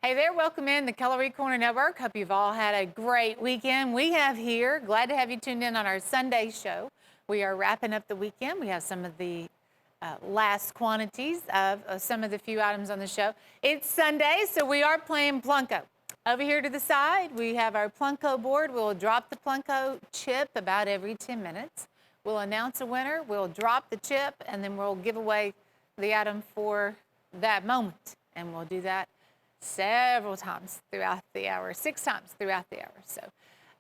Hey there, welcome in the Cutlery Corner Network. Hope you've all had a great weekend. We have here, glad to have you tuned in on our Sunday show. We are wrapping up the weekend. We have some of the last quantities of some of the few items on the show. It's Sunday, so we are playing Plunko. Over here to the side, we have our Plunko board. We'll drop the Plunko chip about every 10 minutes. We'll announce a winner, we'll drop the chip, and then we'll give away the item for that moment. And we'll do that several times throughout the hour, 6 times throughout the hour. So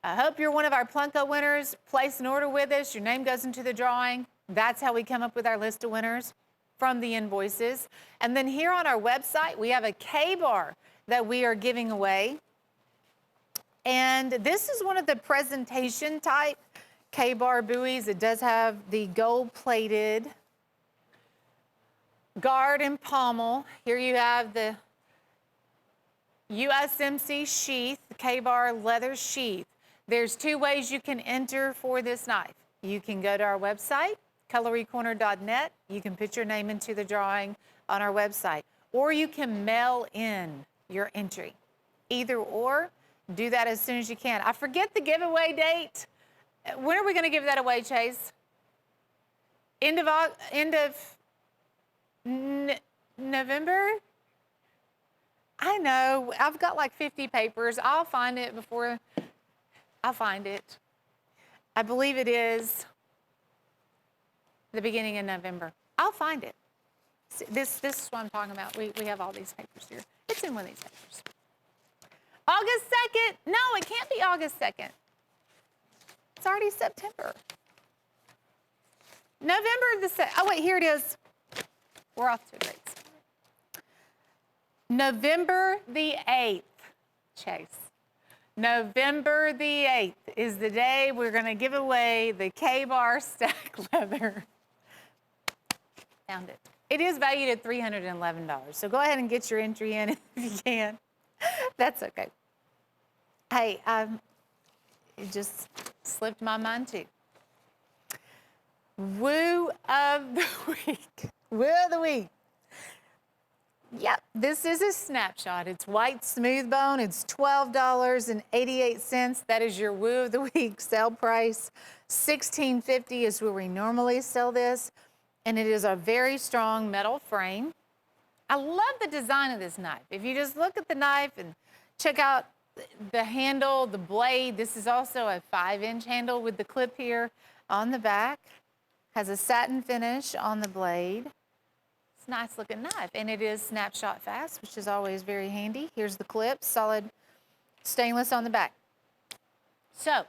I hope you're one of our Plunko winners. Place an order with us. Your name goes into the drawing. That's how we come up with our list of winners from the invoices. And then here on our website, we have a K-bar that we are giving away. And this is one of the presentation type K-bar buoys. It does have the gold-plated guard and pommel. Here you have the USMC sheath, the K-bar leather sheath. There's 2 ways you can enter for this knife. You can go to our website, cutlerycorner.net. You can put your name into the drawing on our website, or you can mail in your entry. Either or, do that as soon as you can. I forget the giveaway date. When are we going to give that away, Chase? End of November? I know, I've got like 50 papers. I'll find it before, I'll find it. I believe it is the beginning of November. I'll find it. This is what I'm talking about. We have all these papers here. It's in one of these papers. August 2nd. No, it can't be August 2nd. It's already September. November the 2nd. Oh, wait, here it is. We're off to a great start. November the 8th, Chase. November the 8th is the day we're going to give away the K-bar stack leather. Found it. It is valued at $311, so go ahead and get your entry in if you can. That's okay. Hey, it just slipped my mind too. Woo of the week. Woo of the week. Yep, this is a snapshot. It's white smooth bone. It's $12.88. That is your woo of the week sale price. $16.50 is where we normally sell this, and it is a very strong metal frame. I love the design of this knife. If you just look at the knife and check out the handle, the blade, this is also a 5-inch handle with the clip here on the back. Has a satin finish on the blade. It's a nice looking knife, and it is snapshot fast, which is always very handy. Here's the clip, solid stainless on the back. So,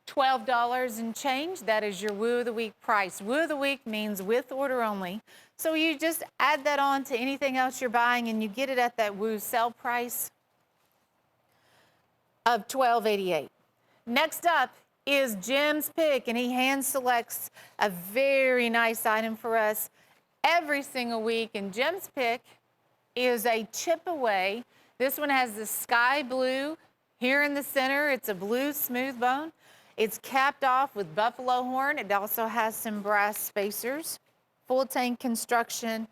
$12 and change, that is your woo of the week price. Woo of the week means with order only. So you just add that on to anything else you're buying, and you get it at that woo sale price of $12.88. Next up is Jim's Pick, and he hand selects a very nice item for us every single week, and Jim's Pick is a chip away. This one has the sky blue here in the center. It's a blue smooth bone. It's capped off with buffalo horn. It also has some brass spacers, full tank construction.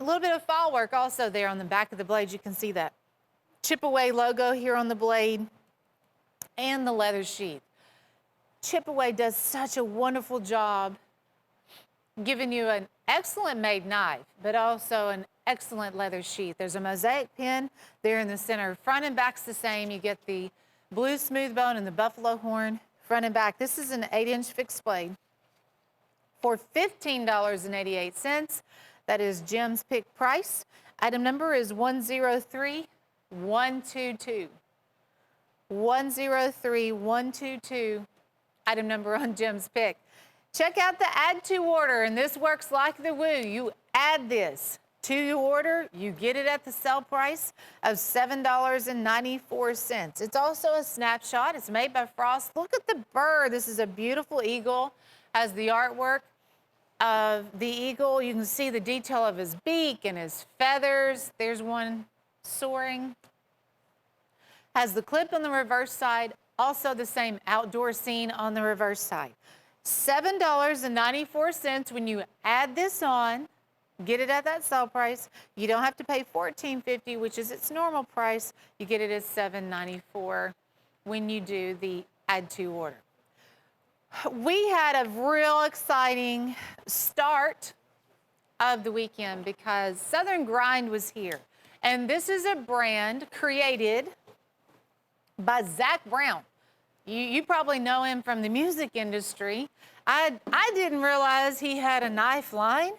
A little bit of file work also there on the back of the blade. You can see that chip away logo here on the blade and the leather sheath. Chip away does such a wonderful job giving you an excellent made knife, but also an excellent leather sheath. There's a mosaic pin there in the center. Front and back's the same. You get the blue smooth bone and the buffalo horn front and back. This is an 8-inch fixed blade for $15.88. That is Jim's Pick price. Item number is 103122. 103122, item number on Jim's Pick. Check out the add to order, and this works like the woo. You add this to your order, you get it at the sale price of $7.94. It's also a snapshot. It's made by Frost. Look at the bird. This is a beautiful eagle. Has the artwork of the eagle. You can see the detail of his beak and his feathers. There's one soaring. Has the clip on the reverse side. Also the same outdoor scene on the reverse side. $7.94 when you add this on Get it at that sale price. You don't have to pay $14.50, which is its normal price. You get it at $7.94 when you do the add to order. We had a real exciting start of the weekend because Southern Grind was here. And this is a brand created by Zach Brown. You probably know him from the music industry. I didn't realize he had a knife line,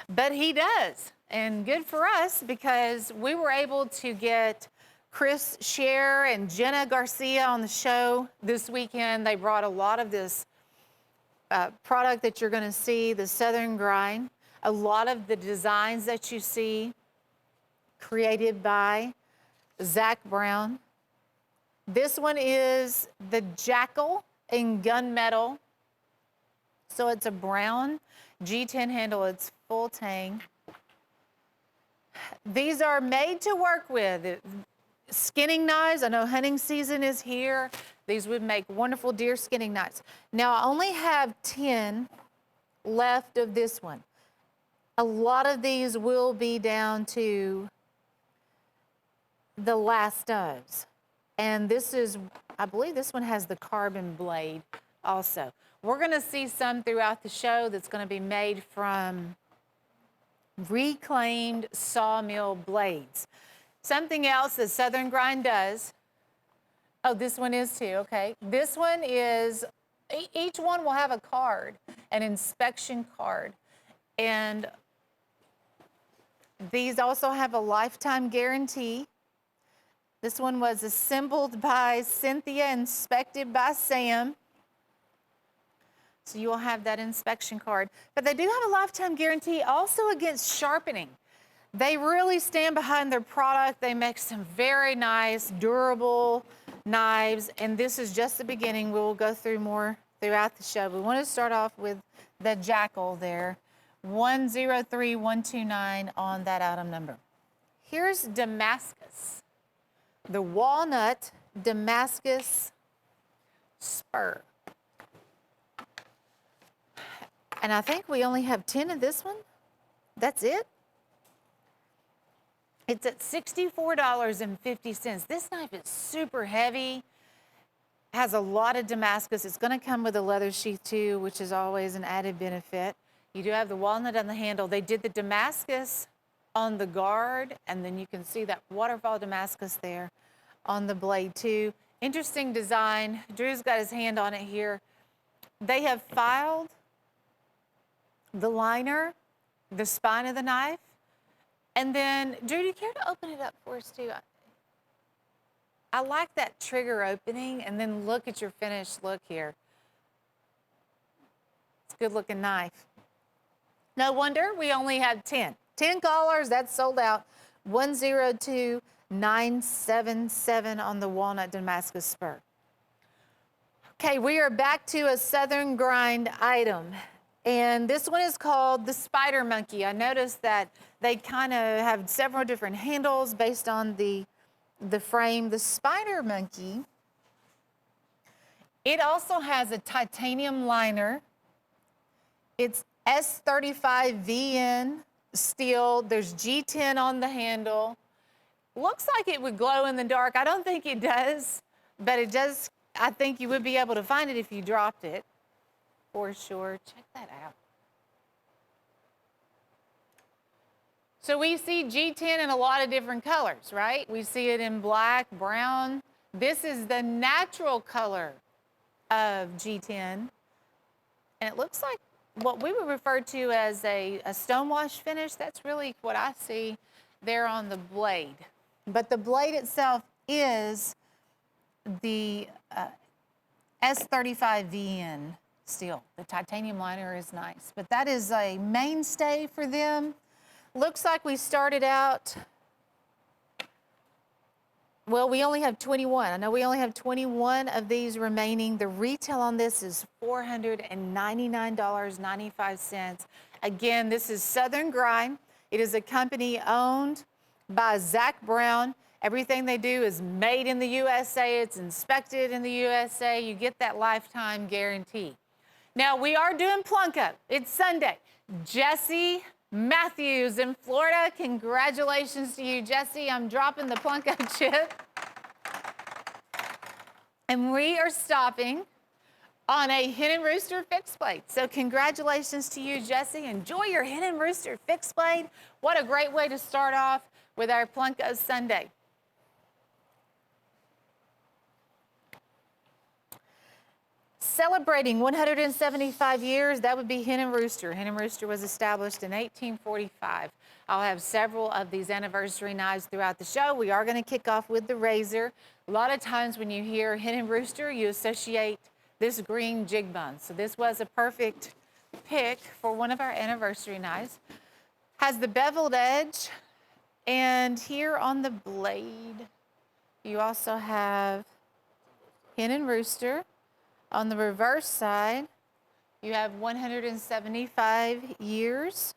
but he does. And good for us because we were able to get Chris Scher and Jenna Garcia on the show this weekend. They brought a lot of this product that you're going to see, the Southern Grind. A lot of the designs that you see created by Zach Brown. This one is the Jackal in gunmetal. So it's a brown G10 handle. It's full tang. These are made to work with. Skinning knives. I know hunting season is here. These would make wonderful deer skinning knives. Now, I only have 10 left of this one. A lot of these will be down to the last ofs. And this is, I believe this one has the carbon blade also. We're going to see some throughout the show that's going to be made from reclaimed sawmill blades. Something else that Southern Grind does, oh, this one is too, okay. This one is, each one will have a card, an inspection card. And these also have a lifetime guarantee. This one was assembled by Cynthia, inspected by Sam. So you will have that inspection card. But they do have a lifetime guarantee also against sharpening. They really stand behind their product. They make some very nice, durable knives. And this is just the beginning. We will go through more throughout the show. We want to start off with the Jackal there. 103129 on that item number. Here's Damascus. The walnut Damascus spur. And I think we only have 10 of this one. That's it. It's at $64.50. This knife is super heavy, has a lot of Damascus. It's going to come with a leather sheath too, which is always an added benefit. You do have the walnut on the handle. They did the Damascus on the guard, and then you can see that waterfall Damascus there on the blade too. Interesting design. Drew's got his hand on it here. They have filed the liner, the spine of the knife, and then, Drew, do you care to open it up for us too? I like that trigger opening, and then look at your finished look here. It's a good looking knife. No wonder we only have 10. 10 callers, that's sold out. 102977 on the walnut Damascus spur. Okay, we are back to a Southern Grind item. And this one is called the Spider Monkey. I noticed that they kind of have several different handles based on the frame. The Spider Monkey, it also has a titanium liner. It's S35VN steel. There's G10 on the handle. Looks like it would glow in the dark. I don't think it does, but it does. I think you would be able to find it if you dropped it, for sure. Check that out. So we see G10 in a lot of different colors, right? We see it in black, brown. This is the natural color of G10. And it looks like what we would refer to as a stonewash finish. That's really what I see there on the blade. But the blade itself is the S35VN steel. The titanium liner is nice, but that is a mainstay for them. Looks like we started out, well, we only have 21. I know we only have 21 of these remaining. The retail on this is $499.95. Again, this is Southern Grind. It is a company owned by Zach Brown. Everything they do is made in the USA. It's inspected in the USA. You get that lifetime guarantee. Now, we are doing plunk up. It's Sunday. Jesse Matthews in Florida. Congratulations to you, Jesse. I'm dropping the Plunko chip. And we are stopping on a Hen and Rooster fixed blade. So congratulations to you, Jesse. Enjoy your Hen and Rooster fixed blade. What a great way to start off with our Plunko Sunday. Celebrating 175 years, that would be Hen and Rooster. Hen and Rooster was established in 1845. I'll have several of these anniversary knives throughout the show. We are going to kick off with the razor. A lot of times when you hear Hen and Rooster, you associate this green jig bun. So this was a perfect pick for one of our anniversary knives. Has the beveled edge, and here on the blade, you also have Hen and Rooster. On the reverse side, you have 175 years.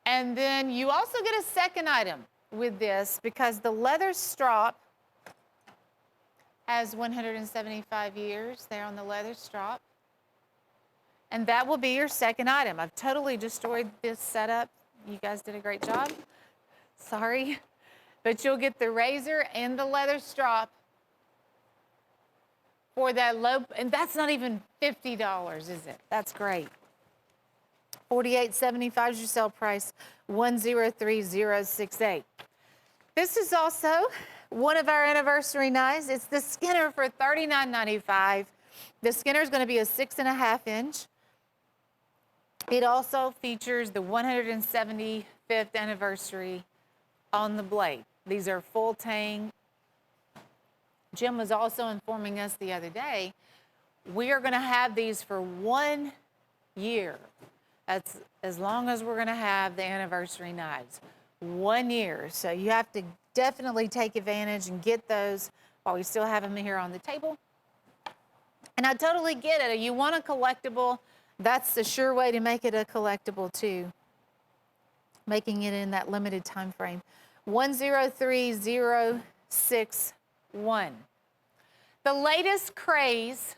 And then you also get a second item with this because the leather strop has 175 years there on the leather strop. And that will be your second item. I've totally destroyed this setup. You guys did a great job. Sorry. But you'll get the razor and the leather strop for that low, and that's not even $50, is it? That's great. $48.75 is your sale price, 103068. This is also one of our anniversary knives. It's the Skinner for $39.95. The Skinner is going to be a 6.5 inch. It also features the 175th anniversary on the blade. These are full tang. Jim was also informing us the other day, we are going to have these for 1 year. That's as long as we're going to have the anniversary knives. 1 year. So you have to definitely take advantage and get those while we still have them here on the table. And I totally get it. You want a collectible, that's the sure way to make it a collectible too. Making it in that limited time frame. 103061. The latest craze,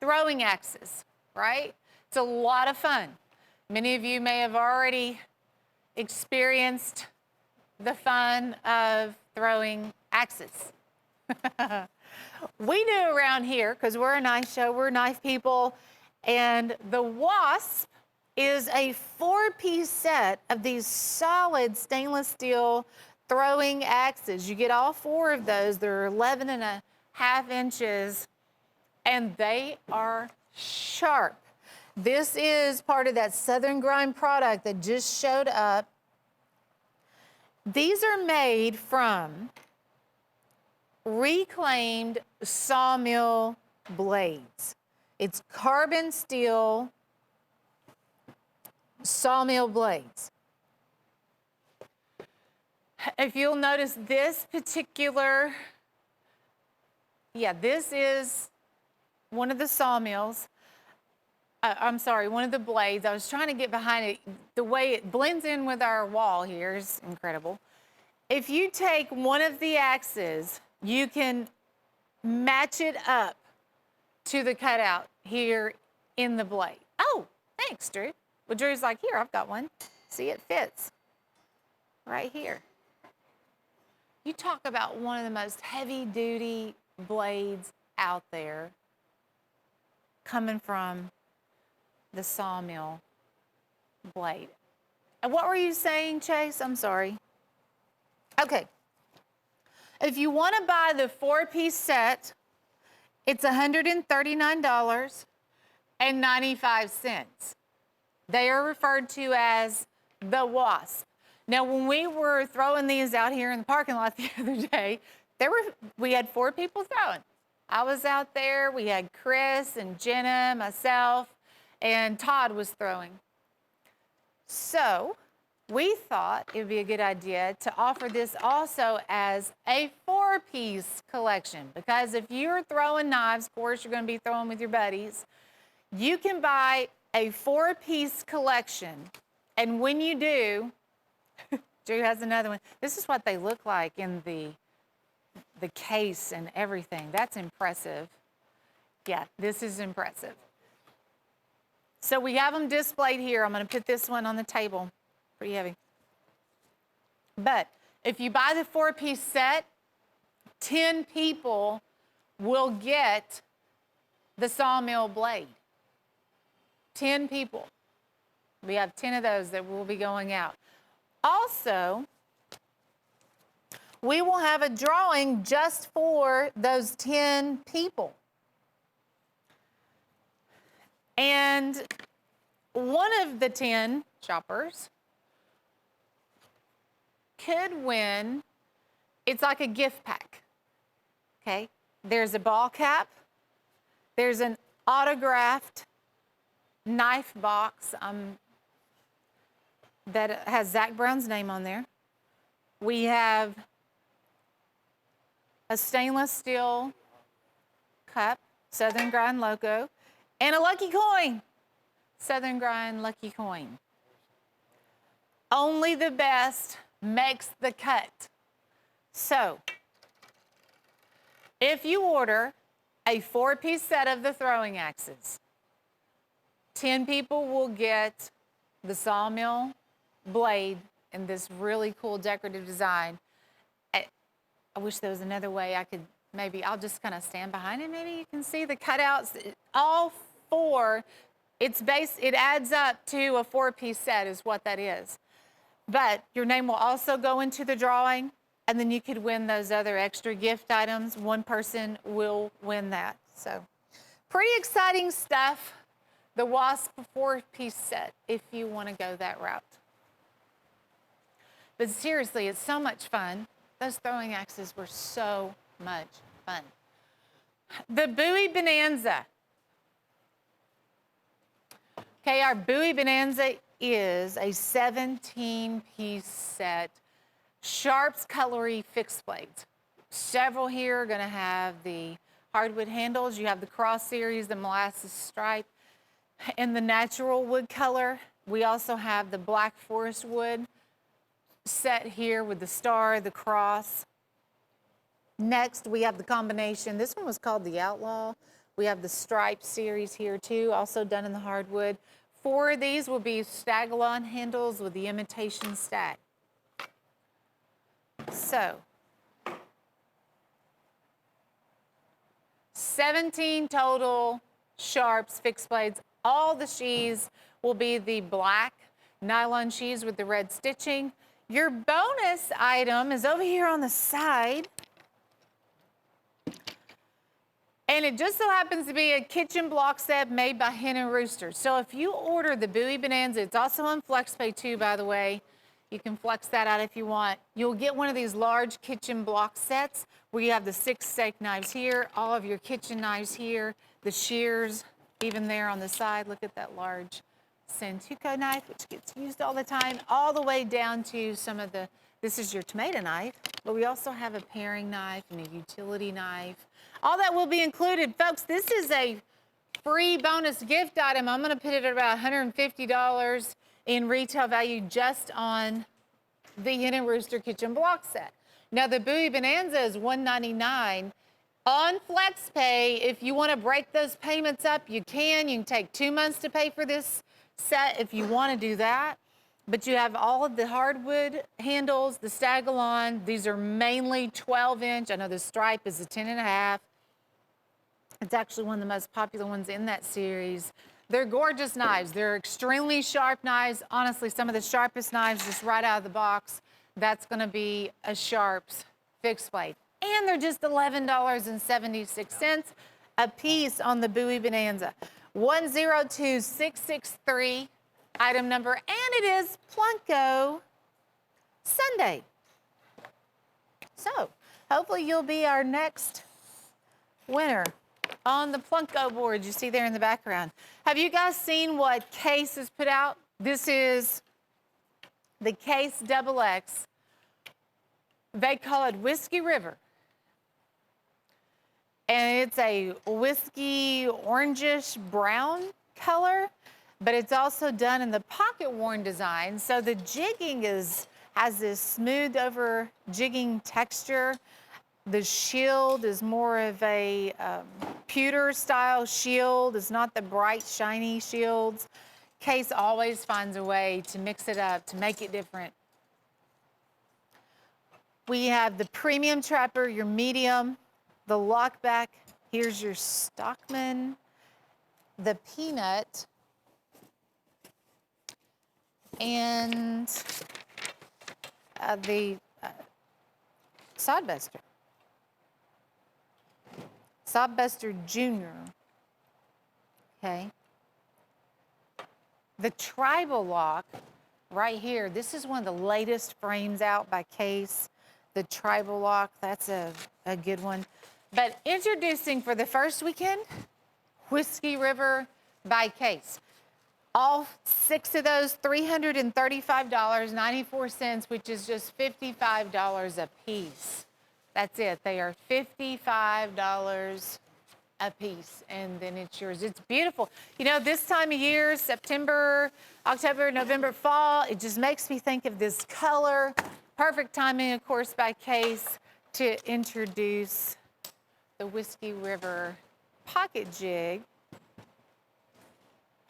throwing axes, right? It's a lot of fun. Many of you may have already experienced the fun of throwing axes. We do around here, because we're a knife show, we're knife people, and the Wasp is a 4-piece set of these solid stainless steel throwing axes. You get all 4 of those. They're 11.5 inches, and they are sharp. This is part of that Southern Grind product that just showed up. These are made from reclaimed sawmill blades. It's carbon steel sawmill blades. If you'll notice this particular, this is one of the sawmills. I'm sorry, one of the blades. I was trying to get behind it. The way it blends in with our wall here is incredible. If you take one of the axes, you can match it up to the cutout here in the blade. Oh, thanks, Drew. Well, Drew's like, here, I've got one. See, it fits right here. You talk about one of the most heavy-duty blades out there coming from the sawmill blade. And what were you saying, Chase? I'm sorry. Okay. If you want to buy the 4-piece set, it's $139.95. They are referred to as the Wasp. Now, when we were throwing these out here in the parking lot the other day, we had 4 people throwing. I was out there. We had Chris and Jenna, myself, and Todd was throwing. So we thought it would be a good idea to offer this also as a 4-piece collection, because if you're throwing knives, of course, you're going to be throwing with your buddies. You can buy a 4-piece collection, and when you do, Drew has another one. This is what they look like in the case and everything. That's impressive. Yeah, this is impressive. So we have them displayed here. I'm going to put this one on the table. Pretty heavy. But if you buy the 4-piece set, 10 people will get the sawmill blade. 10 people. We have 10 of those that will be going out. Also, we will have a drawing just for those 10 people. And one of the 10 shoppers could win, it's like a gift pack, okay? There's a ball cap, there's an autographed knife box that has Zach Brown's name on there. We have a stainless steel cup, Southern Grind logo, and a lucky coin, Southern Grind lucky coin. Only the best makes the cut. So, if you order a 4-piece set of the throwing axes, 10 people will get the sawmill blade in this really cool decorative design. I wish there was another way I could, maybe I'll just kind of stand behind it. Maybe you can see the cutouts. All 4, it adds up to a 4-piece set is what that is. But your name will also go into the drawing, and then you could win those other extra gift items. One person will win that. So pretty exciting stuff. The Wasp 4-piece set, if you want to go that route. But seriously, it's so much fun. Those throwing axes were so much fun. The Bowie Bonanza. Okay, our Bowie Bonanza is a 17-piece set, Sharps Cutlery fixed blades. Several here are going to have the hardwood handles. You have the Cross Series, the molasses stripe, and the natural wood color. We also have the black forest wood set here with the star, the cross. Next, we have the combination. This one was called the Outlaw. We have the Stripe series here too, also done in the hardwood. 4 of these will be stag-along handles with the imitation stag. So, 17 total Sharps fixed blades. All the sheaths will be the black nylon sheaths with the red stitching. Your bonus item is over here on the side. And it just so happens to be a kitchen block set made by Hen and Rooster. So if you order the Bowie Bonanza, it's also on FlexPay too, by the way. You can flex that out if you want. You'll get one of these large kitchen block sets where you have the 6 steak knives here, all of your kitchen knives here, the shears even there on the side. Look at that large Santoku knife, which gets used all the time, all the way down to some of the, this is your tomato knife, but we also have a paring knife and a utility knife. All that will be included. Folks, this is a free bonus gift item. I'm going to put it at about $150 in retail value just on the Hen and Rooster kitchen block set. Now, the Bowie Bonanza is $199. On FlexPay, if you want to break those payments up, you can. You can take 2 months to pay for this set if you want to do that. But you have all of the hardwood handles, the stag-along. These are mainly 12-inch. I know the stripe is a 10.5. It's actually one of the most popular ones in that series. They're gorgeous knives. They're extremely sharp knives. Honestly, some of the sharpest knives just right out of the box. That's going to be a Sharps fixed blade. And they're just $11.76 a piece on the Bowie Bonanza. 102663, item number, and it is Plunko Sunday. So hopefully you'll be our next winner on the Plunko board you see there in the background. Have you guys seen what Case has put out? This is the Case XX. They call it Whiskey River. And it's a whiskey orangish brown color, but it's also done in the pocket worn design. So the jigging has this smooth over jigging texture. The shield is more of a pewter style shield. It's not the bright, shiny shields. Case always finds a way to mix it up, to make it different. We have the premium trapper, your medium, the lockback. Here's your Stockman, the peanut, and the Sodbuster. Sodbuster Junior. Okay. The tribal lock right here, this is one of the latest frames out by Case. The tribal lock, that's a good one. But introducing for the first weekend, Whiskey River by Case. All 6 of those, $335.94, which is just $55 a piece. That's it. They are $55 a piece, and then it's yours. It's beautiful. You know, this time of year, September, October, November, fall, it just makes me think of this color. Perfect timing, of course, by Case to introduce the Whiskey River pocket jig.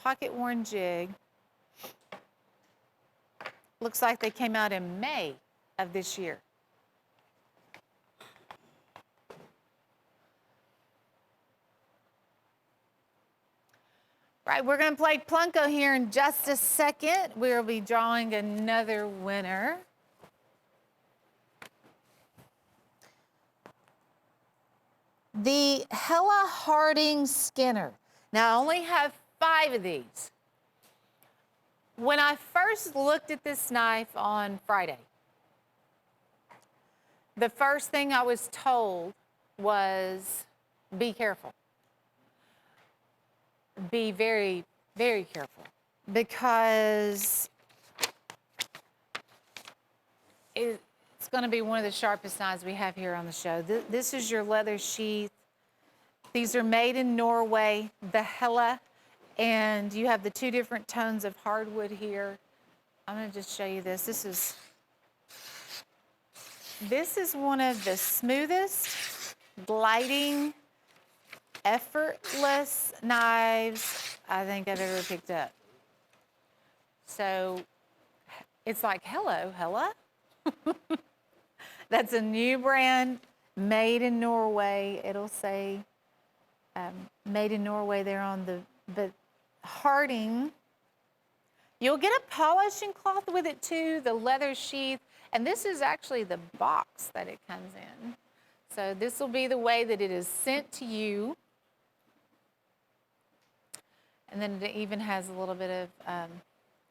Pocket worn jig. Looks like they came out in May of this year. Right, we're going to play Plunko here in just a second. We'll be drawing another winner. The Hella Harding Skinner. Now, I only have 5 of these. When I first looked at this knife on Friday, the first thing I was told was, be careful. Be very, very careful, because it's going to be one of the sharpest knives we have here on the show. This is your leather sheath. These are made in Norway, the Hella, and you have the 2 different tones of hardwood here. I'm going to just show you this. This is one of the smoothest, gliding, effortless knives I think I've ever picked up. So it's like, hello, Hella. That's a new brand, made in Norway. It'll say made in Norway there on the, but Harding. You'll get a polishing cloth with it too, the leather sheath, and this is actually the box that it comes in. So this will be the way that it is sent to you. And then it even has a little bit of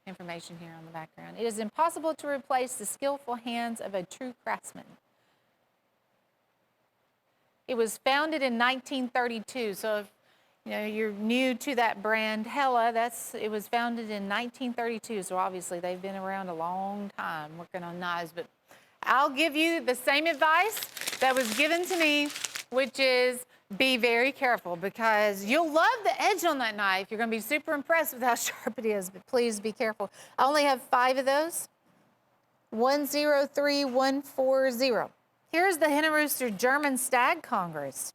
information here on the background. It is impossible to replace the skillful hands of a true craftsman. It was founded in 1932, so if you're new to that brand, Hella, it was founded in 1932, so obviously they've been around a long time working on knives. But I'll give you the same advice that was given to me, which is be very careful, because you'll love the edge on that knife. You're going to be super impressed with how sharp it is, but please be careful. I only have 5 of those. 103140. Here's the Hen and Rooster German Stag Congress.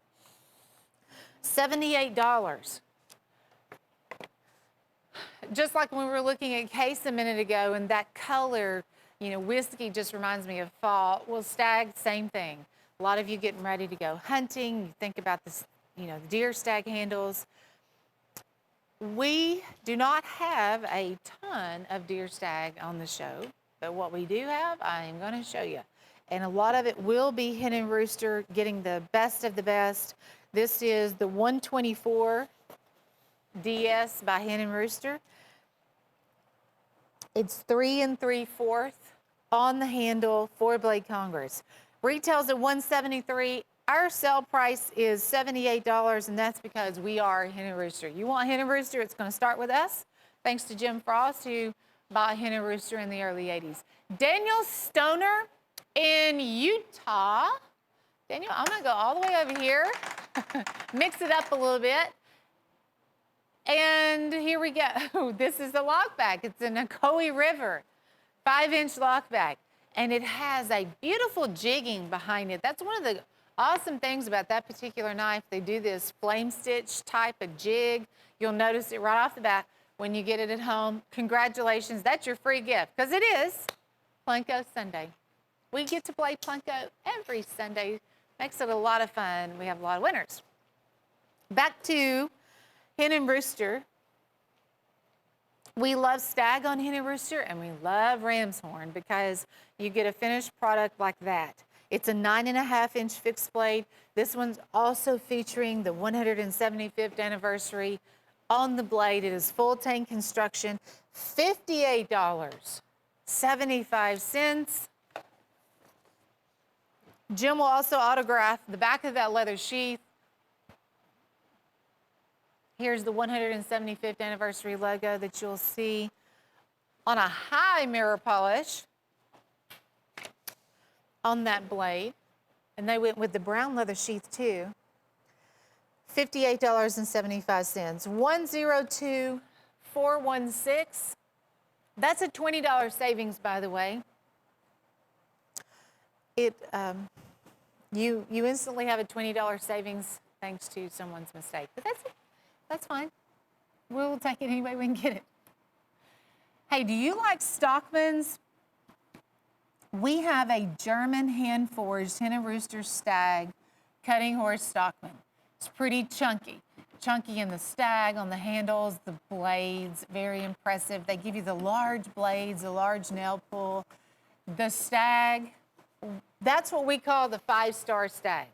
$78. Just like when we were looking at Case a minute ago, and that color, whiskey just reminds me of fall. Well, Stag, same thing. A lot of you getting ready to go hunting, you think about this, the deer stag handles. We do not have a ton of deer stag on the show, but what we do have, I am going to show you. And a lot of it will be Hen and Rooster getting the best of the best. This is the 124 DS by Hen and Rooster. It's 3 3/4 on the handle, 4-blade Congress. Retails at $173. Our sale price is $78, and that's because we are Hen and Rooster. You want Hen and Rooster, it's going to start with us. Thanks to Jim Frost, who bought Hen and Rooster in the early 80s. Daniel Stoner in Utah. Daniel, I'm going to go all the way over here, mix it up a little bit. And here we go. This is the lockback. It's a Nakoi River, 5-inch lockback. And it has a beautiful jigging behind it. That's one of the Awesome things about that particular knife, they do this flame stitch type of jig. You'll notice it right off the bat when you get it at home. Congratulations, that's your free gift, because it is Plinko Sunday. We get to play Plinko every Sunday. Makes it a lot of fun. We have a lot of winners. Back to Hen and Rooster. We love Stag on Hen and Rooster, and we love Ram's Horn because you get a finished product like that. It's a 9.5-inch fixed blade. This one's also featuring the 175th anniversary on the blade. It is full tank construction, $58.75. Jim will also autograph the back of that leather sheath. Here's the 175th anniversary logo that you'll see on a high mirror polish on that blade. And they went with the brown leather sheath too. $58.75. 102416. That's a $20 savings, by the way. You instantly have a $20 savings thanks to someone's mistake. But that's it. That's fine. We'll take it any way we can get it. Hey, do you like Stockmans? We have a German hand-forged Hen and Rooster Stag cutting horse Stockman. It's pretty chunky. Chunky in the stag, on the handles, the blades, very impressive. They give you the large blades, the large nail pull. The Stag, that's what we call the 5-star Stag.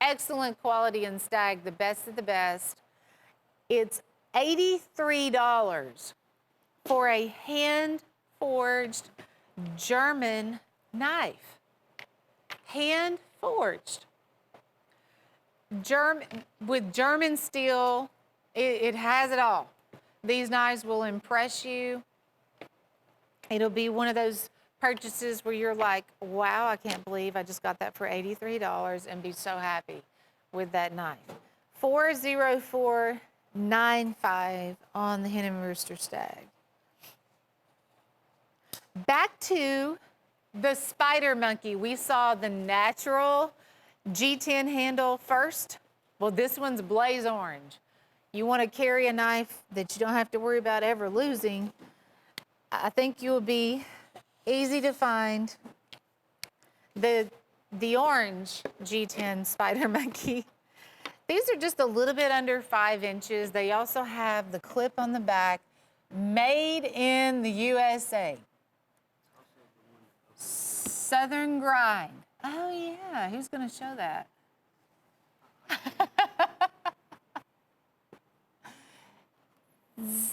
Excellent quality in Stag, the best of the best. It's $83 for a hand-forged German knife. Hand-forged. With German steel, it has it all. These knives will impress you. It'll be one of those purchases where you're like, wow, I can't believe I just got that for $83 and be so happy with that knife. 40495 on the Hen and Rooster Stag. Back to the Spider Monkey. We saw the natural G10 handle first. Well, this one's blaze orange. You want to carry a knife that you don't have to worry about ever losing. I think you'll be easy to find the orange G10 Spider Monkey. These are just a little bit under 5 inches. They also have the clip on the back, made in the USA. Southern Grind. Oh yeah, who's gonna show that?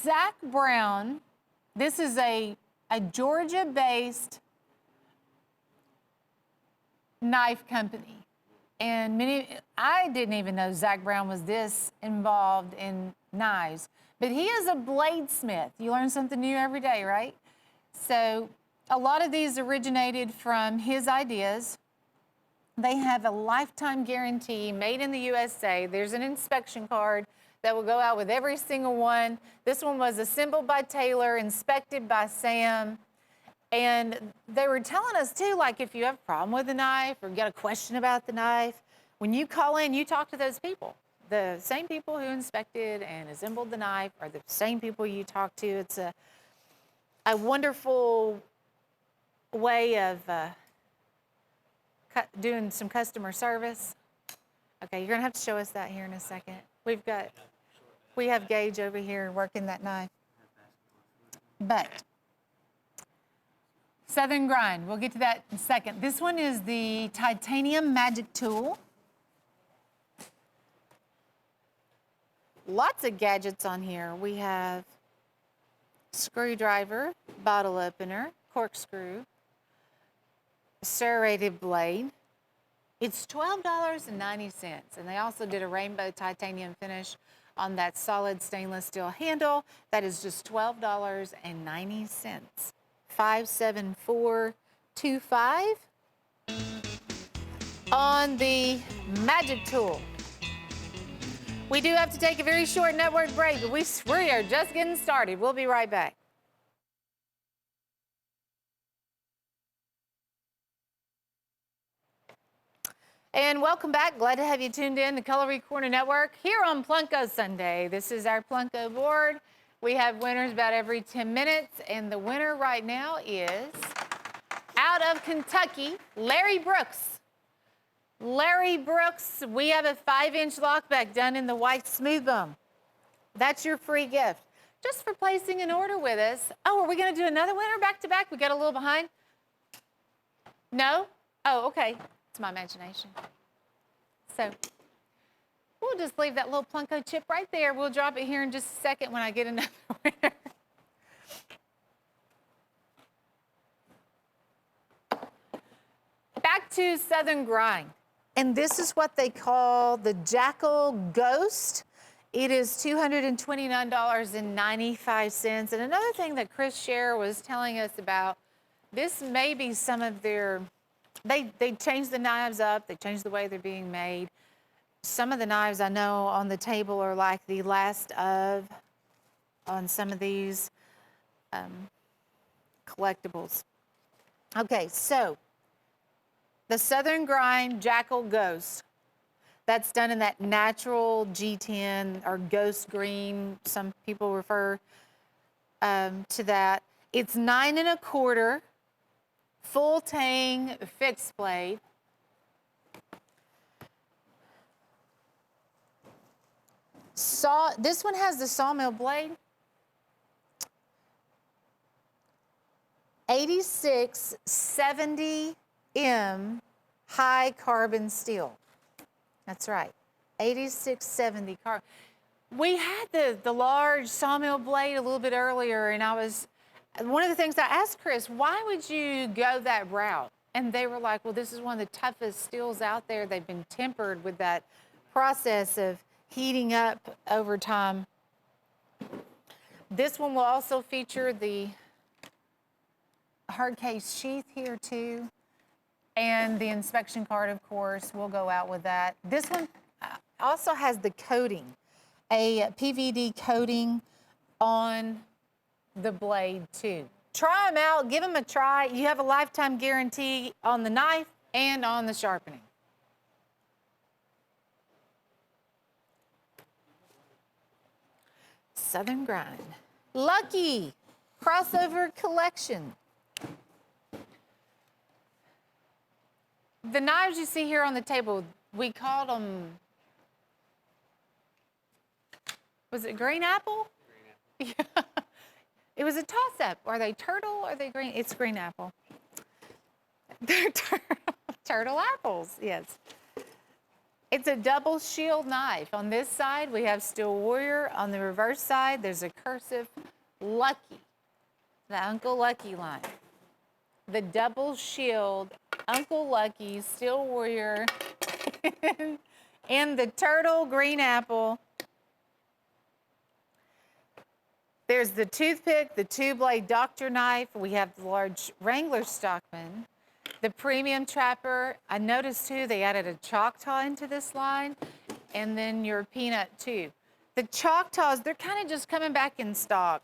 Zach Brown, this is a Georgia-based knife company. And I didn't even know Zach Brown was this involved in knives, but he is a bladesmith. You learn something new every day, right? So a lot of these originated from his ideas. They have a lifetime guarantee, made in the USA. There's an inspection card that will go out with every single one. This one was assembled by Taylor, inspected by Sam. And they were telling us too, like if you have a problem with the knife or got a question about the knife, when you call in, you talk to those people. The same people who inspected and assembled the knife are the same people you talk to. It's a wonderful way of doing some customer service. Okay, you're gonna have to show us that here in a second. We have Gage over here working that knife. But Southern Grind, we'll get to that in a second. This one is the titanium magic tool. Lots of gadgets on here. We have screwdriver, bottle opener, corkscrew, serrated blade. It's $12.90, and they also did a rainbow titanium finish on that solid stainless steel handle. That is just $12.90. 57425 on the magic tool. We do have to take a very short network break, but we are just getting started. We'll be right back. And welcome back. Glad to have you tuned in to Cutlery Corner Network here on Plunko Sunday. This is our Plunko board. We have winners about every 10 minutes, and the winner right now is out of Kentucky, Larry Brooks. Larry Brooks, we have a 5-inch lockback done in the white smooth bone. That's your free gift, just for placing an order with us. Oh, are we going to do another winner back to back? We got a little behind. No? Oh, okay. It's my imagination. So we'll just leave that little Plunko chip right there. We'll drop it here in just a second when I get another winner. Back to Southern Grind. And this is what they call the Jackal Ghost. It is $229.95. And another thing that Chris Scher was telling us about, this may be some of their, they changed the knives up, they changed the way they're being made. Some of the knives I know on the table are like the last of on some of these collectibles. Okay, so the Southern Grind Jackal Ghost. That's done in that natural G10 or ghost green. Some people refer to that. It's 9 1/4, full tang fixed blade. This one has the sawmill blade. 8670M high carbon steel. That's right, 8670 carbon. We had the large sawmill blade a little bit earlier, and one of the things I asked Chris, why would you go that route? And they were like, well, this is one of the toughest steels out there. They've been tempered with that process of heating up over time. This one will also feature the hard case sheath here too. And the inspection card, of course, will go out with that. This one also has the coating, a PVD coating on the blade too. Try them out, give them a try. You have a lifetime guarantee on the knife and on the sharpening. Southern Grind. Lucky crossover collection. The knives you see here on the table, we called them, was it green apple? Green apple. Yeah. It was a toss-up. Are they turtle or are they green? It's green apple. They're turtle apples, yes. It's a double shield knife. On this side, we have Steel Warrior. On the reverse side, there's a cursive Lucky, the Uncle Lucky line. The double shield Uncle Lucky, Steel Warrior, and the turtle green apple. There's the toothpick, the 2-blade doctor knife. We have the large Wrangler Stockman, the premium trapper. I noticed too, they added a Choctaw into this line, and then your peanut too. The Choctaws, they're kind of just coming back in stock.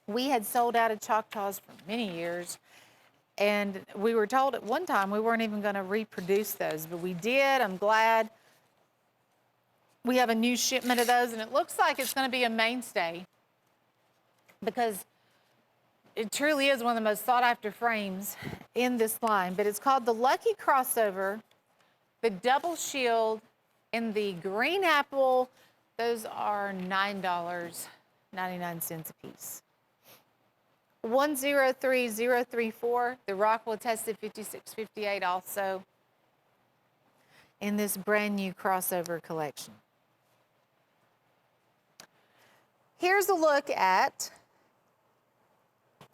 We had sold out of Choctaws for many years, and we were told at one time we weren't even going to reproduce those, but we did. I'm glad we have a new shipment of those, and it looks like it's going to be a mainstay because it truly is one of the most sought-after frames in this line. But it's called the Lucky Crossover, the double shield, and the green apple. Those are $9.99 a piece. 103034, the Rockwell tested 5658 also in this brand new crossover collection. Here's a look at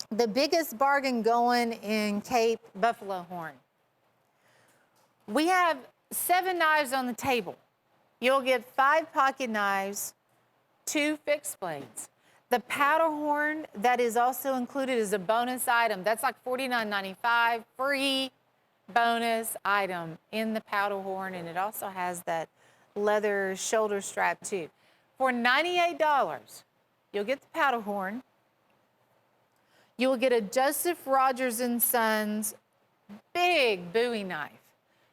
the biggest bargain going in Cape buffalo horn. We have 7 knives on the table. You'll get 5 pocket knives, 2 fixed blades. The powder horn that is also included is a bonus item. That's like $49.95, free bonus item in the powder horn, and it also has that leather shoulder strap too. For $98, you'll get the powder horn. You will get a Joseph Rogers & Sons big Bowie knife.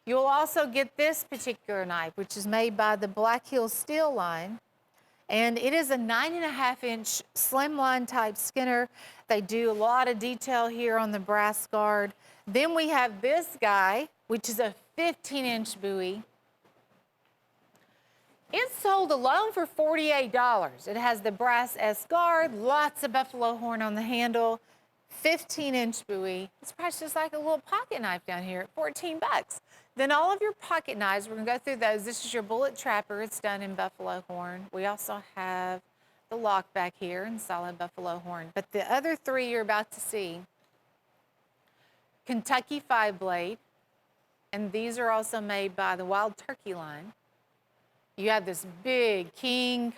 You'll also get this particular knife, which is made by the Black Hill Steel line. And it is a 9.5-inch slimline type skinner. They do a lot of detail here on the brass guard. Then we have this guy, which is a 15-inch bowie. It's sold alone for $48. It has the brass S guard, lots of buffalo horn on the handle, 15-inch bowie. It's priced just like a little pocket knife down here at 14 bucks. Then all of your pocket knives, we're gonna go through those. This is your bullet trapper. It's done in buffalo horn. We also have the lock back here in solid buffalo horn. But the other three you're about to see, Kentucky 5-blade, and these are also made by the Wild Turkey line. You have this big King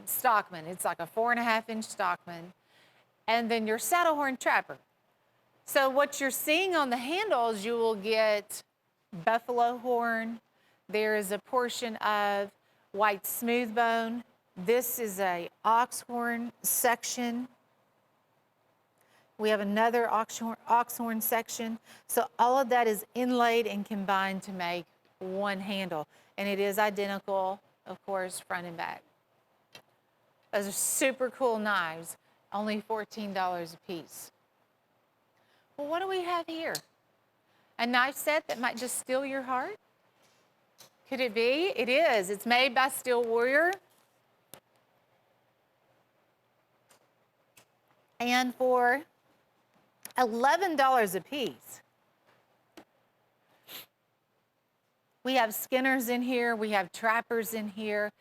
Stockman. It's like a 4.5-inch Stockman. And then your saddle horn trapper. So what you're seeing on the handles, you will get buffalo horn. There is a portion of white smooth bone. This is a ox horn section. We have another ox horn section. So all of that is inlaid and combined to make one handle. And it is identical, of course, front and back. Those are super cool knives, only $14 a piece. Well, what do we have here? A knife set that might just steal your heart? Could it be? It is. It's made by Steel Warrior. And for $11 a piece. We have skinners in here. We have trappers in here.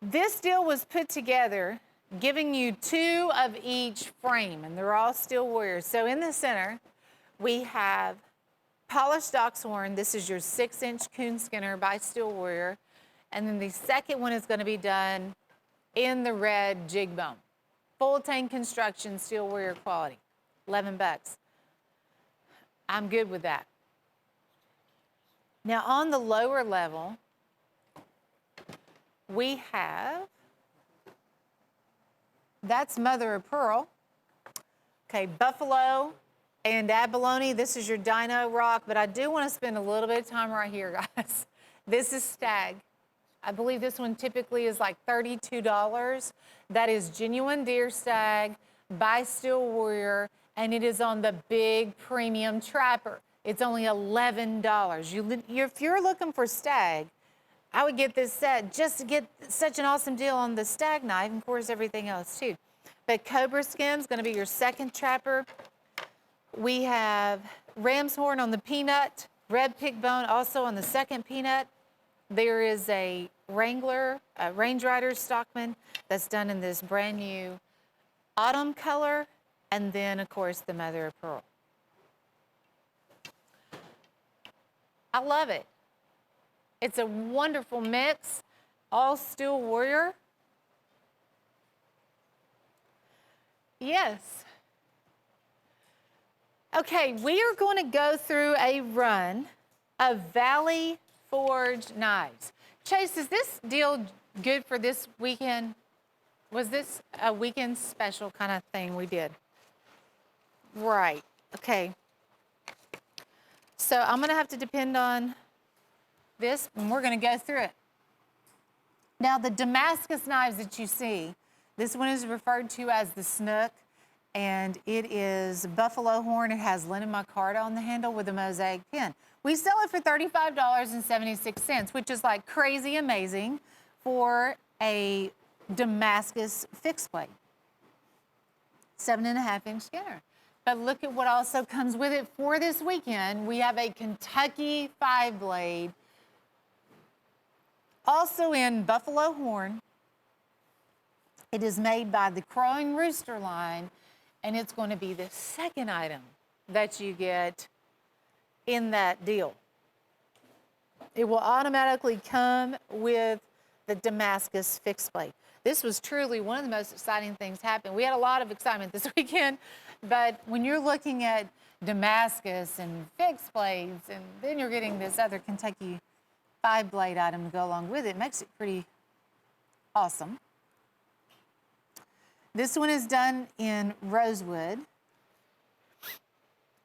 This deal was put together giving you two of each frame, and they're all Steel Warriors. So in the center, we have polished ox horn. This is your 6-inch coon skinner by Steel Warrior. And then the second one is going to be done in the red jig bone. Full tank construction, Steel Warrior quality, 11 bucks. I'm good with that. Now on the lower level, we have, that's mother of pearl. Okay, buffalo and abalone. This is your dino rock, but I do want to spend a little bit of time right here, guys. This is stag. I believe this one typically is like $32. That is genuine deer stag by Steel Warrior, and it is on the big premium trapper. It's only $11. If you're looking for stag, I would get this set just to get such an awesome deal on the stag knife, and of course everything else too. But cobra skin is going to be your second trapper. We have ram's horn on the peanut, red pig bone also on the second peanut. There is a Wrangler, a Range Rider Stockman that's done in this brand new autumn color, and then of course the mother of pearl. I love it. It's a wonderful mix, all Steel Warrior. Yes. Okay, we are going to go through a run of Valley Forge knives. Chase, is this deal good for this weekend? Was this a weekend special kind of thing we did? Right, okay. So I'm gonna have to depend on this, and we're gonna go through it. Now the Damascus knives that you see, this one is referred to as the Snook, and it is buffalo horn. It has linen micarta on the handle with a mosaic pin. We sell it for $35.76, which is like crazy amazing for a Damascus fixed blade. 7.5-inch skinner. But look at what also comes with it for this weekend. We have a Kentucky 5-blade, also in buffalo horn. It is made by the Crowing Rooster line, and it's going to be the second item that you get in that deal. It will automatically come with the Damascus fixed blade. This was truly one of the most exciting things happen. We had a lot of excitement this weekend, but when you're looking at Damascus and fixed blades, and then you're getting this other Kentucky 5-blade item to go along with it, makes it pretty awesome. This one is done in rosewood.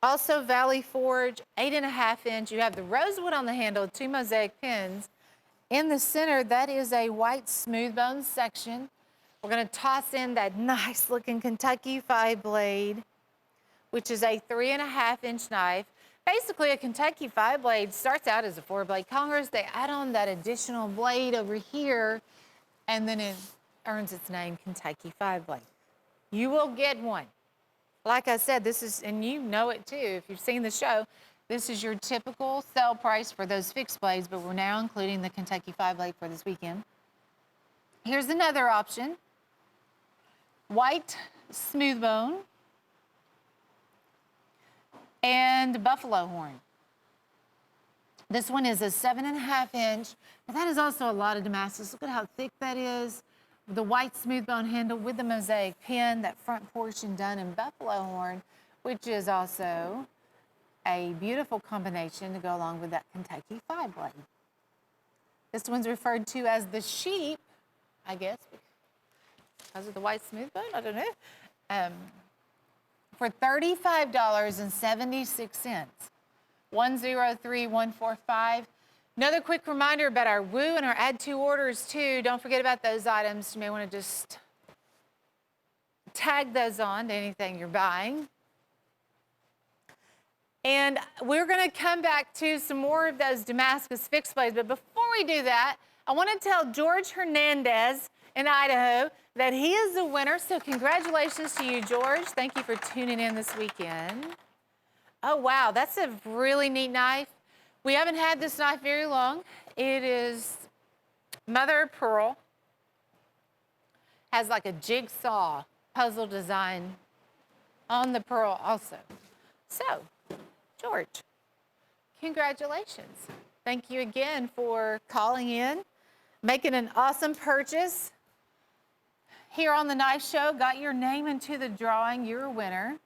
Also Valley Forge, 8.5 inch. You have the rosewood on the handle, 2 mosaic pins. In the center, that is a white smooth bone section. We're gonna toss in that nice looking Kentucky 5-blade, which is a 3.5 inch knife. Basically, a Kentucky 5-blade starts out as a 4-blade Congress. They add on that additional blade over here, and then it earns its name Kentucky 5-blade. You will get one. Like I said, this is, and you know it too, if you've seen the show, this is your typical sale price for those fixed blades, but we're now including the Kentucky 5-blade for this weekend. Here's another option. White smooth bone and buffalo horn. This one is a 7.5 inch, but that is also a lot of Damascus. Look at how thick that is. The white smooth bone handle with the mosaic pin, that front portion done in buffalo horn, which is also a beautiful combination to go along with that Kentucky 5-blade. This one's referred to as the sheep, I guess, because of the white smooth bone, I don't know. For $35.76, 103145. Another quick reminder about our Woo and our Add To orders too. Don't forget about those items. You may want to just tag those on to anything you're buying. And we're going to come back to some more of those Damascus fixed blades. But before we do that, I want to tell George Hernandez in Idaho that he is the winner. So congratulations to you, George. Thank you for tuning in this weekend. Oh, wow, that's a really neat knife. We haven't had this knife very long. It is mother of pearl. Has like a jigsaw puzzle design on the pearl also. So, George, congratulations. Thank you again for calling in, making an awesome purchase here on the Knife Show. Got your name into the drawing. You're a winner.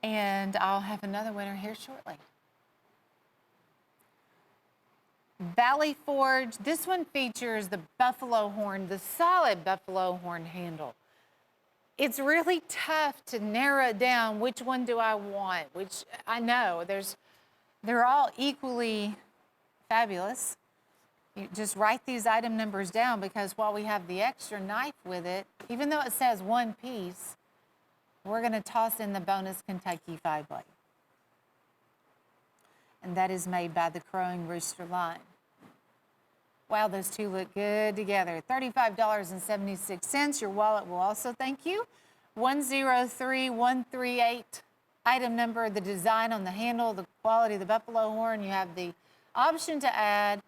And I'll have another winner here shortly. Valley Forge, this one features the buffalo horn, the solid buffalo horn handle. It's really tough to narrow it down, which one do I want, which I know they're all equally fabulous. You just write these item numbers down, because while we have the extra knife with it, even though it says one piece, we're going to toss in the bonus Kentucky 5-blade. And that is made by the Crowing Rooster line. Wow, those two look good together. $35.76. Your wallet will also thank you. 103138. Item number, the design on the handle, the quality of the buffalo horn. You have the option to add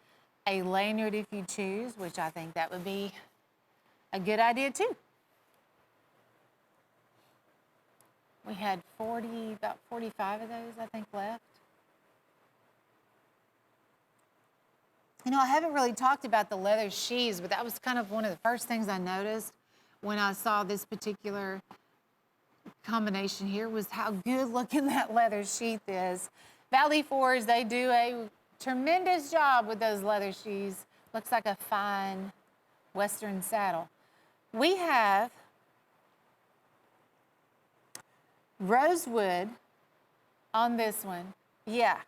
a lanyard if you choose, which I think that would be a good idea too. We had about 45 of those, I think, left. You know, I haven't really talked about the leather sheaths, but that was kind of one of the first things I noticed when I saw this particular combination here, was how good looking that leather sheath is. Valley Forge, they do a tremendous job with those leather sheaths. Looks like a fine Western saddle. We have rosewood on this one. Yeah.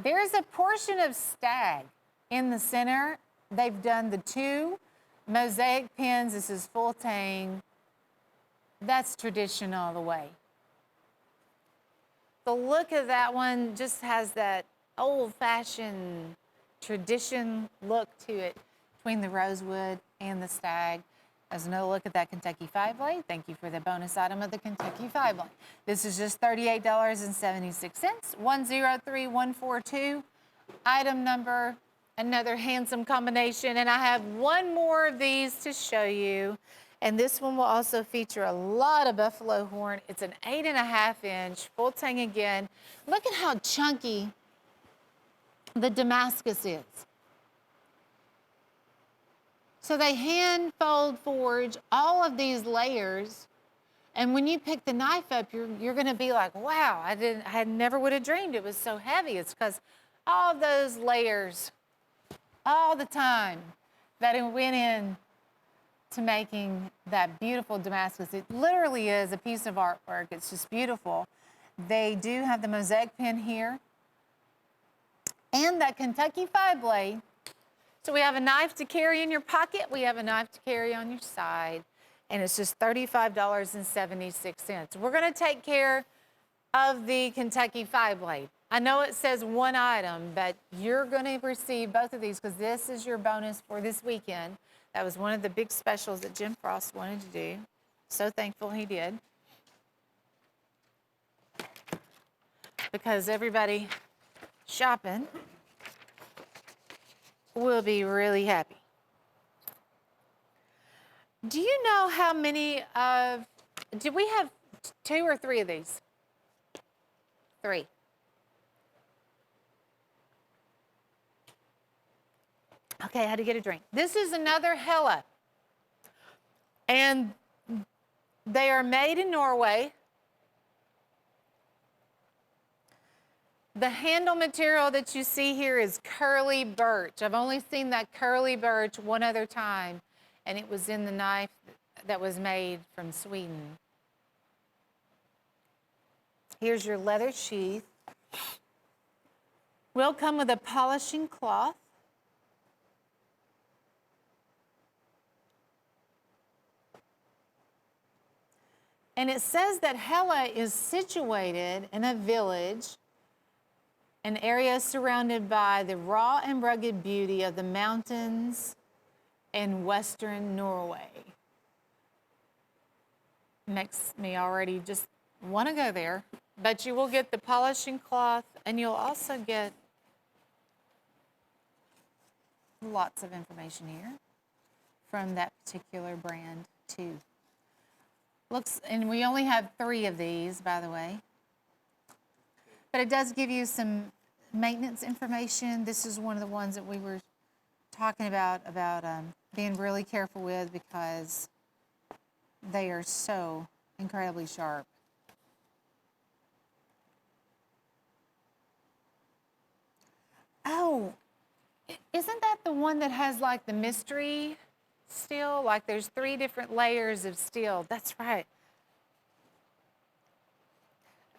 There's a portion of stag in the center. They've done the 2 mosaic pins. This is full tang. That's tradition all the way. The look of that one just has that old-fashioned tradition look to it between the rosewood and the stag. As another look at that Kentucky 5-blade, thank you for the bonus item of the Kentucky 5-blade. This is just $38.76, 103142. Item number, another handsome combination, and I have one more of these to show you. And this one will also feature a lot of buffalo horn. It's an 8.5 inch, full tang again. Look at how chunky the Damascus is. So they hand fold forge all of these layers, and when you pick the knife up, you're going to be like, wow, I never would have dreamed it was so heavy. It's because all those layers, all the time that it went in to making that beautiful Damascus. It literally is a piece of artwork. It's just beautiful. They do have the mosaic pen here and that Kentucky 5-blade. So we have a knife to carry in your pocket. We have a knife to carry on your side. And it's just $35.76. We're going to take care of the Kentucky 5-blade. I know it says one item, but you're going to receive both of these because this is your bonus for this weekend. That was one of the big specials that Jim Frost wanted to do. So thankful he did. Because everybody shopping will be really happy. Do you know how many did we have 2 or 3 of these? 3. Okay, I had to get a drink. This is another Hella. And they are made in Norway. The handle material that you see here is curly birch. I've only seen that curly birch one other time, and it was in the knife that was made from Sweden. Here's your leather sheath. Will come with a polishing cloth. And it says that Hella is situated in a village, an area surrounded by the raw and rugged beauty of the mountains in western Norway. Makes me already just want to go there. But you will get the polishing cloth, and you'll also get lots of information here from that particular brand too. Looks, and we only have 3 of these, by the way. But it does give you some maintenance information. This is one of the ones that we were talking about being really careful with because they are so incredibly sharp. Oh, isn't that the one that has like the mystery steel? Like there's 3 different layers of steel. That's right.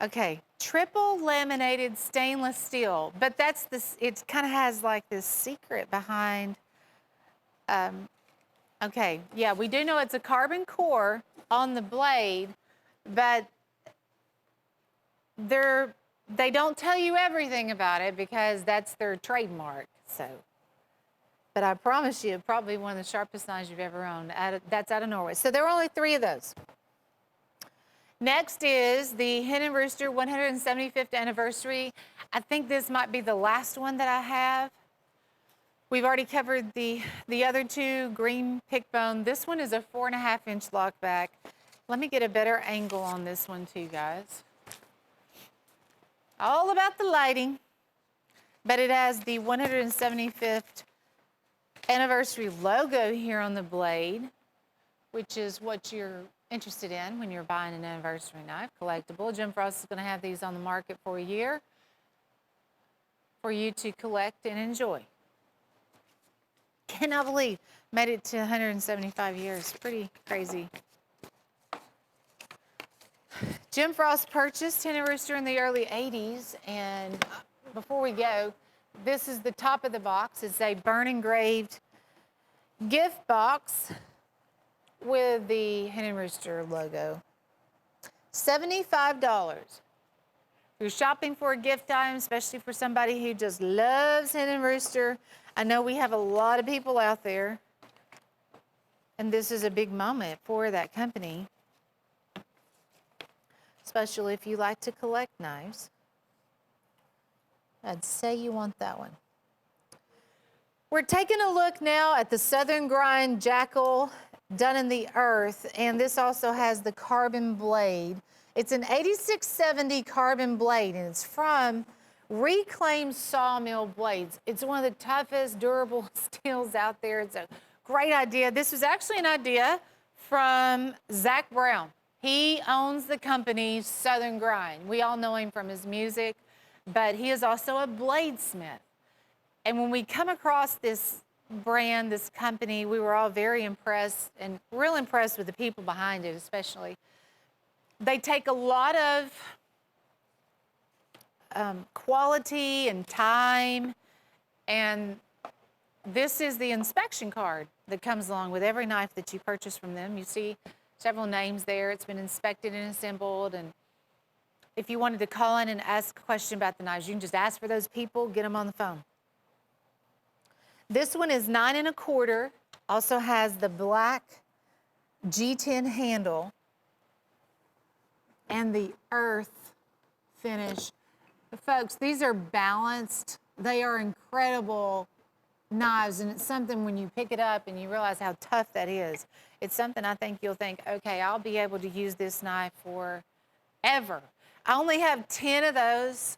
Okay, triple laminated stainless steel, but that's this, it kind of has like this secret behind, okay, yeah, we do know it's a carbon core on the blade, but they don't tell you everything about it because that's their trademark, so. But I promise you, probably one of the sharpest knives you've ever owned. That's out of Norway. So there were only 3 of those. Next is the Hen & Rooster 175th anniversary. I think this might be the last one that I have. We've already covered the other 2, green pickbone. This one is a 4.5-inch lockback. Let me get a better angle on this one too, guys. All about the lighting. But it has the 175th anniversary logo here on the blade, which is what you're interested in when you're buying an anniversary knife, collectible. Jim Frost is going to have these on the market for a year for you to collect and enjoy. Cannot believe made it to 175 years. Pretty crazy. Jim Frost purchased Hen & Rooster in the early 80s, and before we go, this is the top of the box. It's a burn engraved gift box with the Hen & Rooster logo. $75. If you're shopping for a gift item, especially for somebody who just loves Hen & Rooster, I know we have a lot of people out there, and this is a big moment for that company, especially if you like to collect knives. I'd say you want that one. We're taking a look now at the Southern Grind Jackal done in the earth, and this also has the carbon blade. It's an 8670 carbon blade, and it's from Reclaimed Sawmill Blades. It's one of the toughest, durable steels out there. It's a great idea. This was actually an idea from Zach Brown. He owns the company Southern Grind. We all know him from his music, but he is also a bladesmith. And when we come across this brand, this company, we were all very impressed and real impressed with the people behind it, especially. They take a lot of quality and time, and this is the inspection card that comes along with every knife that you purchase from them. You see several names there. It's been inspected and assembled, and if you wanted to call in and ask a question about the knives, you can just ask for those people, get them on the phone. This one is 9 1/4, also has the black G10 handle and the earth finish. But folks, these are balanced. They are incredible knives, and it's something when you pick it up and you realize how tough that is. It's something I think you'll think, okay, I'll be able to use this knife forever. I only have 10 of those.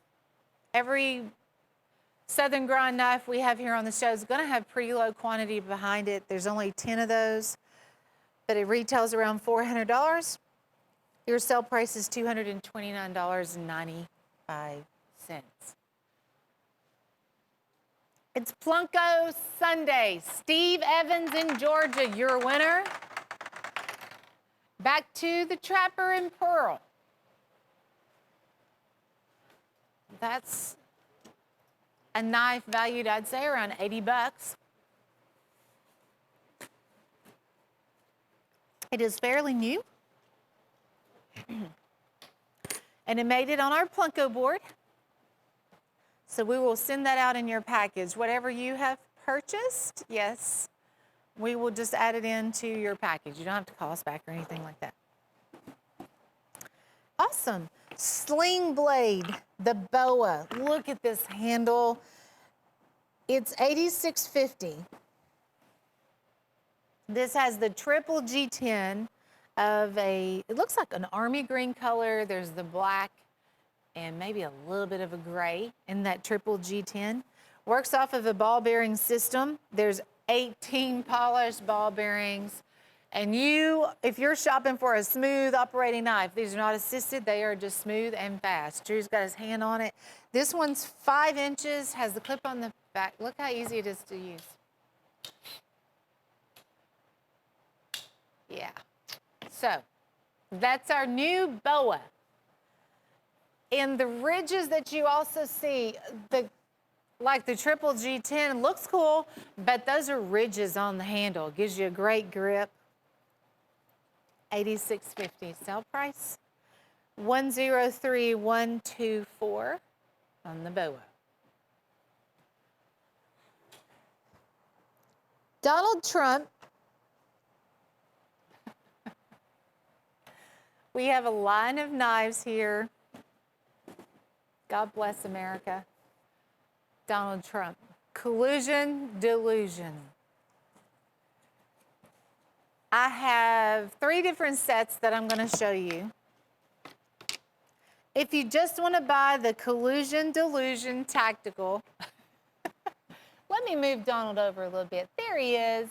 Every Southern grind knife we have here on the show is going to have pretty low quantity behind it. There's only 10 of those, but it retails around $400. Your sale price is $229.95. It's Plunko Sunday. Steve Evans in Georgia, your winner. Back to the Trapper and Pearl. That's a knife valued, I'd say, around 80 bucks. It is fairly new. And it made it on our Plunko board. So we will send that out in your package. Whatever you have purchased, yes, we will just add it into your package. You don't have to call us back or anything like that. Awesome. Sling blade, the BOA. Look at this handle. It's $86.50. This has the triple G10 of it looks like an army green color. There's the black and maybe a little bit of a gray in that triple G10. Works off of a ball bearing system. There's 18 polished ball bearings. And if you're shopping for a smooth operating knife, these are not assisted, they are just smooth and fast. Drew's got his hand on it. This one's 5 inches, has the clip on the back. Look how easy it is to use. Yeah. So, that's our new BOA. In the ridges that you also see, like the triple G10, looks cool, but those are ridges on the handle. Gives you a great grip. $86.50 sale price. $103,124 on the BOA. Donald Trump. We have a line of knives here. God bless America. Donald Trump. Collusion, delusion. I have 3 different sets that I'm going to show you. If you just want to buy the Collusion Delusion Tactical, let me move Donald over a little bit. There he is.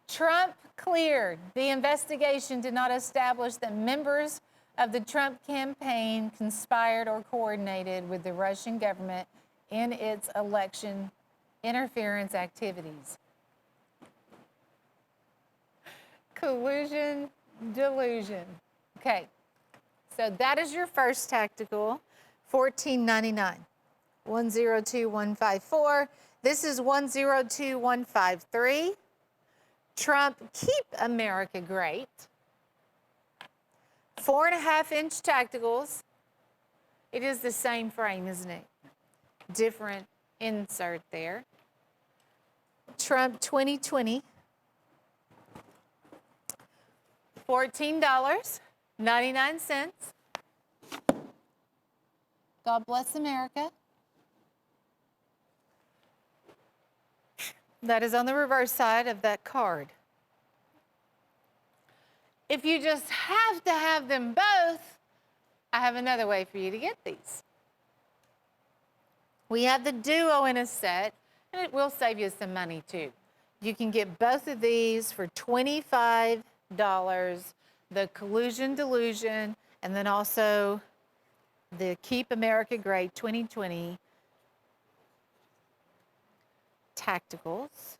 Trump cleared. The investigation did not establish that members of the Trump campaign conspired or coordinated with the Russian government in its election interference activities. Collusion, delusion. Okay, so that is your first tactical, $14.99. 102154. This is 102153. Trump, keep America great. 4.5-inch tacticals. It is the same frame, isn't it? Different insert there. Trump 2020. $14.99. God bless America. That is on the reverse side of that card. If you just have to have them both, I have another way for you to get these. We have the duo in a set, and it will save you some money too. You can get both of these for $25, the Collusion Delusion, and then also the Keep America Great 2020 tacticals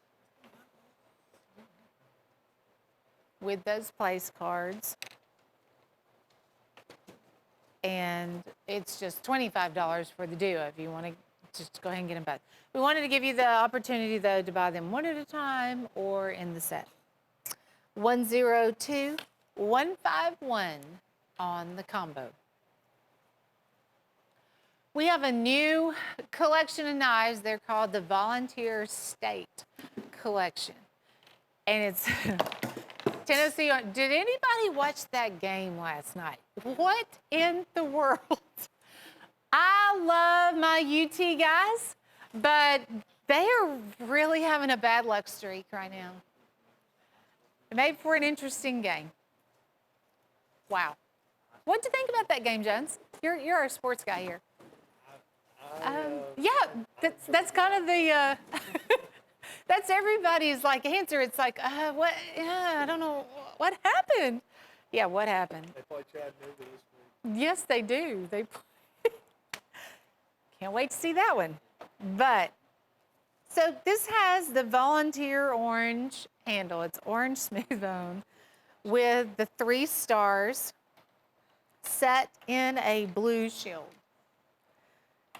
with those place cards. And it's just $25 for the duo if you want to just go ahead and get them both. We wanted to give you the opportunity, though, to buy them one at a time or in the set. 102151 on the combo. We have a new collection of knives. They're called the Volunteer State Collection. And it's Tennessee. Did anybody watch that game last night? What in the world? I love my UT guys, but they are really having a bad luck streak right now. It made for an interesting game. Wow. What did you think about that game, Jones? You're our sports guy here. Yeah, that's kind of the that's everybody's like answer. It's like what? Yeah, I don't know what happened. Yeah, what happened? They play Chattanooga this week. Yes, they do. They can't wait to see that one. But so this has the Volunteer orange handle. It's orange smooth bone with the 3 stars set in a blue shield.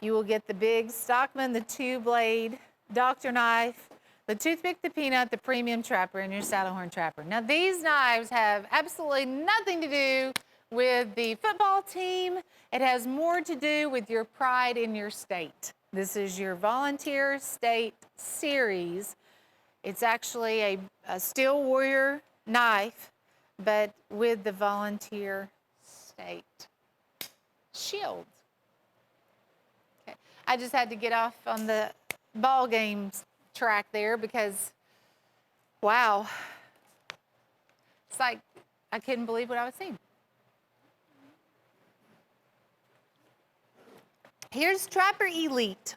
You will get the big Stockman, the 2-blade Dr. knife, the toothpick, the peanut, the premium trapper, and your saddle horn trapper. Now these knives have absolutely nothing to do with the football team. It has more to do with your pride in your state. This is your Volunteer State Series. It's actually a Steel Warrior knife, but with the Volunteer State shield. Okay. I just had to get off on the ball games track there because, wow, it's like I couldn't believe what I was seeing. Here's Trapper Elite.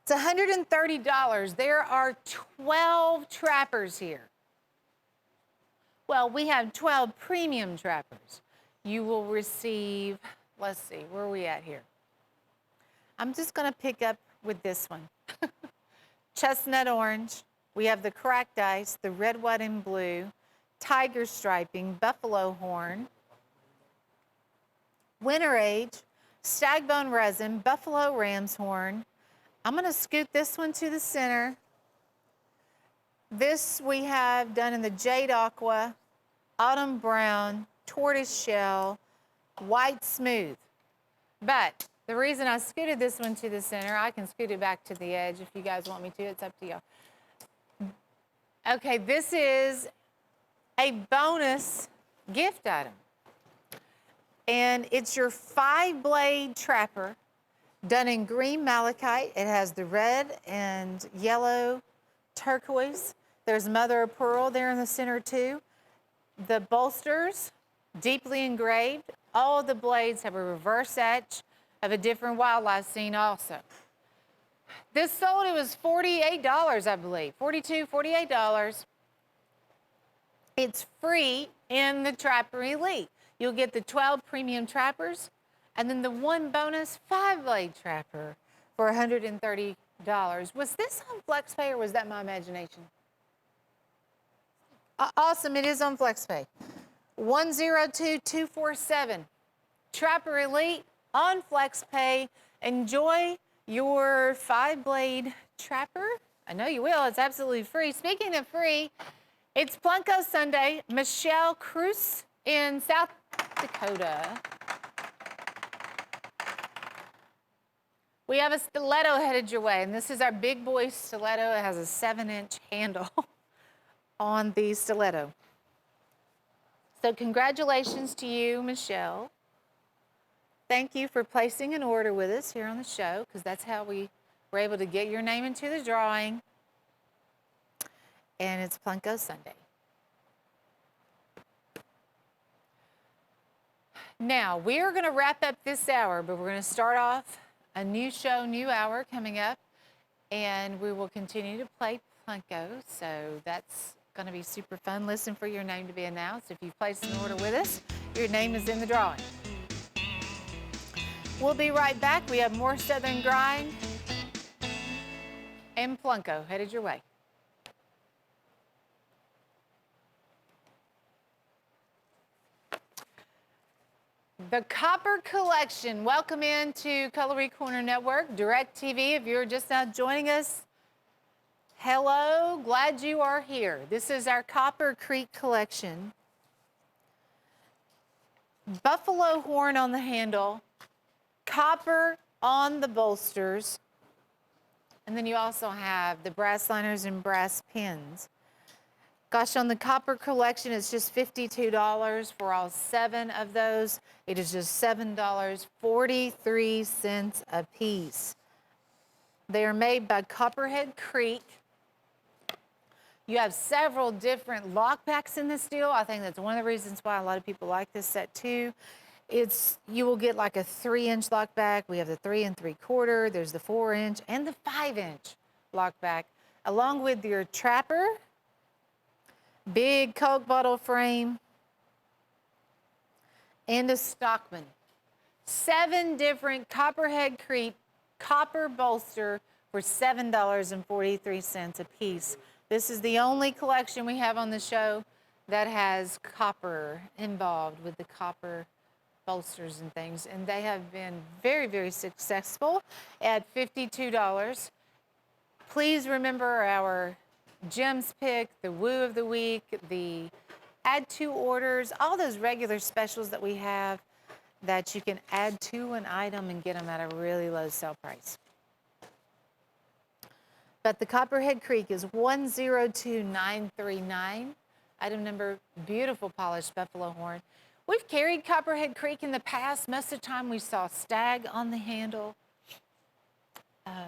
It's $130. There are 12 trappers here. Well, we have 12 premium trappers. You will receive, let's see, where are we at here? I'm just going to pick up with this one. Chestnut orange. We have the cracked ice, the red, white, and blue, tiger striping, buffalo horn, winter age, stagbone resin, buffalo ram's horn. I'm going to scoot this one to the center. This we have done in the jade aqua, autumn brown, tortoise shell, white smooth. But the reason I scooted this one to the center, I can scoot it back to the edge if you guys want me to. It's up to y'all. Okay, this is a bonus gift item. And it's your 5-blade trapper done in green malachite. It has the red and yellow turquoise. There's mother of pearl there in the center too. The bolsters, deeply engraved. All of the blades have a reverse etch of a different wildlife scene also. This sold, it was $48, I believe. $42, $48. It's free in the Trapper Elite. You'll get the 12 premium trappers and then the 1 bonus 5-blade trapper for $130. Was this on FlexPay or was that my imagination? Awesome, it is on FlexPay. 102247. Trapper Elite on FlexPay. Enjoy your 5-blade trapper. I know you will. It's absolutely free. Speaking of free, it's Plunko Sunday. Michelle Cruz in South Dakota. We have a stiletto headed your way, and this is our big boy stiletto. It has a 7-inch handle on the stiletto. So congratulations to you, Michelle. Thank you for placing an order with us here on the show, because that's how we were able to get your name into the drawing. And it's Plunko Sunday. Now, we are going to wrap up this hour, but we're going to start off a new show, new hour coming up, and we will continue to play Plunko. So that's going to be super fun. Listen for your name to be announced. If you've placed an order with us, your name is in the drawing. We'll be right back. We have more Southern Grind and Plunko headed your way. The Copper Collection. Welcome into Cutlery Corner Network, Direct TV. If you're just now joining us, hello, glad you are here. This is our Copper Creek Collection. Buffalo horn on the handle, copper on the bolsters, and then you also have the brass liners and brass pins. Gosh, on the Copper Collection, it's just $52 for all 7 of those. It is just $7.43 a piece. They are made by Copperhead Creek. You have several different lock packs in this deal. I think that's one of the reasons why a lot of people like this set too. You will get like a 3-inch lock back. We have the 3 3/4. There's the 4-inch and the 5-inch lock back, along with your trapper, big Coke bottle frame, and a Stockman. 7 different Copperhead Creek copper bolster for $7.43 a piece. This is the only collection we have on the show that has copper involved with the copper bolsters and things, and they have been very, very successful at $52. Please remember our Jim's Pick, the Woo of the Week, the Add 2 orders, all those regular specials that we have that you can add to an item and get them at a really low sale price. But the Copperhead Creek is 102939. Item number, beautiful polished buffalo horn. We've carried Copperhead Creek in the past. Most of the time we saw stag on the handle. I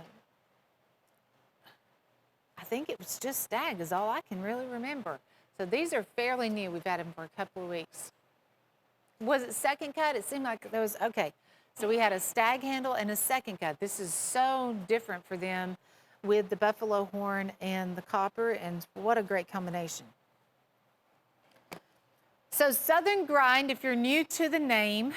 think it was just stag is all I can really remember. So these are fairly new. We've had them for a couple of weeks. Was it second cut? It seemed like there was, okay. So we had a stag handle and a second cut. This is so different for them with the buffalo horn and the copper, and what a great combination. So Southern Grind, if you're new to the name,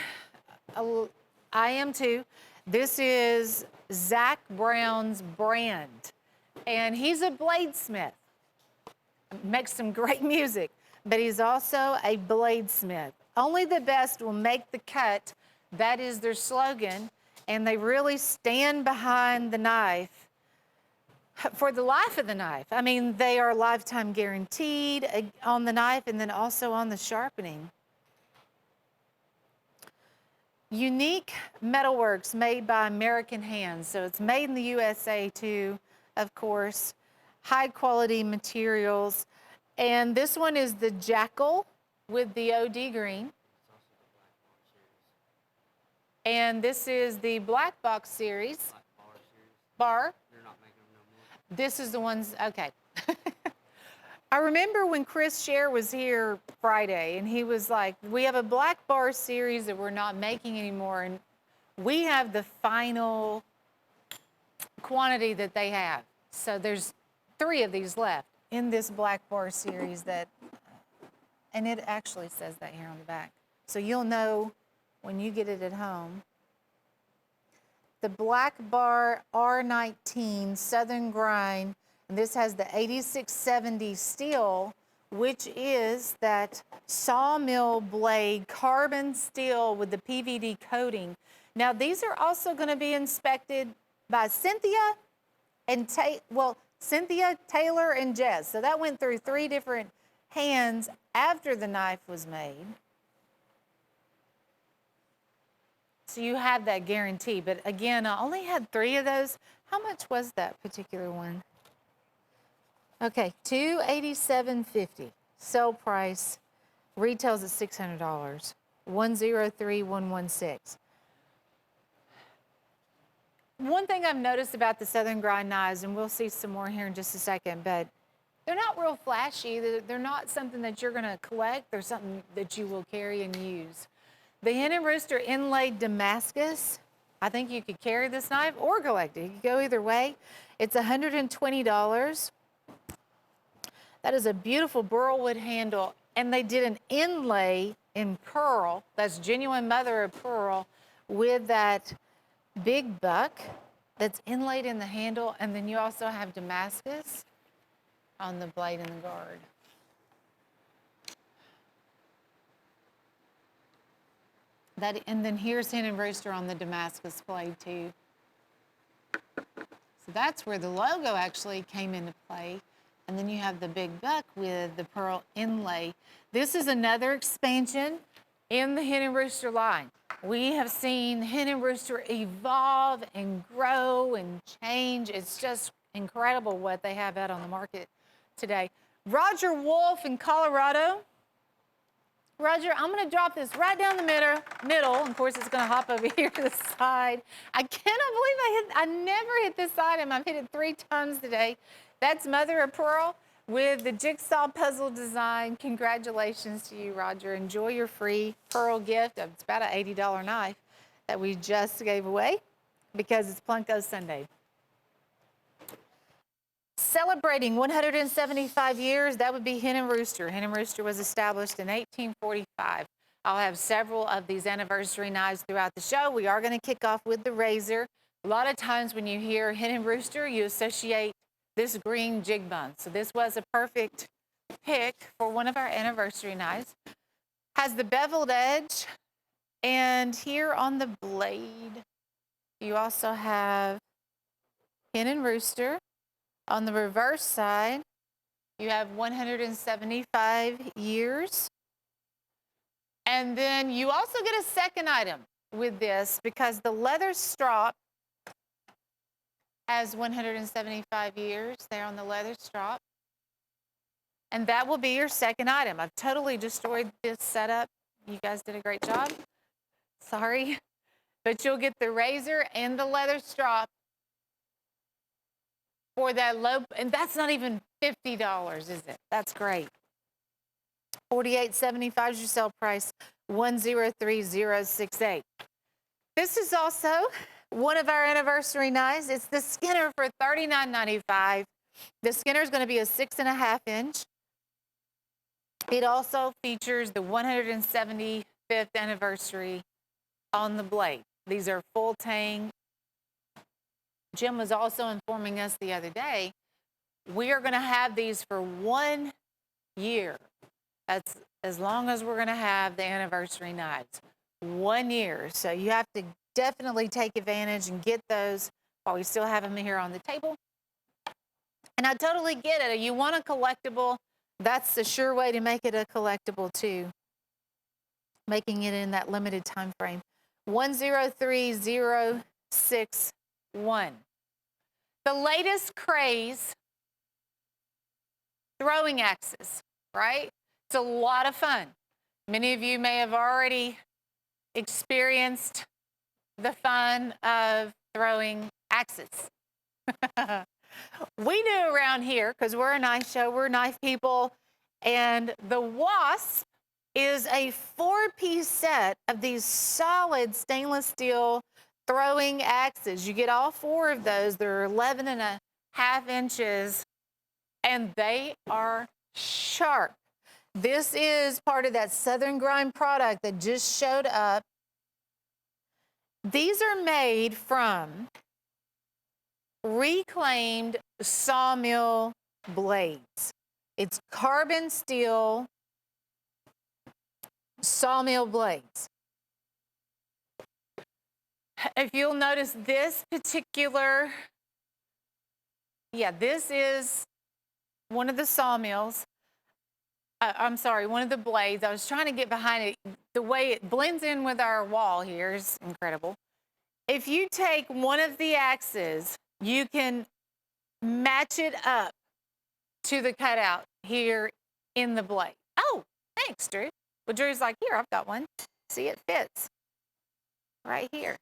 I am too. This is Zach Brown's brand, and he's a bladesmith. Makes some great music, but he's also a bladesmith. Only the best will make the cut. That is their slogan, and they really stand behind the knife for the life of the knife. I mean, they are lifetime guaranteed on the knife and then also on the sharpening. Unique metalworks made by American hands. So it's made in the USA too, of course. High quality materials. And this one is the Jackal with the OD green. And this is the Black Box series. Bar. This is the ones, okay. I remember when Chris Scher was here Friday, and he was like, we have a black bar series that we're not making anymore, and we have the final quantity that they have. So there's 3 of these left in this black bar series that, and it actually says that here on the back. So you'll know when you get it at home. The Black Bar R19 Southern Grind, and this has the 8670 steel, which is that sawmill blade carbon steel with the PVD coating. Now these are also going to be inspected by Cynthia, Taylor, and Jess. So that went through 3 different hands after the knife was made. So you have that guarantee, but again, I only had 3 of those. How much was that particular one? Okay, $287.50. Sale price, retails at $600. 103116. One thing I've noticed about the Southern Grind knives, and we'll see some more here in just a second, but they're not real flashy. They're not something that you're going to collect. They're something that you will carry and use. The Hen and Rooster inlaid Damascus. I think you could carry this knife or collect it. You could go either way. It's $120. That is a beautiful burlwood handle, and they did an inlay in pearl. That's genuine mother of pearl with that big buck that's inlaid in the handle, and then you also have Damascus on the blade and the guard. And then here's Hen and Rooster on the Damascus blade too. So that's where the logo actually came into play. And then you have the big buck with the pearl inlay. This is another expansion in the Hen and Rooster line. We have seen Hen and Rooster evolve and grow and change. It's just incredible what they have out on the market today. Roger Wolf in Colorado. Roger, I'm going to drop this right down the middle. Of course, it's going to hop over here to the side. I cannot believe I never hit this item. I've hit it 3 times today. That's Mother of Pearl with the jigsaw puzzle design. Congratulations to you, Roger. Enjoy your free pearl gift. It's about an $80 knife that we just gave away because it's Plunko Sunday. Celebrating 175 years, that would be Hen and Rooster. Hen and Rooster was established in 1845. I'll have several of these anniversary knives throughout the show. We are going to kick off with the razor. A lot of times when you hear Hen and Rooster, you associate this green jig bung. So this was a perfect pick for one of our anniversary knives. Has the beveled edge, and here on the blade, you also have Hen and Rooster. On the reverse side, you have 175 years. And then you also get a second item with this because the leather strop has 175 years there on the leather strop. And that will be your second item. I've totally destroyed this setup. You guys did a great job. Sorry. But you'll get the razor and the leather strop for that low, and that's not even $50, is it? That's great. $48.75 is your sale price, 103068. This is also one of our anniversary knives. It's the Skinner for $39.95. The Skinner is going to be a 6.5 inch. It also features the 175th anniversary on the blade. These are full tang. Jim was also informing us the other day, we are going to have these for 1 year. That's as long as we're going to have the anniversary knives. 1 year. So you have to definitely take advantage and get those while we still have them here on the table. And I totally get it. You want a collectible, that's the sure way to make it a collectible too. Making it in that limited time frame. 103061. The latest craze, throwing axes, right? It's a lot of fun. Many of you may have already experienced the fun of throwing axes. We do around here, because we're a knife show, we're knife people, and the Wasp is a 4-piece set of these solid stainless steel throwing axes. You get all 4 of those. They're 11.5 inches, and they are sharp. This is part of that Southern Grind product that just showed up. These are made from reclaimed sawmill blades. It's carbon steel sawmill blades. If you'll notice this particular, this is one of the sawmills. I'm sorry, one of the blades. I was trying to get behind it. The way it blends in with our wall here is incredible. If you take one of the axes, you can match it up to the cutout here in the blade. Oh, thanks, Drew. Well, Drew's like, here, I've got one. See, it fits right here.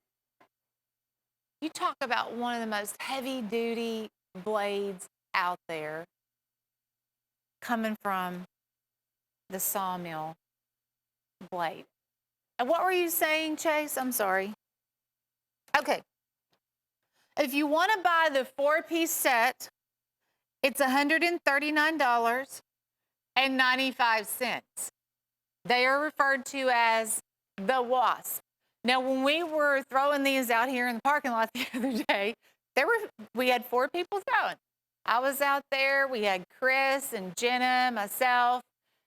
You talk about one of the most heavy-duty blades out there coming from the sawmill blade. And what were you saying, Chase? I'm sorry. Okay. If you want to buy the 4-piece set, it's $139.95. They are referred to as the Wasp. Now, when we were throwing these out here in the parking lot the other day, we had 4 people throwing. I was out there. We had Chris and Jenna, myself,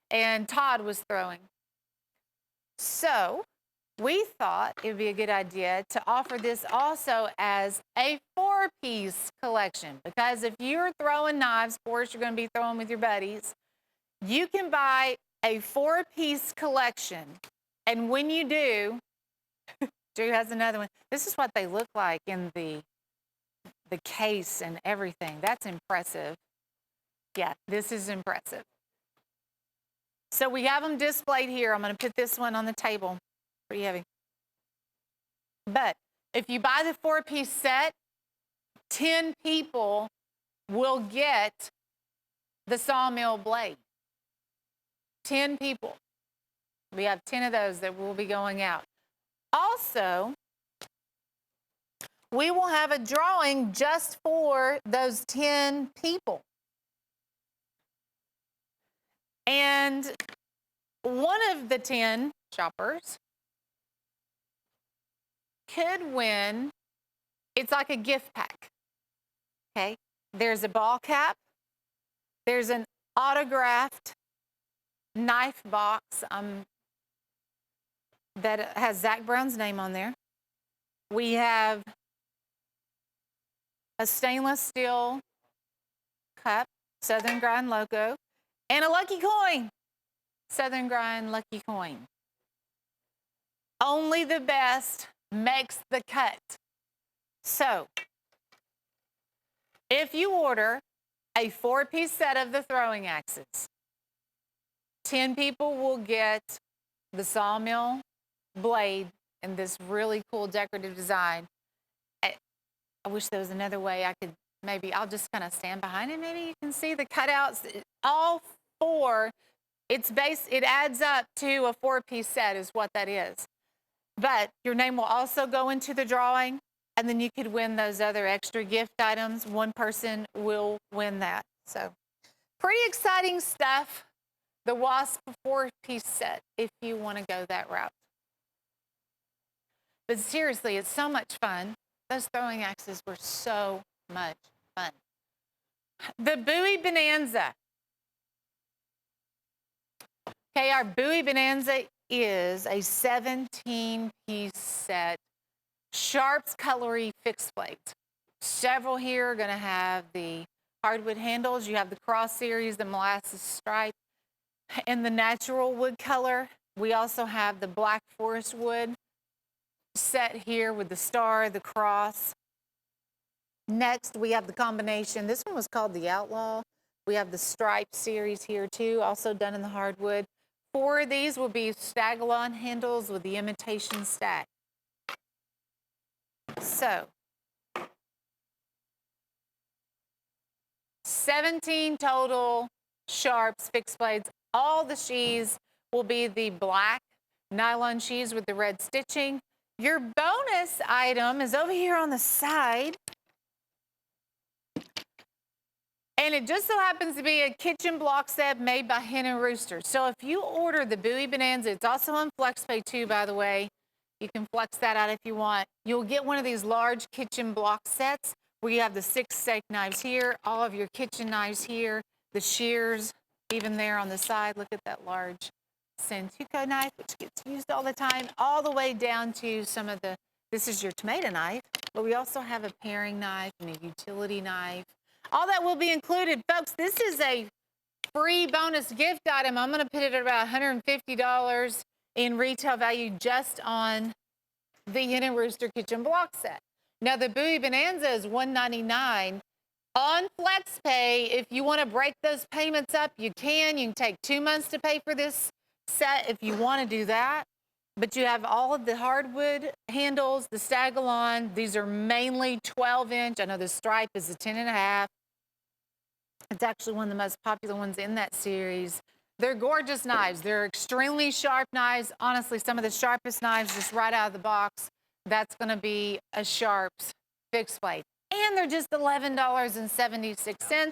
and Todd was throwing. So we thought it would be a good idea to offer this also as a 4-piece collection, because if you're throwing knives, of course, you're going to be throwing with your buddies. You can buy a 4-piece collection, and when you do, Drew has another one. This is what they look like in the case and everything. That's impressive. Yeah, this is impressive. So we have them displayed here. I'm going to put this one on the table. Pretty heavy. But if you buy the 4-piece set, 10 people will get the sawmill blade. 10 people. We have 10 of those that will be going out. Also, we will have a drawing just for those 10 people. And one of the 10 shoppers could win, it's like a gift pack, okay? There's a ball cap. There's an autographed knife box that has Zach Brown's name on there. We have a stainless steel cup, Southern Grind logo, and a lucky coin, Southern Grind lucky coin. Only the best makes the cut. So, if you order a 4-piece set of the throwing axes, 10 people will get the sawmill blade in this really cool decorative design. I wish there was another way I could, maybe I'll just kind of stand behind it. Maybe you can see the cutouts. All 4, it adds up to a 4-piece set is what that is. But your name will also go into the drawing, and then you could win those other extra gift items. One person will win that. So pretty exciting stuff. The Wasp 4-piece set, if you want to go that route. But seriously, it's so much fun. Those throwing axes were so much fun. The Bowie Bonanza. Okay, our Bowie Bonanza is a 17-piece set, Sharps Cutlery fixed blade. Several here are going to have the hardwood handles. You have the Cross Series, the molasses stripe, and the natural wood color. We also have the black forest wood set here with the star, the cross. Next, we have the combination. This one was called the Outlaw. We have the stripe series here too, also done in the hardwood. 4 of these will be stag-along handles with the imitation stag. So, 17 total Sharps fixed blades. All the sheaths will be the black nylon sheaths with the red stitching. Your bonus item is over here on the side. And it just so happens to be a kitchen block set made by Hen and Rooster. So if you order the Bowie Bonanza, it's also on FlexPay too, by the way. You can flex that out if you want. You'll get one of these large kitchen block sets where you have the 6 steak knives here, all of your kitchen knives here, the shears even there on the side. Look at that large Santuco knife, which gets used all the time, all the way down to some of the, this is your tomato knife, but we also have a paring knife and a utility knife. All that will be included. Folks, this is a free bonus gift item. I'm going to put it at about $150 in retail value just on the Hen and Rooster kitchen block set. Now, the Bowie Bonanza is $199. On FlexPay, if you want to break those payments up, you can. You can take 2 months to pay for this set if you want to do that. But you have all of the hardwood handles, the stag-along. These are mainly 12-inch. I know the stripe is a 10.5. It's actually one of the most popular ones in that series. They're gorgeous knives. They're extremely sharp knives. Honestly, some of the sharpest knives just right out of the box. That's going to be a Sharps fixed blade. And they're just $11.76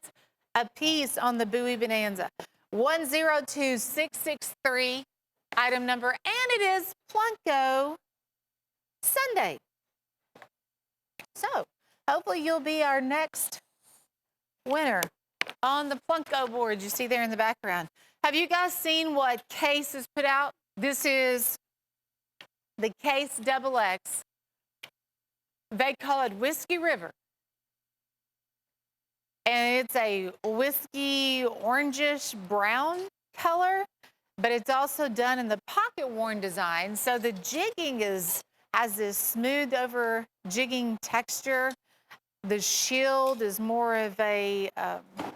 a piece on the Bowie Bonanza. 102663, item number, and it is Plunko Sunday. So hopefully you'll be our next winner on the Plunko board you see there in the background. Have you guys seen what Case has put out? This is the Case XX. They call it Whiskey River. And it's a whiskey orangish brown color, but it's also done in the pocket worn design. So the jigging has this smooth over jigging texture. The shield is more of a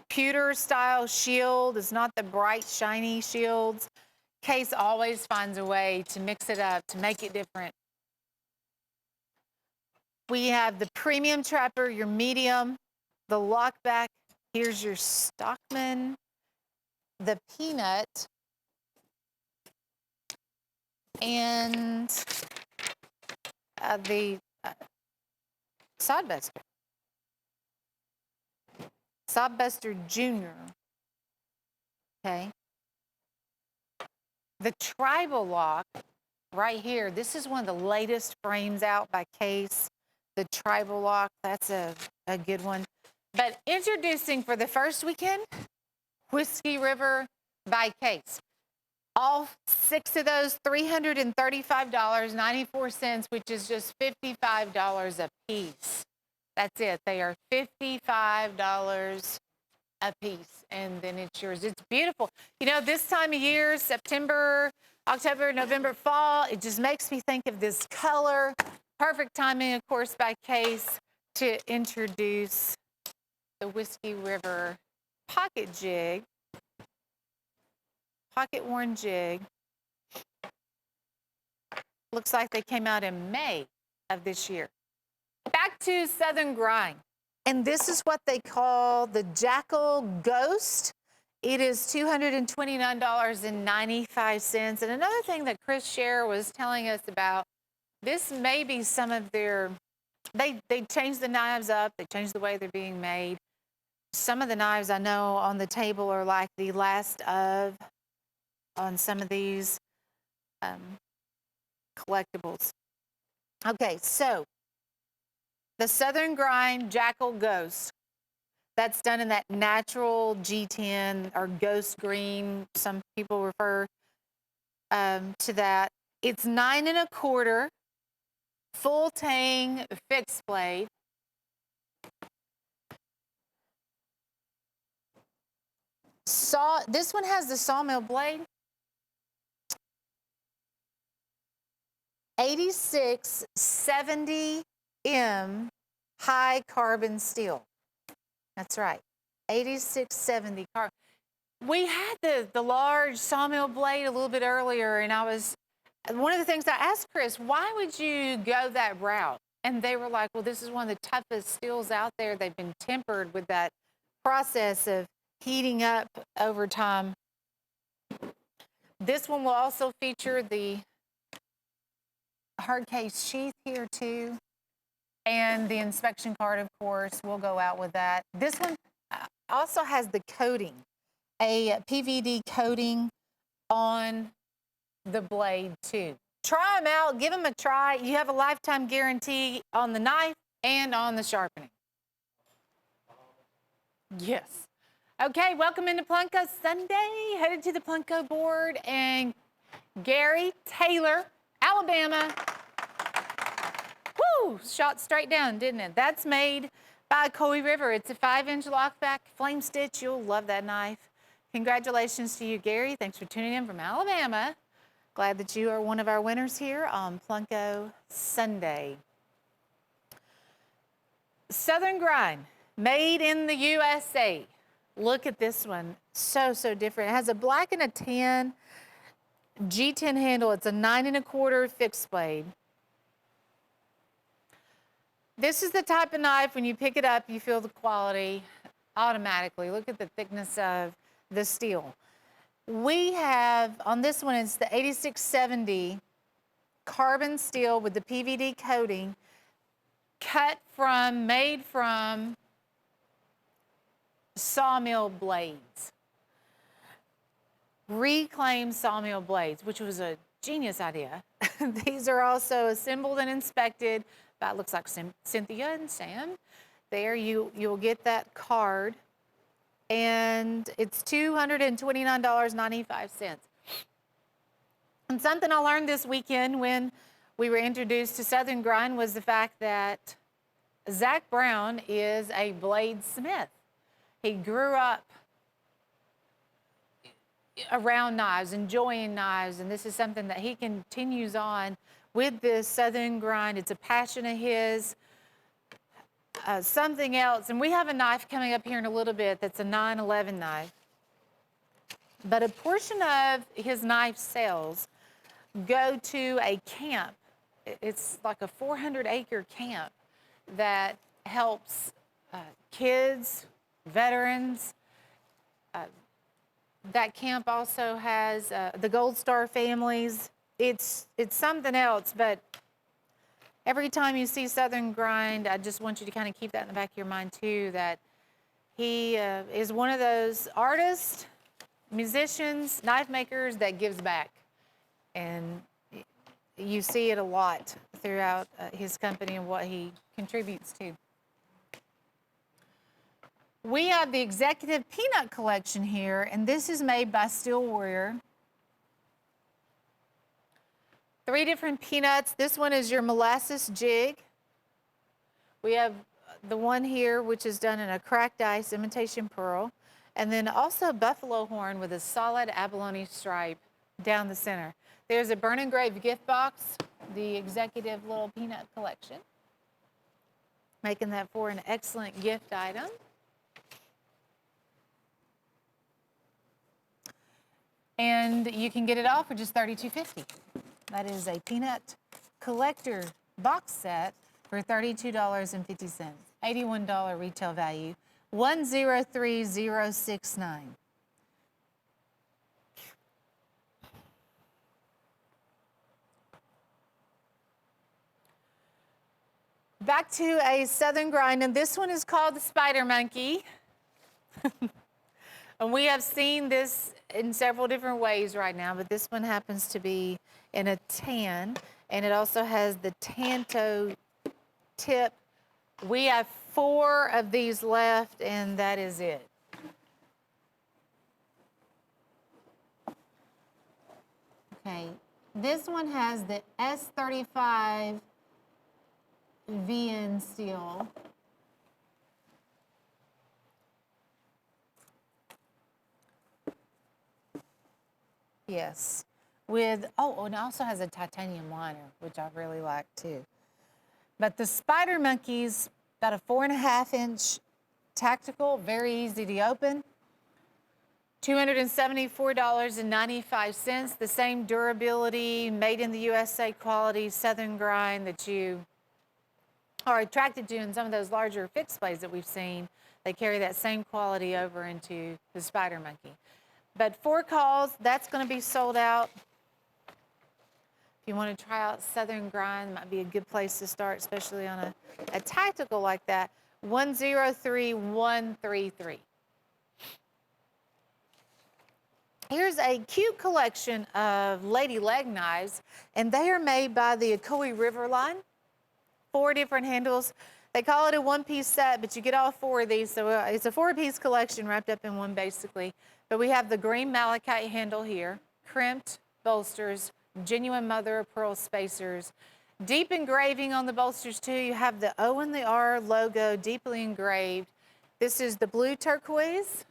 pewter style shield. It's not the bright, shiny shields. Case always finds a way to mix it up, to make it different. We have the premium trapper, your medium, the lockback. Here's your Stockman, the peanut, and the Sodbuster. Sodbuster Jr. Okay. The Tribal Lock right here. This is one of the latest frames out by Case. The Tribal Lock, that's a good one. But introducing for the first weekend, Whiskey River by Case. All 6 of those, $335.94, which is just $55 a piece. That's it. They are $55 a piece, and then it's yours. It's beautiful. You know, this time of year, September, October, November, fall, it just makes me think of this color. Perfect timing, of course, by Case to introduce the Whiskey River pocket jig, pocket worn jig. Looks like they came out in May of this year. Back to Southern Grind. And this is what they call the Jackal Ghost. It is $229.95. And another thing that Chris Scher was telling us about, this may be some of their, they changed the knives up, they changed the way they're being made. Some of the knives I know on the table are like the last of on some of these collectibles. Okay, so the Southern Grind Jackal Ghost. That's done in that natural G10 or ghost green. Some people refer to that. It's 9 1/4 full tang fixed blade. This one has the sawmill blade. 8670M high carbon steel. That's right, 8670 carbon. We had the large sawmill blade a little bit earlier, and one of the things I asked Chris, why would you go that route? And they were like, well, this is one of the toughest steels out there. They've been tempered with that process of heating up over time. This one will also feature the hard case sheath here too. And the inspection card, of course, will go out with that. This one also has the coating, a PVD coating on the blade too. Try them out, give them a try. You have a lifetime guarantee on the knife and on the sharpening. Yes. Okay, welcome into Plunko Sunday. Headed to the Plunko board, and Gary Taylor, Alabama. Woo! Shot straight down, didn't it? That's made by Coy River. It's a 5-inch lockback flame stitch. You'll love that knife. Congratulations to you, Gary. Thanks for tuning in from Alabama. Glad that you are one of our winners here on Plunko Sunday. Southern Grind, made in the USA. Look at this one. So different. It has a black and a tan G10 handle. It's a 9 1/4 fixed blade. This is the type of knife, when you pick it up, you feel the quality automatically. Look at the thickness of the steel. We have, on this one, it's the 8670 carbon steel with the PVD coating, made from sawmill blades. Reclaimed sawmill blades, which was a genius idea. These are also assembled and inspected by, looks like Cynthia and Sam. There you'll get that card, and it's $229.95. And something I learned this weekend when we were introduced to Southern Grind was the fact that Zach Brown is a bladesmith. He grew up around knives, enjoying knives, and this is something that he continues on with this Southern Grind. It's a passion of his. Something else, and we have a knife coming up here in a little bit that's a 911 knife. But a portion of his knife sales go to a camp. It's like a 400-acre camp that helps kids, veterans. That camp also has the Gold Star families. It's something else, but every time you see Southern Grind, I just want you to kind of keep that in the back of your mind too, that he is one of those artists, musicians, knife makers that gives back. And you see it a lot throughout his company and what he contributes to. We have the Executive Peanut Collection here, and this is made by Steel Warrior. 3 different peanuts. This one is your molasses jig. We have the one here, which is done in a cracked ice imitation pearl, and then also buffalo horn with a solid abalone stripe down the center. There's a burn engraved gift box, the Executive Little Peanut Collection, making that for an excellent gift item. And you can get it all for just $32.50. That is a peanut collector box set for $32.50. $81 retail value, 103069. Back to a Southern Grind, and this one is called the Spider Monkey. And we have seen this in several different ways right now, but this one happens to be in a tan, and it also has the tanto tip. We have 4 of these left, and that is it. Okay, this one has the S35 VN steel. Yes, with, oh, and it also has a titanium liner, which I really like too. But the Spider Monkey's got a 4.5-inch tactical, very easy to open. $274.95, the same durability, made in the USA quality, Southern Grind that you are attracted to in some of those larger fixed blades that we've seen. They carry that same quality over into the Spider Monkey. But 4 calls, that's going to be sold out. If you want to try out Southern Grind, might be a good place to start, especially on a tactical like that. 103133. Here's a cute collection of lady leg knives, and they are made by the Akoi River line. 4 different handles. They call it a 1-piece set, but you get all 4 of these, so it's a 4-piece collection wrapped up in one basically. But we have the green malachite handle here, crimped bolsters, genuine mother of pearl spacers, deep engraving on the bolsters too. You have the O and the R logo deeply engraved. This is the blue turquoise,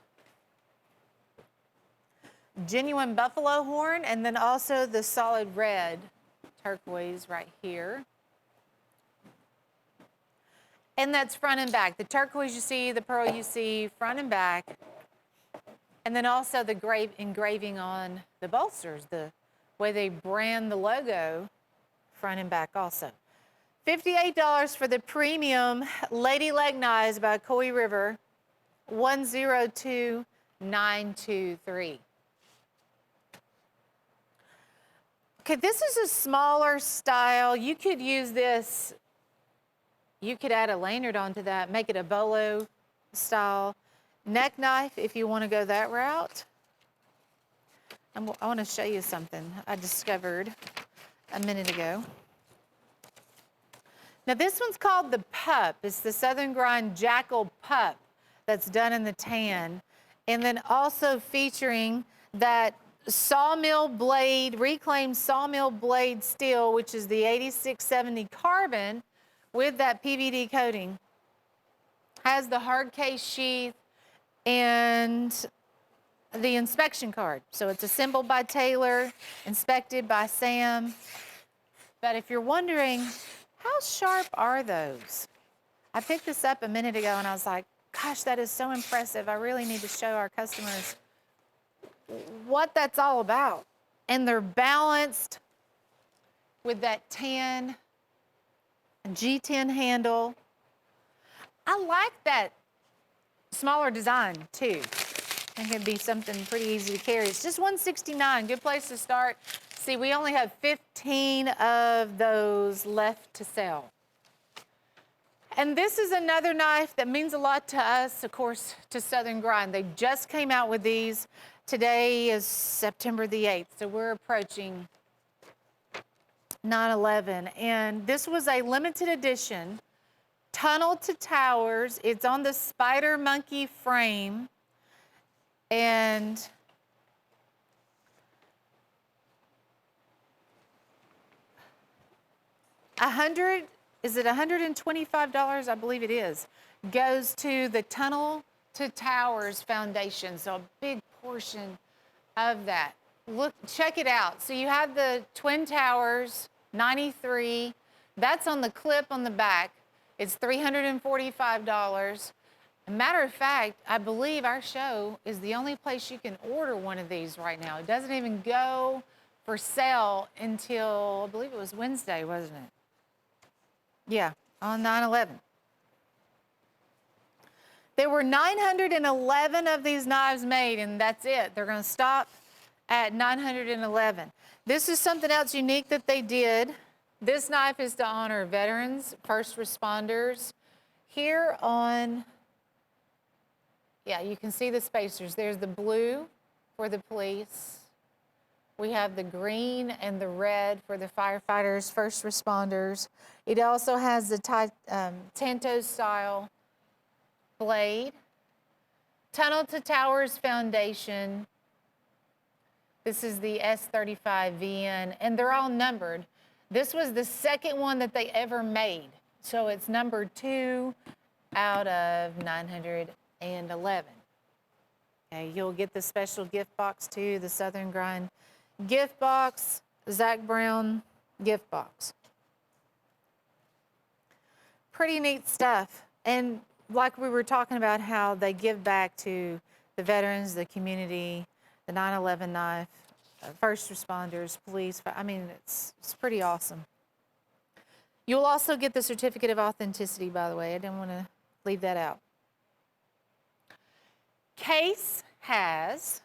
genuine buffalo horn, and then also the solid red turquoise right here. And that's front and back. The turquoise you see, the pearl you see, front and back. And then also the engraving on the bolsters, the way they brand the logo, front and back also. $58 for the premium lady leg knives by Akoi River, 102923. Okay, this is a smaller style. You could use this, you could add a lanyard onto that, make it a bolo style neck knife if you want to go that route. I want to show you something I discovered a minute ago. Now this one's called the Pup. It's the Southern Grind Jackal Pup that's done in the tan. And then also featuring that sawmill blade, reclaimed sawmill blade steel, which is the 8670 carbon with that PVD coating. Has the hard case sheath and the inspection card. So it's assembled by Taylor, inspected by Sam. But if you're wondering, how sharp are those? I picked this up a minute ago and I was like, gosh, that is so impressive. I really need to show our customers what that's all about. And they're balanced with that tan G10 handle. I like that smaller design too. I think it'd be something pretty easy to carry. It's just $169, good place to start. See, we only have 15 of those left to sell. And this is another knife that means a lot to us, of course, to Southern Grind. They just came out with these. Today is September the 8th, so we're approaching 9/11. And this was a limited edition, Tunnel to Towers. It's on the Spider Monkey frame. And is it $125? I believe it is. Goes to the Tunnel to Towers Foundation. So a big portion of that. Look, check it out. So you have the Twin Towers, 93. That's on the clip on the back. It's $345. Matter of fact, I believe our show is the only place you can order one of these right now. It doesn't even go for sale until, I believe it was Wednesday, wasn't it? Yeah, on 9/11. There were 911 of these knives made, and that's it. They're going to stop at 911. This is something else unique that they did. This knife is to honor veterans, first responders. Here on, yeah, you can see the spacers. There's the blue for the police. We have the green and the red for the firefighters, first responders. It also has the Tanto style blade. Tunnel to Towers Foundation. This is the S35VN, and they're all numbered. This was the second one that they ever made. So it's number 2 out of 911. Okay, you'll get the special gift box too, the Southern Grind gift box, Zach Brown gift box. Pretty neat stuff. And like we were talking about how they give back to the veterans, the community, the 9/11 knife, first responders, police. I mean, it's pretty awesome. You'll also get the certificate of authenticity, by the way. I didn't want to leave that out. Case has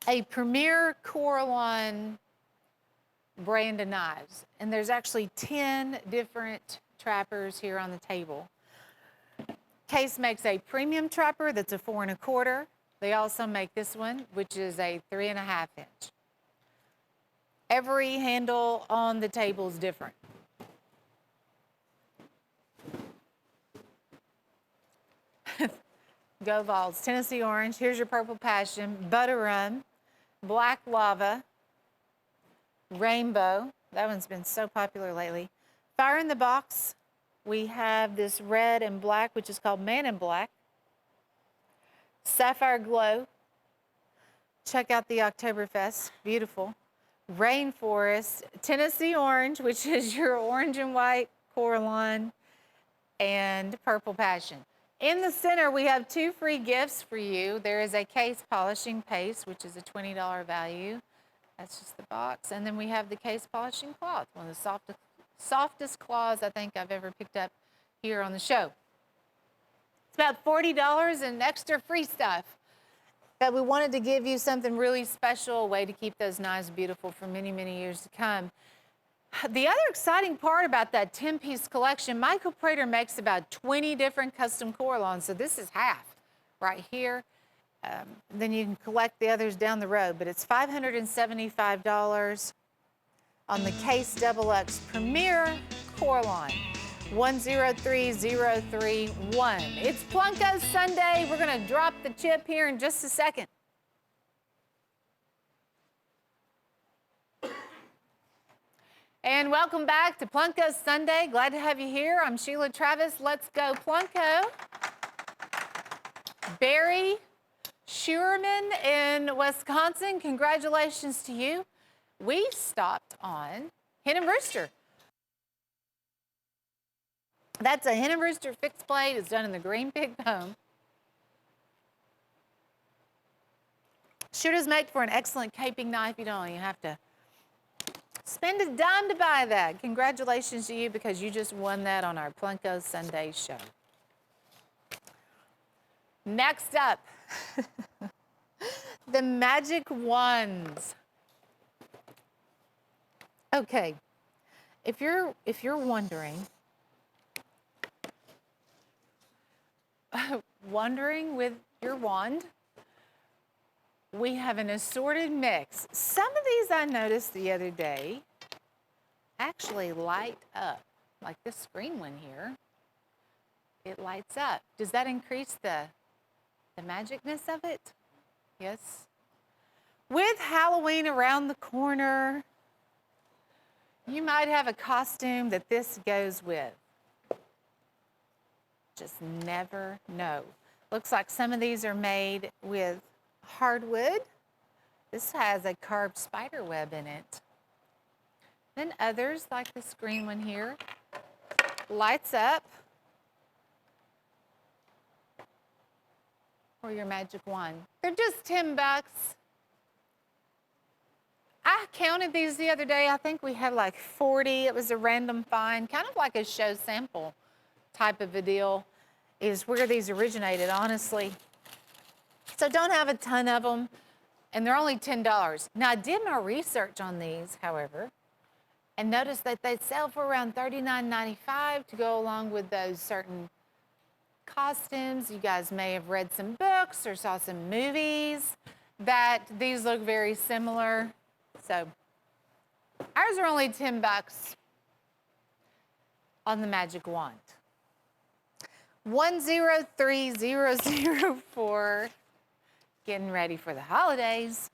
a premier Coraline brand of knives, and there's actually 10 different trappers here on the table. Case makes a premium trapper that's a 4 1/4. They also make this one, which is a 3 1/2 inch. Every handle on the table is different. Go Vols. Tennessee Orange. Here's your Purple Passion. Butter Rum. Black Lava. Rainbow. That one's been so popular lately. Fire in the Box. We have this red and black, which is called Man in Black. Sapphire Glow. Check out the Oktoberfest. Beautiful. Rainforest. Tennessee Orange, which is your orange and white Coraline. And Purple Passion. In the center, we have 2 free gifts for you. There is a case polishing paste, which is a $20 value. That's just the box. And then we have the case polishing cloth, one of the softest cloths I think I've ever picked up here on the show. It's about $40 and extra free stuff. But we wanted to give you something really special, a way to keep those knives beautiful for many, many years to come. The other exciting part about that 10-piece collection, Michael Prater makes about 20 different custom Coralines, so this is half right here. Then you can collect the others down the road, but it's $575 on the Case Double X Premier Core Line. 103031. It's Plunko Sunday. We're going to drop the chip here in just a second. And welcome back to Plunko Sunday. Glad to have you here. I'm Sheila Travis. Let's go Plunko. Barry Schuerman in Wisconsin, congratulations to you. We stopped on Hen and Rooster. That's a Hen and Rooster fixed blade. It's done in the Green Pig Home. Shooters make for an excellent caping knife. You don't even have to spend a dime to buy that. Congratulations to you because you just won that on our Plunko Sunday show. Next up, the magic wands. Okay, if you're wondering with your wand, we have an assorted mix. Some of these I noticed the other day actually light up, like this green one here. It lights up. Does that increase the magicness of it? Yes. With Halloween around the corner, you might have a costume that this goes with. Just never know. Looks like some of these are made with hardwood. This has a carved spider web in it. Then others, like this green one here, lights up for your magic wand. They're just 10 bucks. I counted these the other day. I think we had like 40. It was a random find, kind of like a show sample type of a deal is where these originated, honestly. So don't have a ton of them, and they're only $10. Now, I did my research on these, however, and noticed that they sell for around $39.95 to go along with those certain costumes. You guys may have read some books or saw some movies that these look very similar. So ours are only 10 bucks on the magic wand. 103004, getting ready for the holidays.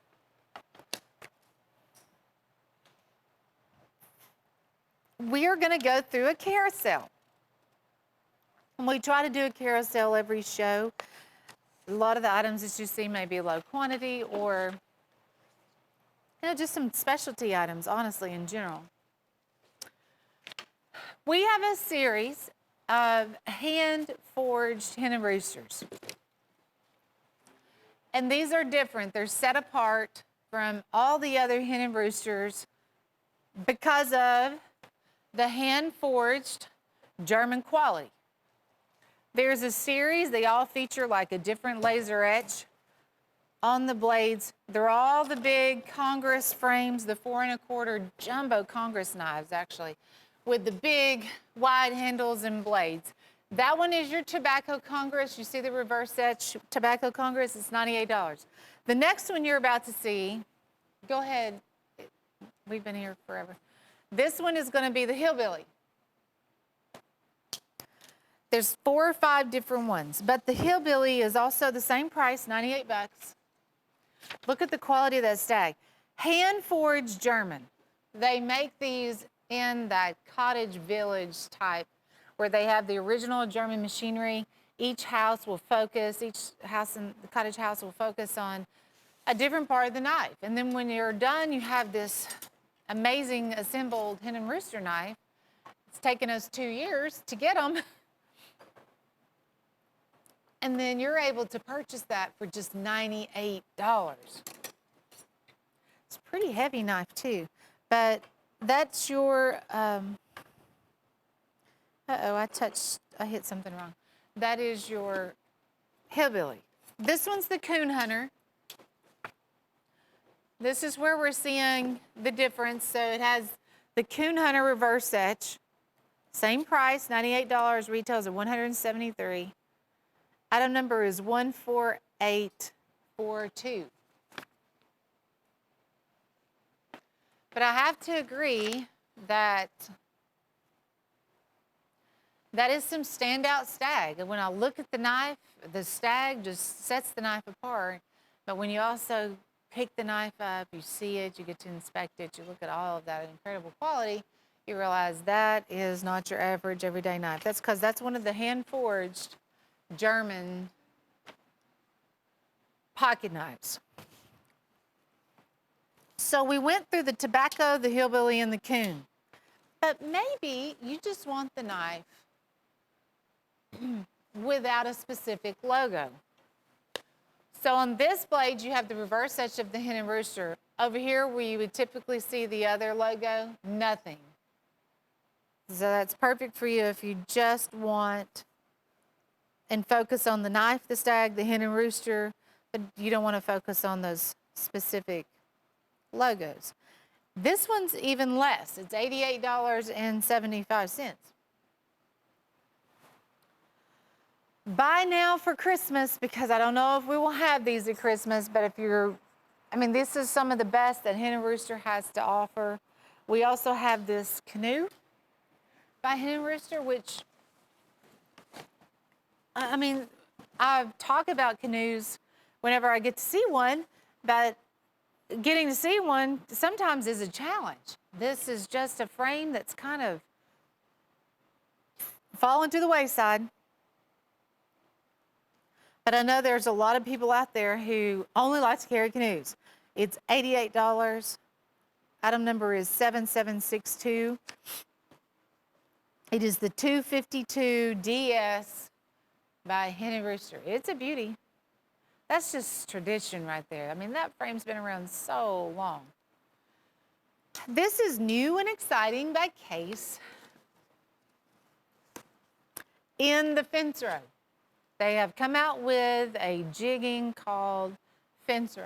We are going to go through a carousel. And we try to do a carousel every show. A lot of the items that you see may be low quantity or just some specialty items, honestly, in general. We have a series of hand-forged hen and roosters. And these are different. They're set apart from all the other hen and roosters because of the hand-forged German quality. There's a series, they all feature like a different laser etch on the blades. They're all the big Congress frames, the 4 1/4 jumbo Congress knives, actually, with the big wide handles and blades. That one is your tobacco Congress. You see the reverse etch tobacco Congress, it's $98. The next one you're about to see, go ahead, we've been here forever. This one is going to be the hillbilly. There's 4 or 5 different ones, but the hillbilly is also the same price, 98 bucks. Look at the quality of that stag. Hand-forged German. They make these in that cottage village type where they have the original German machinery. Each house will focus, each house in the cottage house will focus on a different part of the knife. And then when you're done, you have this amazing assembled hen and rooster knife. It's taken us 2 years to get them. And then you're able to purchase that for just $98. It's a pretty heavy knife too, but that's your, I hit something wrong. That is your hillbilly. This one's the coon hunter. This is where we're seeing the difference. So it has the coon hunter reverse etch. Same price, $98, retails at $173. Item number is 148 $4.2. But I have to agree that that is some standout stag. And when I look at the knife, the stag just sets the knife apart. But when you also pick the knife up, you see it, you get to inspect it, you look at all of that incredible quality, you realize that is not your average everyday knife. That's because that's one of the hand-forged German pocket knives. So we went through the tobacco, the hillbilly, and the coon. But maybe you just want the knife without a specific logo. So on this blade, you have the reverse edge of the hen and rooster. Over here, where you would typically see the other logo, nothing. So that's perfect for you if you just want and focus on the knife, the stag, the hen and rooster, but you don't want to focus on those specific logos. This one's even less. It's $88.75. Buy now for Christmas, because I don't know if we will have these at Christmas, but if you're, this is some of the best that Hen and Rooster has to offer. We also have this canoe by Hen and Rooster, which, I talk about canoes whenever I get to see one, but getting to see one sometimes is a challenge. This is just a frame that's kind of fallen to the wayside. But I know there's a lot of people out there who only like to carry canoes. It's $88. Item number is 7762. It is the 252 DS by Hen and Rooster. It's a beauty. That's just tradition right there. That frame's been around so long. This is new and exciting by Case in the fence row. They have come out with a jigging called fence row.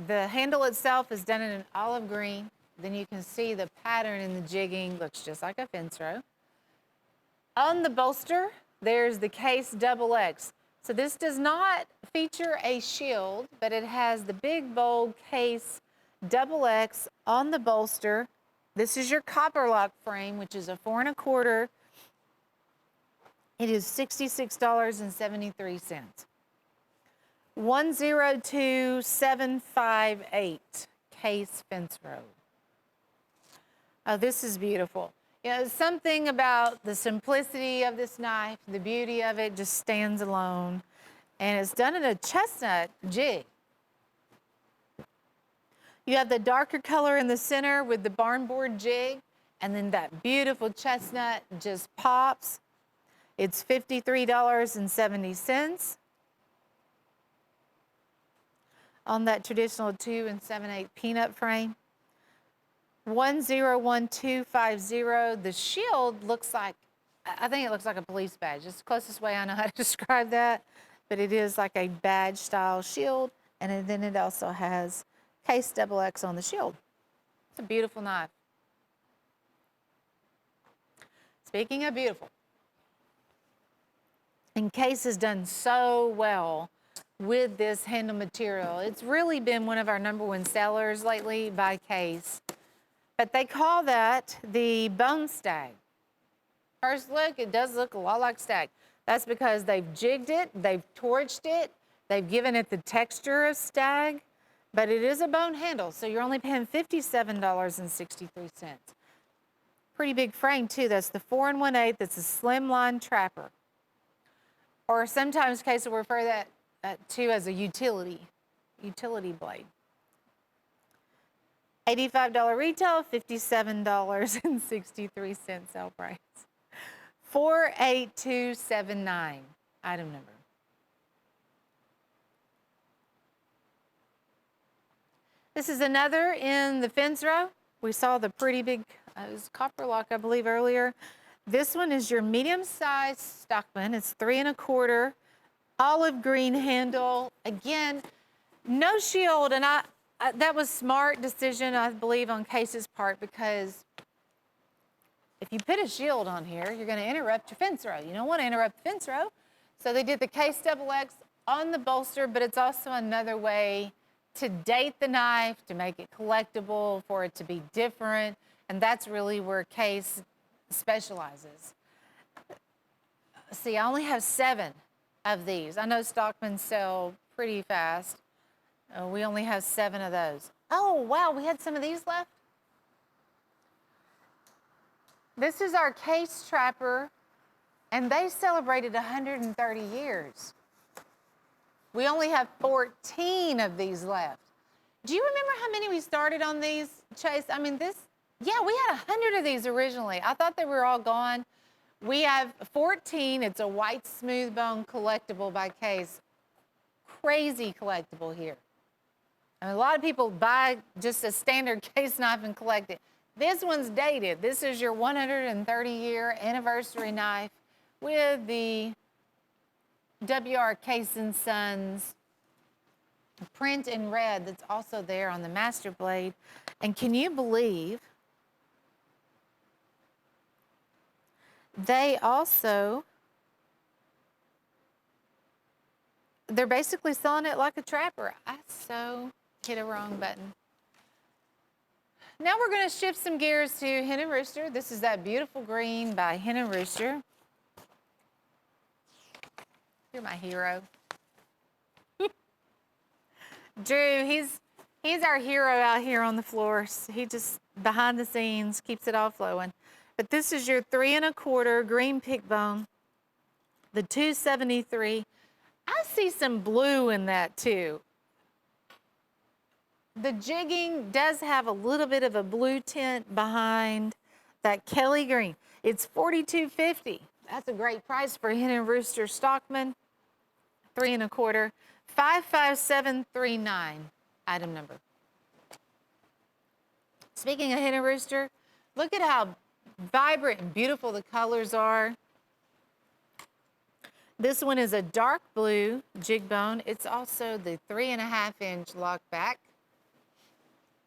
The handle itself is done in an olive green. Then you can see the pattern in the jigging looks just like a fence row. On the bolster, there's the Case XX. So this does not feature a shield, but it has the big, bold Case XX on the bolster. This is your copper lock frame, which is a 4 1/4. It is $66.73. 102758 Case fence row. Oh, this is beautiful. Something about the simplicity of this knife, the beauty of it just stands alone. And it's done in a chestnut jig. You have the darker color in the center with the barnboard jig, and then that beautiful chestnut just pops. It's $53.70 on that traditional 2 7/8 peanut frame. 101250. The shield looks like, I think it looks like a police badge. It's the closest way I know how to describe that, but it is like a badge style shield, and then it also has Case XX on the shield. It's a beautiful knife. Speaking of beautiful, and Case has done so well with this handle material. It's really been one of our #1 sellers lately by Case. But they call that the bone stag. First look, it does look a lot like stag. That's because they've jigged it, they've torched it, they've given it the texture of stag, but it is a bone handle, so you're only paying $57.63. Pretty big frame too. That's the 4 1/8. That's a slimline trapper. Or sometimes Case will refer that to as a utility blade. $85 retail, $57.63 sale price. 48279, item number. This is another in the fence row. We saw the pretty big, it was copper lock, I believe, earlier. This one is your medium-sized Stockman. It's 3 1/4, olive green handle. Again, no shield, and that was smart decision, I believe, on Case's part, because if you put a shield on here, you're going to interrupt your fence row. You don't want to interrupt the fence row. So they did the Case XX on the bolster, but it's also another way to date the knife, to make it collectible, for it to be different. And that's really where Case specializes. See, I only have 7 of these. I know Stockman sell pretty fast. We only have 7 of those. Oh, wow, we had some of these left? This is our Case Trapper, and they celebrated 130 years. We only have 14 of these left. Do you remember how many we started on these, Chase? I mean, yeah, we had 100 of these originally. I thought they were all gone. We have 14. It's a white smooth bone collectible by Case. Crazy collectible here. I mean, a lot of people buy just a standard Case knife and collect it. This one's dated. This is your 130-year anniversary knife with the W.R. Case & Sons print in red that's also there on the master blade. And can you believe they're basically selling it like a trapper. I so hit a wrong button. Now we're going to shift some gears to Hen & Rooster. This is that beautiful green by Hen & Rooster. You're my hero. Drew, he's our hero out here on the floor. He just, behind the scenes, keeps it all flowing. But this is your 3 1/4 green pick bone, the 273. I see some blue in that too. The jigging does have a little bit of a blue tint behind that Kelly green. It's $42.50. That's a great price for Hen & Rooster Stockman. 3 1/4, 55739, item number. Speaking of Hen & Rooster, look at how vibrant and beautiful the colors are. This one is a dark blue jig bone. It's also the 3 1/2-inch lock back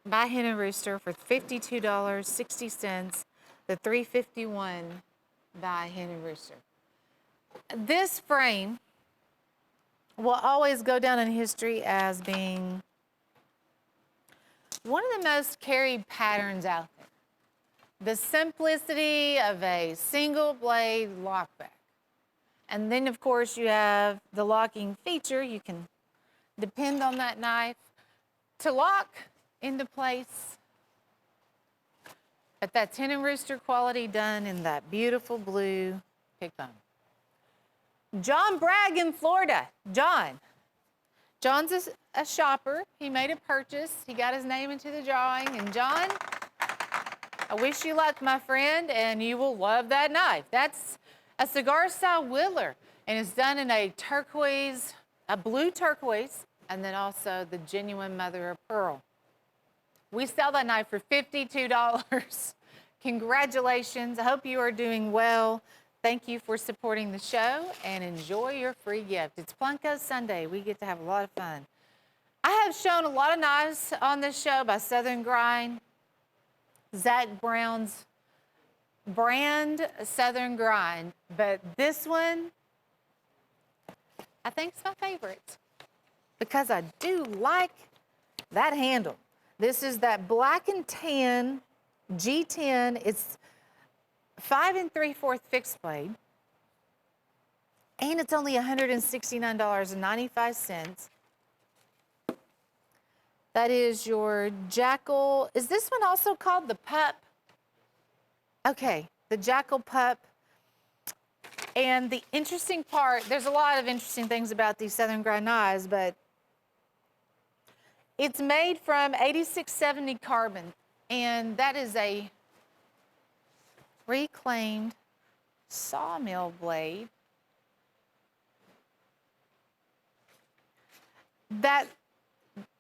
by Hen & Rooster for $52.60. The 351 by Hen & Rooster. This frame will always go down in history as being one of the most carried patterns out there. The simplicity of a single blade lockback. And then, of course, you have the locking feature. You can depend on that knife to lock into place. But that's Hen & Rooster quality done in that beautiful blue pick bone. John Bragg in Florida. John's a shopper. He made a purchase. He got his name into the drawing. And John, I wish you luck, my friend, and you will love that knife. That's a cigar-style whittler, and it's done in a turquoise, a blue turquoise, and then also the genuine mother of pearl. We sell that knife for $52. Congratulations. I hope you are doing well. Thank you for supporting the show, and enjoy your free gift. It's Plunko Sunday. We get to have a lot of fun. I have shown a lot of knives on this show by Southern Grind. Zach Brown's brand, Southern Grind. But this one, I think it's my favorite because I do like that handle. This is that black and tan G10. It's 5 3/4 fixed blade, and it's only $169.95. That is your Jackal. Is this one also called the Pup? Okay, the Jackal Pup. And the interesting part, there's a lot of interesting things about these Southern Grind knives, but it's made from 8670 carbon, and that is a reclaimed sawmill blade.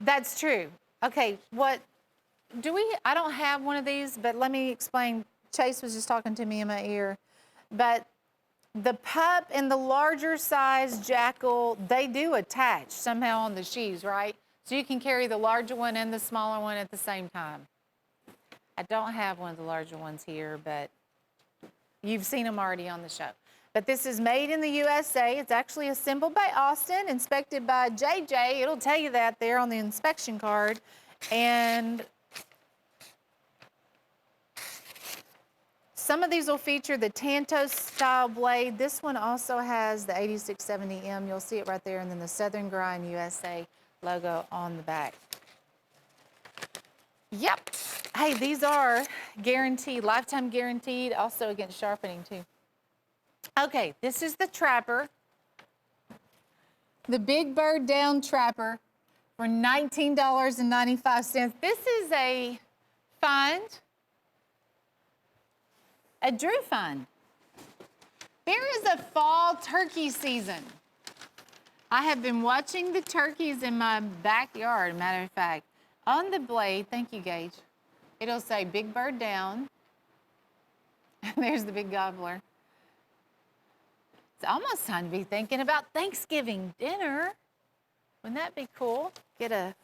That's true. Okay, I don't have one of these, but let me explain. Chase was just talking to me in my ear. But the Pup and the larger size Jackal, they do attach somehow on the sheaths, right? So you can carry the larger one and the smaller one at the same time. I don't have one of the larger ones here, but you've seen them already on the show. But this is made in the USA. It's actually assembled by Austin, inspected by JJ. It'll tell you that there on the inspection card. And some of these will feature the Tanto style blade. This one also has the 8670M. You'll see it right there, and then the Southern Grind USA logo on the back. Yep. Hey, these are guaranteed, lifetime guaranteed, also against sharpening too. Okay, this is the Trapper. The Big Bird Down Trapper for $19.95. This is a find, a Drew find. There is a fall turkey season. I have been watching the turkeys in my backyard, matter of fact. On the blade, thank you, Gage, it'll say Big Bird Down. There's the big gobbler. It's almost time to be thinking about Thanksgiving dinner. Wouldn't that be cool? Get a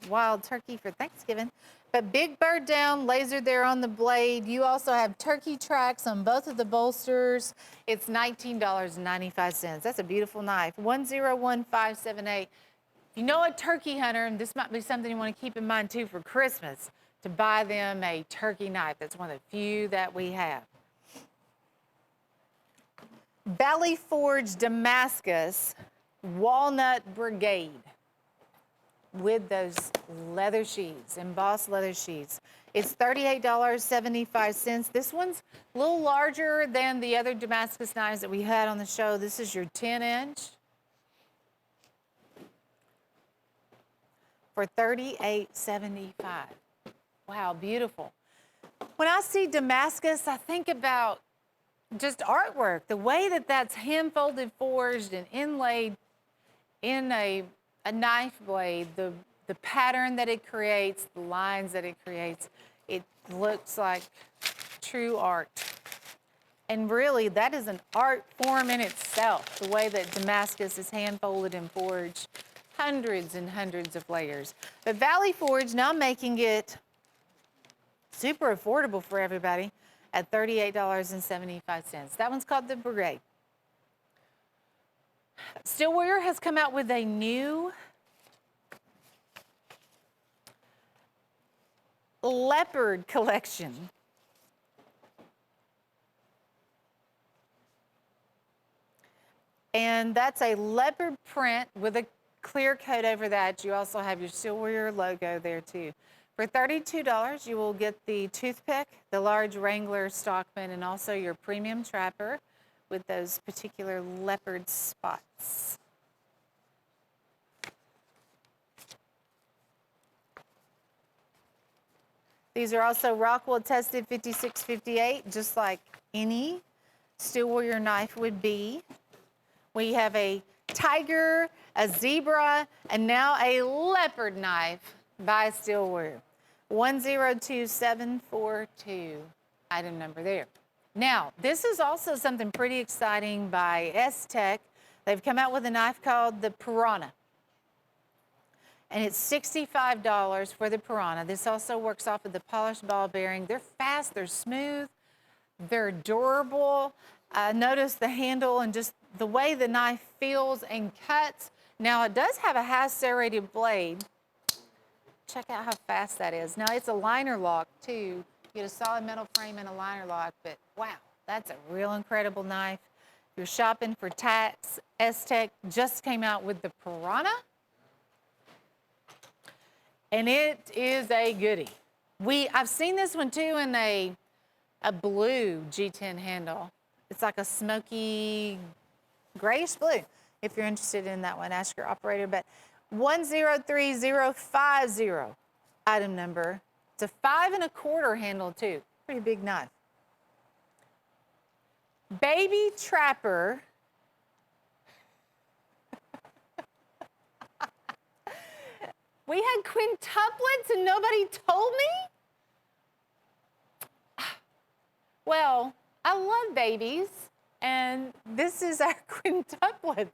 wild turkey for Thanksgiving. But Big Bird Down, laser there on the blade. You also have turkey tracks on both of the bolsters. It's $19.95. That's a beautiful knife. 101578. If you know a turkey hunter, and this might be something you want to keep in mind too for Christmas, to buy them a turkey knife. That's one of the few that we have. Valley Forge Damascus Walnut Brigade with those leather sheaths, embossed leather sheaths. It's $38.75. This one's a little larger than the other Damascus knives that we had on the show. This is your 10-inch for $38.75. Wow, beautiful. When I see Damascus, I think about just artwork, the way that that's hand-folded, forged, and inlaid in a knife blade, the pattern that it creates, the lines that it creates, it looks like true art. And really, that is an art form in itself, the way that Damascus is hand-folded and forged, hundreds and hundreds of layers. But Valley Forge now making it super affordable for everybody at $38.75. That one's called the Brigade. Steel Warrior has come out with a new leopard collection. And that's a leopard print with a clear coat over that. You also have your Steel Warrior logo there too. For $32, you will get the toothpick, the large Wrangler Stockman, and also your premium Trapper with those particular leopard spots. These are also Rockwell tested 5658, just like any Steel Warrior knife would be. We have a tiger, a zebra, and now a leopard knife by Steel Warrior. 102742, item number there. Now, this is also something pretty exciting by S-Tech. They've come out with a knife called the Piranha. And it's $65 for the Piranha. This also works off of the polished ball bearing. They're fast, they're smooth, they're durable. Notice the handle and just the way the knife feels and cuts. Now, it does have a high serrated blade. Check out how fast that is. Now, it's a liner lock, too. You get a solid metal frame and a liner lock, but wow, that's a real incredible knife. If you're shopping for tax, S-Tech just came out with the Piranha, and it is a goodie. I've seen this one, too, in a blue G10 handle. It's like a smoky grayish blue. If you're interested in that one, ask your operator. But 103050, item number. It's a 5 1/4 handle too. Pretty big knife. Baby Trapper. We had quintuplets and nobody told me? Well, I love babies, and this is our quintuplets.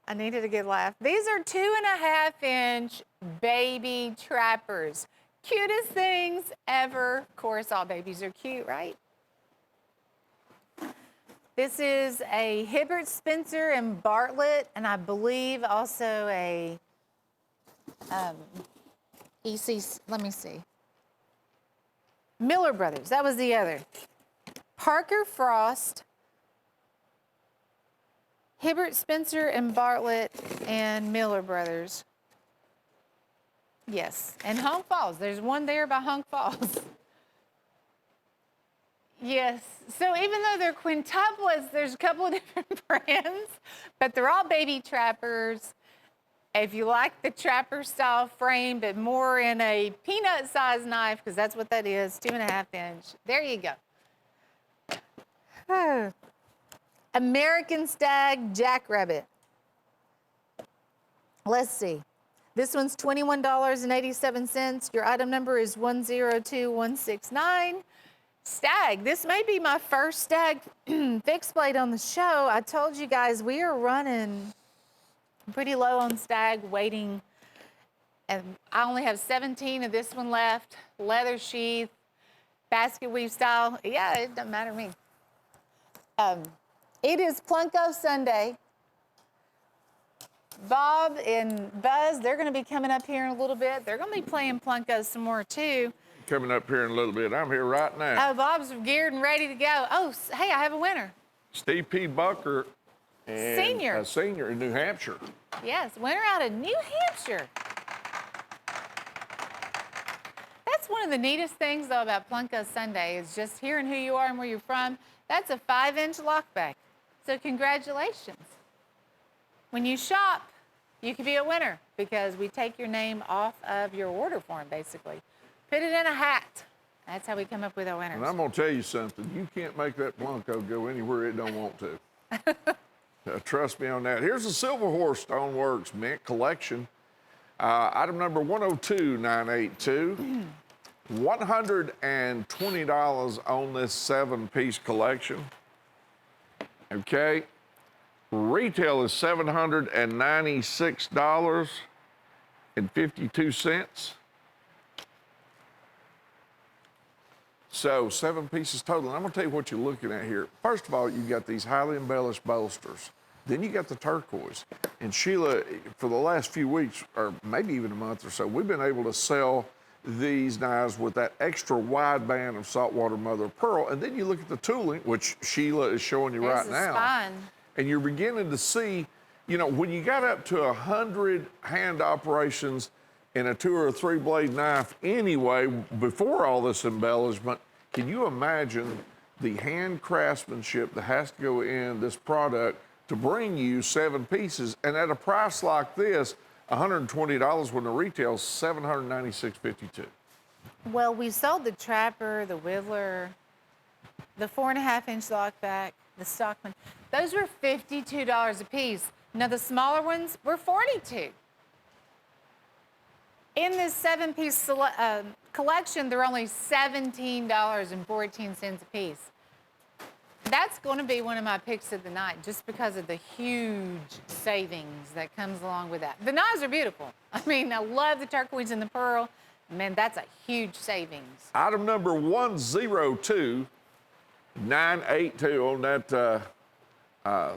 I needed a good laugh. These are 2.5-inch baby trappers. Cutest things ever. Of course, all babies are cute, right? This is a Hibbert, Spencer, and Bartlett, and I believe also a EC, let me see. Miller Brothers, that was the other. Parker Frost, Hibbert, Spencer, and Bartlett, and Miller Brothers. Yes, and Hunk Falls. There's one there by Hunk Falls. Yes, so even though they're quintuplets, there's a couple of different brands, but they're all baby trappers. If you like the trapper style frame, but more in a peanut sized knife, because that's what that is, 2.5 inch. There you go. American Stag Jackrabbit. Let's see. This one's $21.87. Your item number is 102169. Stag. This may be my first stag fixed blade on the show. I told you guys we are running pretty low on stag, waiting. And I only have 17 of this one left. Leather sheath, basket weave style. Yeah, it doesn't matter to me. It is Plunko Sunday. Bob and Buzz, they're going to be coming up here in a little bit. They're going to be playing Plunko some more too. Coming up here in a little bit. I'm here right now. Oh, Bob's geared and ready to go. Oh, hey, I have a winner. Steve P. Bucker, and Senior. a senior in New Hampshire. Yes, winner out of New Hampshire. That's one of the neatest things, though, about Plunko Sunday is just hearing who you are and where you're from. That's a 5-inch lockback. So congratulations. When you shop, you can be a winner because we take your name off of your order form, basically. Put it in a hat. That's how we come up with our winners. And I'm going to tell you something. You can't make that Plunko go anywhere it don't want to. Trust me on that. Here's the Silver Horse Stoneworks Mint Collection. Item number 102982. $120 on this 7-piece collection. Okay. Retail is $796.52. So 7 pieces total. And I'm going to tell you what you're looking at here. First of all, you got these highly embellished bolsters. Then you got the turquoise. And Sheila, for the last few weeks, or maybe even a month or so, we've been able to sell these knives with that extra wide band of saltwater mother of pearl. And then you look at the tooling, which Sheila is showing you right now. Fun. And you're beginning to see, you know, when you got up to 100 hand operations in a 2 or 3 blade knife anyway, before all this embellishment, can you imagine the hand craftsmanship that has to go in this product to bring you 7 pieces? And at a price like this, $120 when the retail's $796.52. Well, we sold the Trapper, the Whittler, the 4.5-inch lockback, the Stockman. Those were $52 a piece. Now the smaller ones were $42. In this 7-piece collection, they're only $17.14 a piece. That's going to be one of my picks of the night just because of the huge savings that comes along with that. The knives are beautiful. I mean, I love the turquoise and the pearl. Man, that's a huge savings. Item number 102982 on that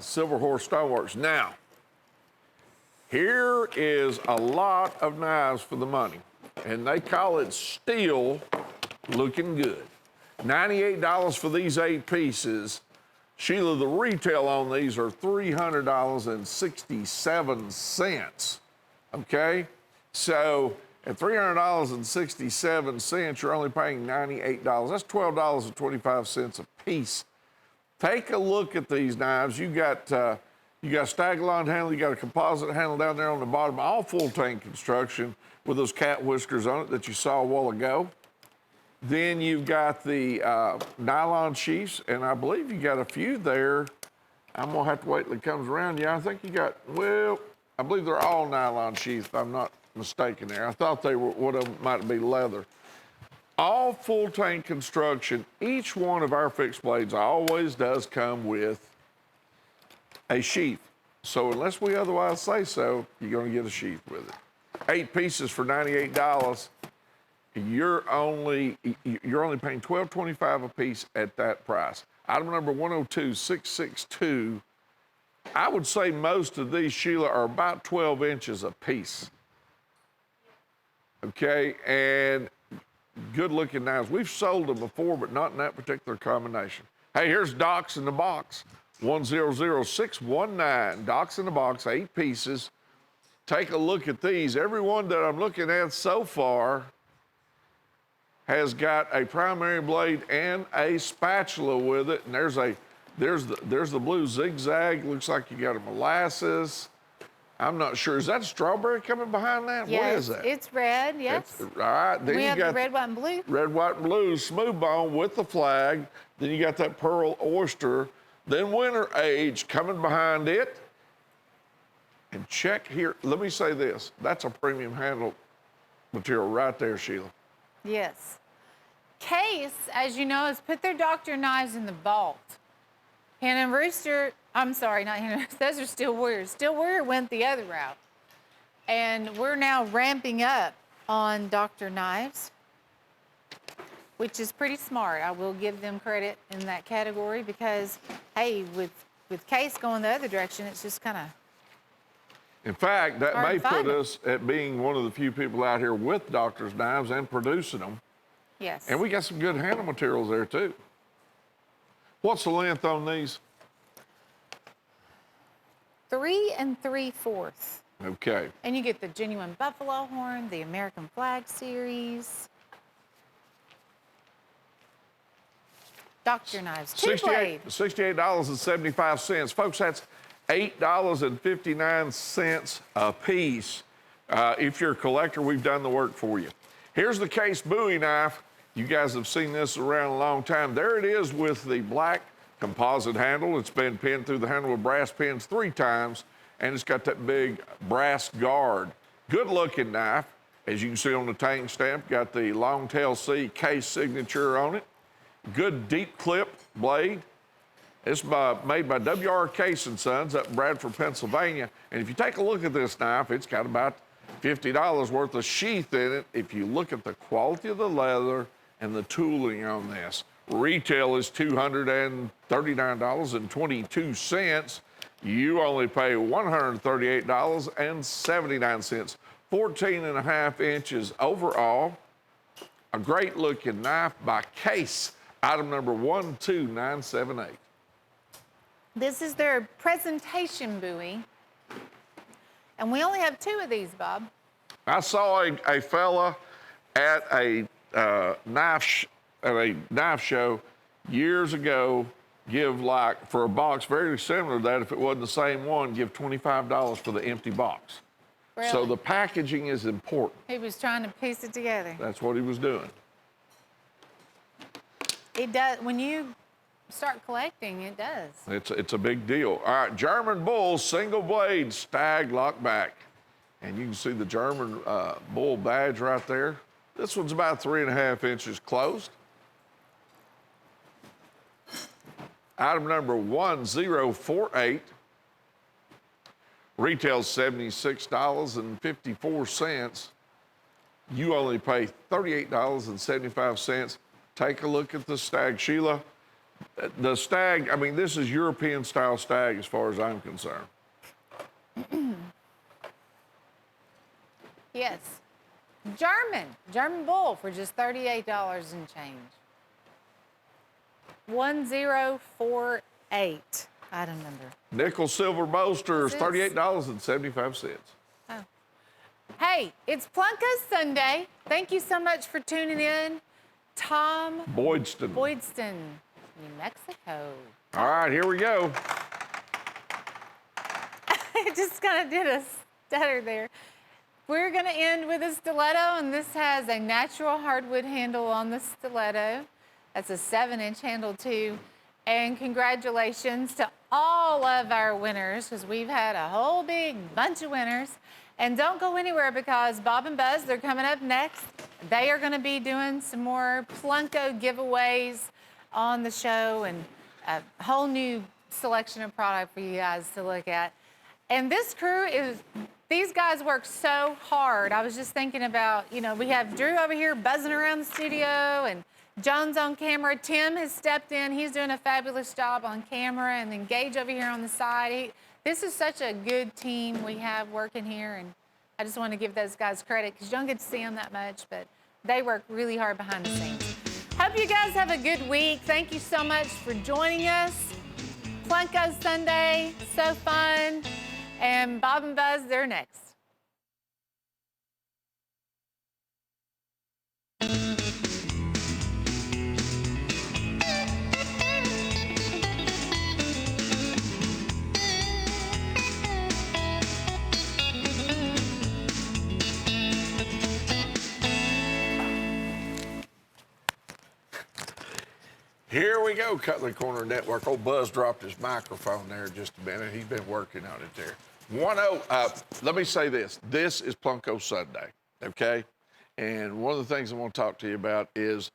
Silver Horse Stoneworks. Now, here is a lot of knives for the money, and they call it steel looking good. $98 for these 8 pieces. Sheila, the retail on these are $300.67. Okay? So at $300.67, you're only paying $98. That's $12.25 a piece. Take a look at these knives. You got stag-lined handle, you got a composite handle down there on the bottom, all full tank construction with those cat whiskers on it that you saw a while ago. Then you've got the nylon sheaths, and I believe you got a few there. I'm gonna have to wait till it comes around. Yeah, I think you got, well, I believe they're all nylon sheaths, if I'm not mistaken there. I thought they were, one of them might be leather. All full tank construction. Each one of our fixed blades always does come with a sheath. So unless we otherwise say so, you're gonna get a sheath with it. 8 pieces for $98. you're only paying $12.25 a piece at that price. Item number 102662. I would say most of these, Sheila, are about 12 inches a piece. Okay, and good looking knives. We've sold them before, but not in that particular combination. Hey, here's Doc's in the box. 100619. Doc's in the box, 8 pieces. Take a look at these. Every one that I'm looking at so far has got a primary blade and a spatula with it. And there's the blue zigzag. Looks like you got a molasses. I'm not sure. Is that a strawberry coming behind that? Yes, What is that? it's red, yes. All right. Then We you have got the red, white, and blue. red, white, and blue smooth bone with the flag. Then you got that pearl oyster. Then winter age coming behind it. And check here. Let me say this. That's a premium handle material right there, Sheila. Yes. Case, as you know, has put their doctor knives in the vault. Hannah Rooster, I'm sorry, not Hannah, those are Steel Warriors. Steel Warrior went the other route. And we're now ramping up on Dr. Knives, which is pretty smart. I will give them credit in that category because, hey, with Case going the other direction, it's just kind of. In fact, that Hard may to find put them. us at being one of the few people out here with doctor's knives and producing them. Yes. And we got some good handle materials there too. What's the length on these? 3 3/4. Okay. And you get the genuine buffalo horn, the American flag series. Doctor knives, two blade. $68.75. Folks, that's $8.59 a piece. If you're a collector, we've done the work for you. Here's the Case Bowie knife. You guys have seen this around a long time. There it is with the black composite handle. It's been pinned through the handle with brass pins 3 times, and it's got that big brass guard. Good looking knife. As you can see on the tank stamp, got the long tail C Case signature on it. Good deep clip blade. It's made by W.R. Case & Sons up in Bradford, Pennsylvania. And if you take a look at this knife, it's got about $50 worth of sheath in it. If you look at the quality of the leather and the tooling on this, retail is $239.22. You only pay $138.79. 14.5 inches overall. A great looking knife by Case. Item number 12978. This is their presentation buoy. And we only have 2 of these, Bob. I saw a fella at a knife show years ago give, like, for a box very similar to that, if it wasn't the same one, give $25 for the empty box. Really? So the packaging is important. He was trying to piece it together. That's what he was doing. It does, when you start collecting, it does. It's a big deal. All right, German Bull single blade stag lock back. And you can see the German Bull badge right there. This one's about 3.5 inches closed. Item number 1048. Retails $76.54. You only pay $38.75. Take a look at the stag, Sheila. The stag, I mean, this is European style stag as far as I'm concerned. Yes. German Bull for just $38 and change. 1048, item number. Nickel silver bolsters, This is- $38.75. Oh. Hey, it's Plunko Sunday. Thank you so much for tuning in. Tom Boydston. New Mexico. All right, here we go. I just kind of did a stutter there. We're going to end with a stiletto, and this has a natural hardwood handle on the stiletto. That's a 7-inch handle, too. And congratulations to all of our winners, because we've had a whole big bunch of winners. And don't go anywhere, because Bob and Buzz, they're coming up next. They are going to be doing some more Plunko giveaways on the show and a whole new selection of product for you guys to look at. And this crew is These guys work so hard. I was just thinking about, you know, we have Drew over here buzzing around the studio and Jones on camera. Tim has stepped in. He's doing a fabulous job on camera. And then Gage over here on the side. This is such a good team we have working here. And I just want to give those guys credit because you don't get to see them that much, but they work really hard behind the scenes. Hope you guys have a good week. Thank you so much for joining us. Plinko Sunday, so fun. And Bob and Buzz, they're next. Here we go, Cutlery Corner Network. Old Buzz dropped his microphone there just a minute. He's been working on it there. 1-0, let me say this. This is Plinko Sunday, okay? And one of the things I want to talk to you about is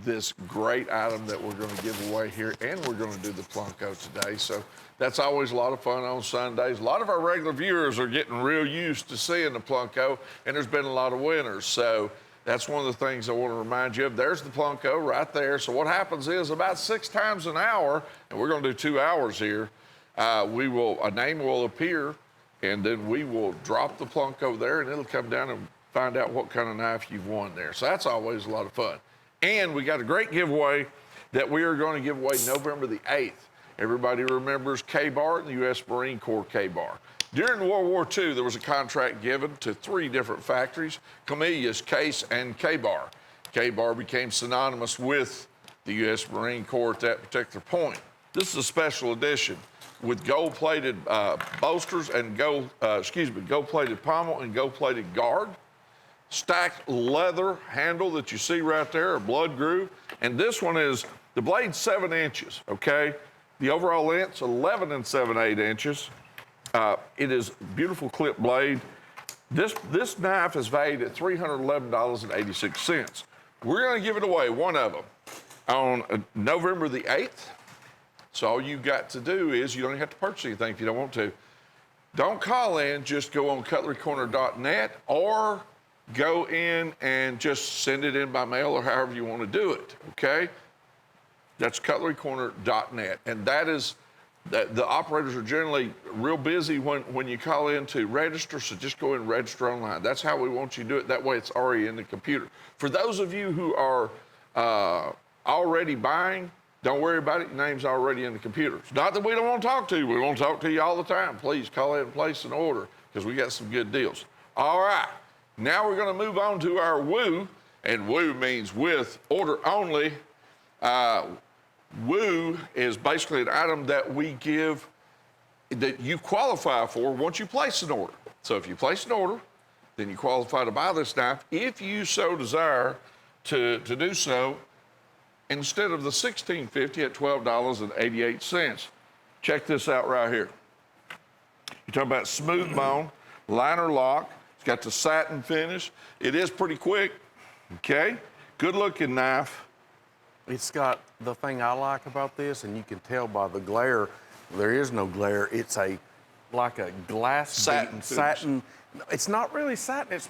this great item that we're going to give away here, and we're going to do the Plinko today. So that's always a lot of fun on Sundays. A lot of our regular viewers are getting real used to seeing the Plinko, and there's been a lot of winners. So that's one of the things I want to remind you of. There's the Plinko right there. So what happens is about 6 times an hour, and we're going to do 2 hours here, a name will appear, and then we will drop the Plinko there, and it'll come down and find out what kind of knife you've won there. So that's always a lot of fun. And we got a great giveaway that we are going to give away November the 8th. Everybody remembers K-Bar, the U.S. Marine Corps K-Bar. During World War II, there was a contract given to 3 different factories, Camellias, Case, and K-Bar. K-Bar became synonymous with the U.S. Marine Corps at that particular point. This is a special edition with gold-plated bolsters and gold-plated pommel and gold-plated guard, stacked leather handle that you see right there, a blood groove. And this one is, the blade's 7 inches, okay? The overall length's 11 7/8 inches. It is a beautiful clip blade. This knife is valued at $311.86. We're going to give it away, one of them, on November the 8th. So all you got to do is, you don't have to purchase anything if you don't want to. Don't call in, just go on cutlerycorner.net or go in and just send it in by mail or however you want to do it, okay? That's cutlerycorner.net. And that is, the operators are generally real busy when you call in to register, so just go and register online. That's how we want you to do it. That way it's already in the computer. For those of you who are already buying, don't worry about it. Your name's already in the computer. It's not that we don't want to talk to you. We want to talk to you all the time. Please call in and place an order because we got some good deals. All right. Now we're going to move on to our woo, and woo means with order only. Woo is basically an item that we give that you qualify for once you place an order. So if you place an order, then you qualify to buy this knife. If you so desire to do so, instead of the $16.50 at $12.88. Check this out right here. You're talking about smooth bone, liner lock. It's got the satin finish. It is pretty quick, okay? Good looking knife. It's got the thing I like about this, and you can tell by the glare, there is no glare. It's like a glass satin. It's not really satin.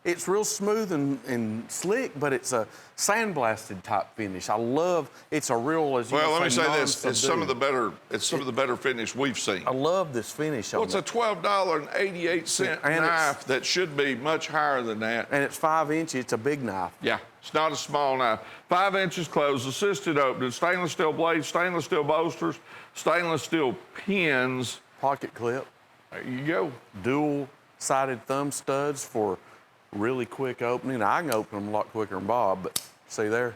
It's real smooth and slick, but it's a sandblasted type finish. I love. It's a real, as you Well, let me say this: non-subdued. it's some of the better finish we've seen. I love this finish. Well, it's a $12.88 knife that should be much higher than that. And it's 5 inches. It's a big knife. Yeah, it's not a small knife. 5 inches closed, assisted opening, stainless steel blades, stainless steel bolsters, stainless steel pins. Pocket clip. There you go. Dual-sided thumb studs for really quick opening. I can open them a lot quicker than Bob, but see there.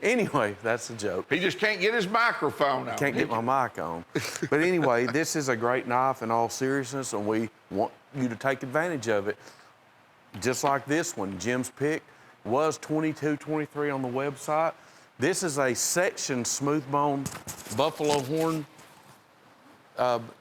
Anyway, that's a joke. He just can't get his microphone out. Can't get my mic on. But anyway, this is a great knife in all seriousness, and we want you to take advantage of it. Just like this one, Jim's pick was $22.23 on the website. This is a section smooth bone buffalo horn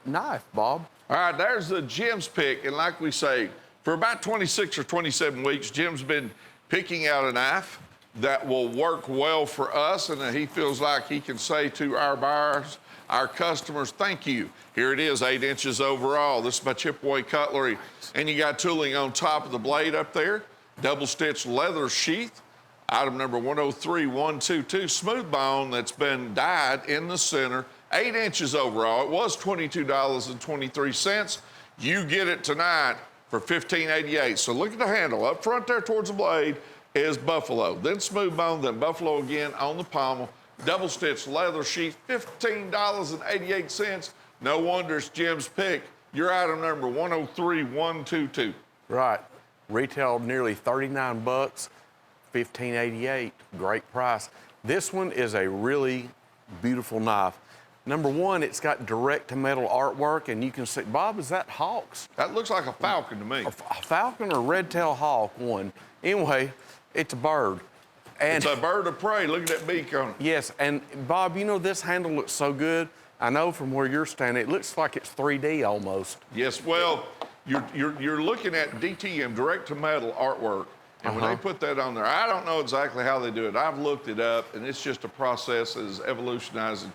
knife, Bob. All right, there's the Jim's pick. And like we say, for about 26 or 27 weeks, Jim's been picking out a knife that will work well for us and that he feels like he can say to our buyers, our customers, thank you. Here it is, 8 inches overall. This is by Chipaway Cutlery. And you got tooling on top of the blade up there, double stitch leather sheath. Item number 103122, smooth bone that's been dyed in the center, 8 inches overall. It was $22.23. You get it tonight for $15.88. So look at the handle. Up front there towards the blade is buffalo, then smooth bone, then buffalo again on the pommel. Double stitch leather sheath, $15.88. No wonder it's Jim's pick. Your item number 103122. Right. Retailed nearly 39 bucks, $15.88. Great price. This one is a really beautiful knife. Number one, it's got direct to metal artwork, and you can see, Bob, is that hawks? That looks like a falcon to me. A falcon or red-tailed hawk, one. Anyway, it's a bird. And It's a bird of prey. Look at that beak on it. yes, and Bob, you know, this handle looks so good. I know from where you're standing, it looks like it's 3D almost. Yes, well, you're looking at DTM, direct to metal artwork. And when they put that on there, I don't know exactly how they do it. I've looked it up, and it's just a process that is evolutionizing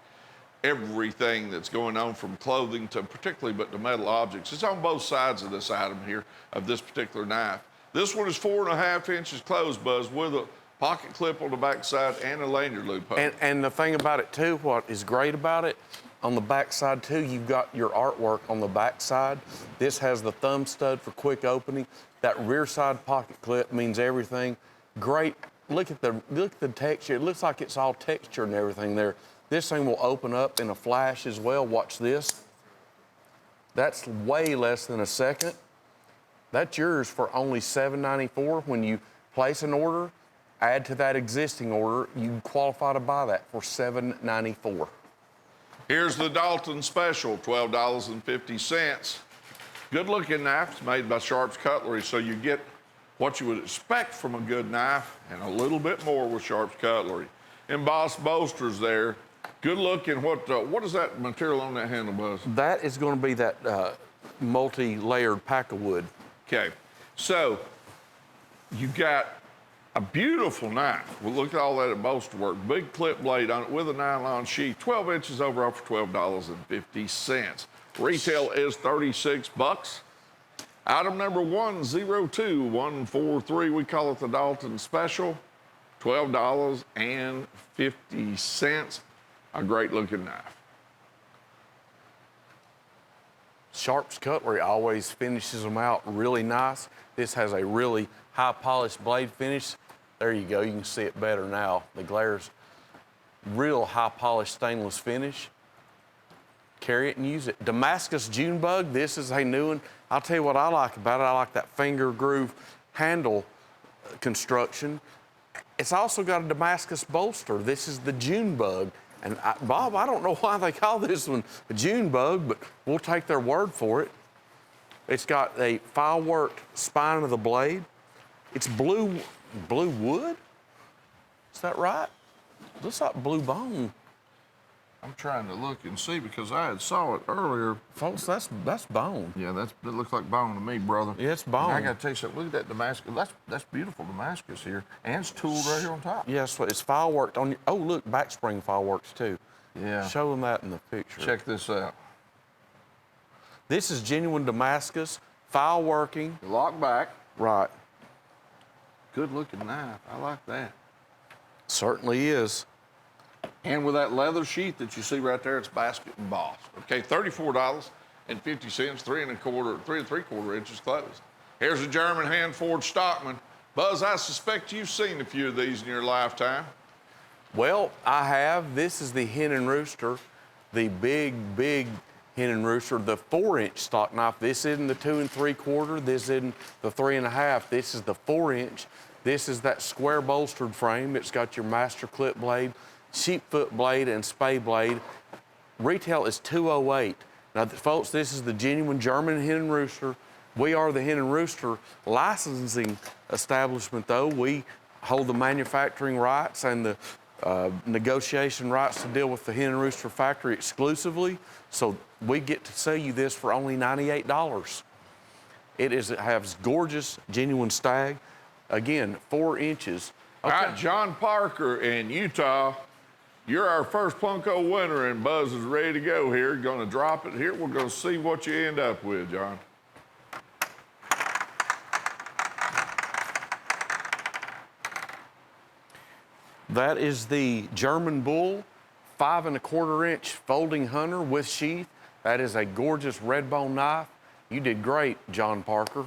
everything that's going on from clothing to particularly but to metal objects. It's on both sides of this item here, of this particular knife. This one is 4.5 inches closed, Buzz, with a pocket clip on the back side and a lanyard loop. And the thing about it too, what is great about it, on the back side too, you've got your artwork on the back side. This has the thumb stud for quick opening. That rear side pocket clip means everything. Great. Look at the texture. It looks like it's all textured and everything there. This thing will open up in a flash as well. Watch this. That's way less than a second. That's yours for only $7.94. When you place an order, add to that existing order, you qualify to buy that for $7.94. Here's the Dalton Special, $12.50. Good looking knife. It's made by Sharp's Cutlery, so you get what you would expect from a good knife and a little bit more with Sharp's Cutlery. Embossed bolsters there. Good looking. What is that material on that handle, Buzz? That is going to be that multi-layered pack of wood. Okay, so you got a beautiful knife. Well, look at all that bolster work. Big clip blade on it with a nylon sheath. 12 inches overall for $12.50. Retail is 36 bucks. Item number 102143. We call it the Dalton Special. $12.50. A great looking knife. Sharp's Cutlery always finishes them out really nice. This has a really high polished blade finish. There you go, you can see it better now. The glare's real high polished stainless finish. Carry it and use it. Damascus June Bug, this is a new one. I'll tell you what I like about it. I like that finger groove handle construction. It's also got a Damascus bolster. This is the June Bug. And Bob, I don't know why they call this one a June Bug, but we'll take their word for it. It's got a file-worked spine of the blade. It's blue wood? Is that right? Looks like blue bone. I'm trying to look and see because I had saw it earlier. Folks, that's bone. Yeah, that looks like bone to me, brother. Yeah, it's bone. And I got to tell you something. Look at that Damascus. That's beautiful Damascus here, and it's tooled right here on top. Yes, it's file worked on. Oh, look, back spring file works too. Yeah. Show them that in the picture. Check this out. This is genuine Damascus, file working. Lock back. Right. Good looking knife. I like that. Certainly is. And with that leather sheath that you see right there, it's basket embossed. Okay, $34.50, 3 3/4 inches closed. Here's a German hand forged Stockman. Buzz, I suspect you've seen a few of these in your lifetime. Well, I have. This is the Hen and Rooster, the big Hen and Rooster, the 4-inch stock knife. This isn't the 2 3/4. This isn't the 3 1/2. This is the 4-inch. This is that square bolstered frame. It's got your master clip blade, sheepfoot blade, and spay blade. Retail is $208. Now, folks, this is the genuine German Hen and Rooster. We are the Hen and Rooster licensing establishment, though. We hold the manufacturing rights and the negotiation rights to deal with the Hen and Rooster factory exclusively. So we get to sell you this for only $98. It has gorgeous, genuine stag. Again, 4 inches. All right, John Parker in Utah. You're our first Plunko winner, and Buzz is ready to go here. Going to drop it here. We're going to see what you end up with, John. That is the German Bull 5 1/4 inch folding hunter with sheath. That is a gorgeous red bone knife. You did great, John Parker.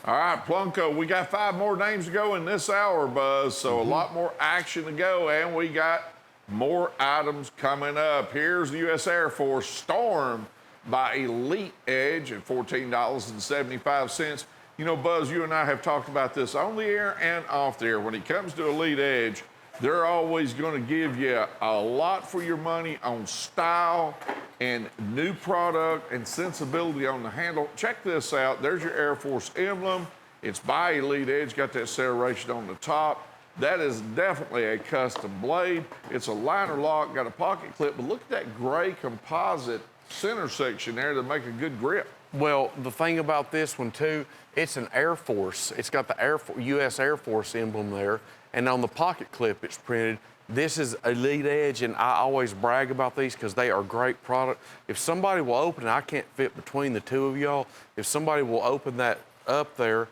All right, Plunko, we got 5 more names to go in this hour, Buzz, so a lot more action to go, and we got more items coming up. Here's the U.S. Air Force Storm by Elite Edge at $14.75. You know, Buzz, you and I have talked about this on the air and off the air. When it comes to Elite Edge, they're always going to give you a lot for your money on style and new product and sensibility on the handle. Check this out. There's your Air Force emblem. It's by Elite Edge. Got that serration on the top. That is definitely a custom blade. It's a liner lock, got a pocket clip, but look at that gray composite center section there to make a good grip. Well, the thing about this one too, it's an Air Force. It's got the U.S. Air Force emblem there, and on the pocket clip it's printed. This is Elite Edge, and I always brag about these because they are great product. If somebody will open it, I can't fit between the two of y'all. If somebody will open that up there,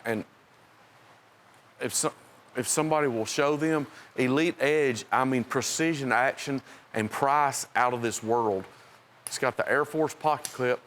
and if somebody will show them Elite Edge, I mean precision action and price out of this world. It's got the Air Force pocket clip.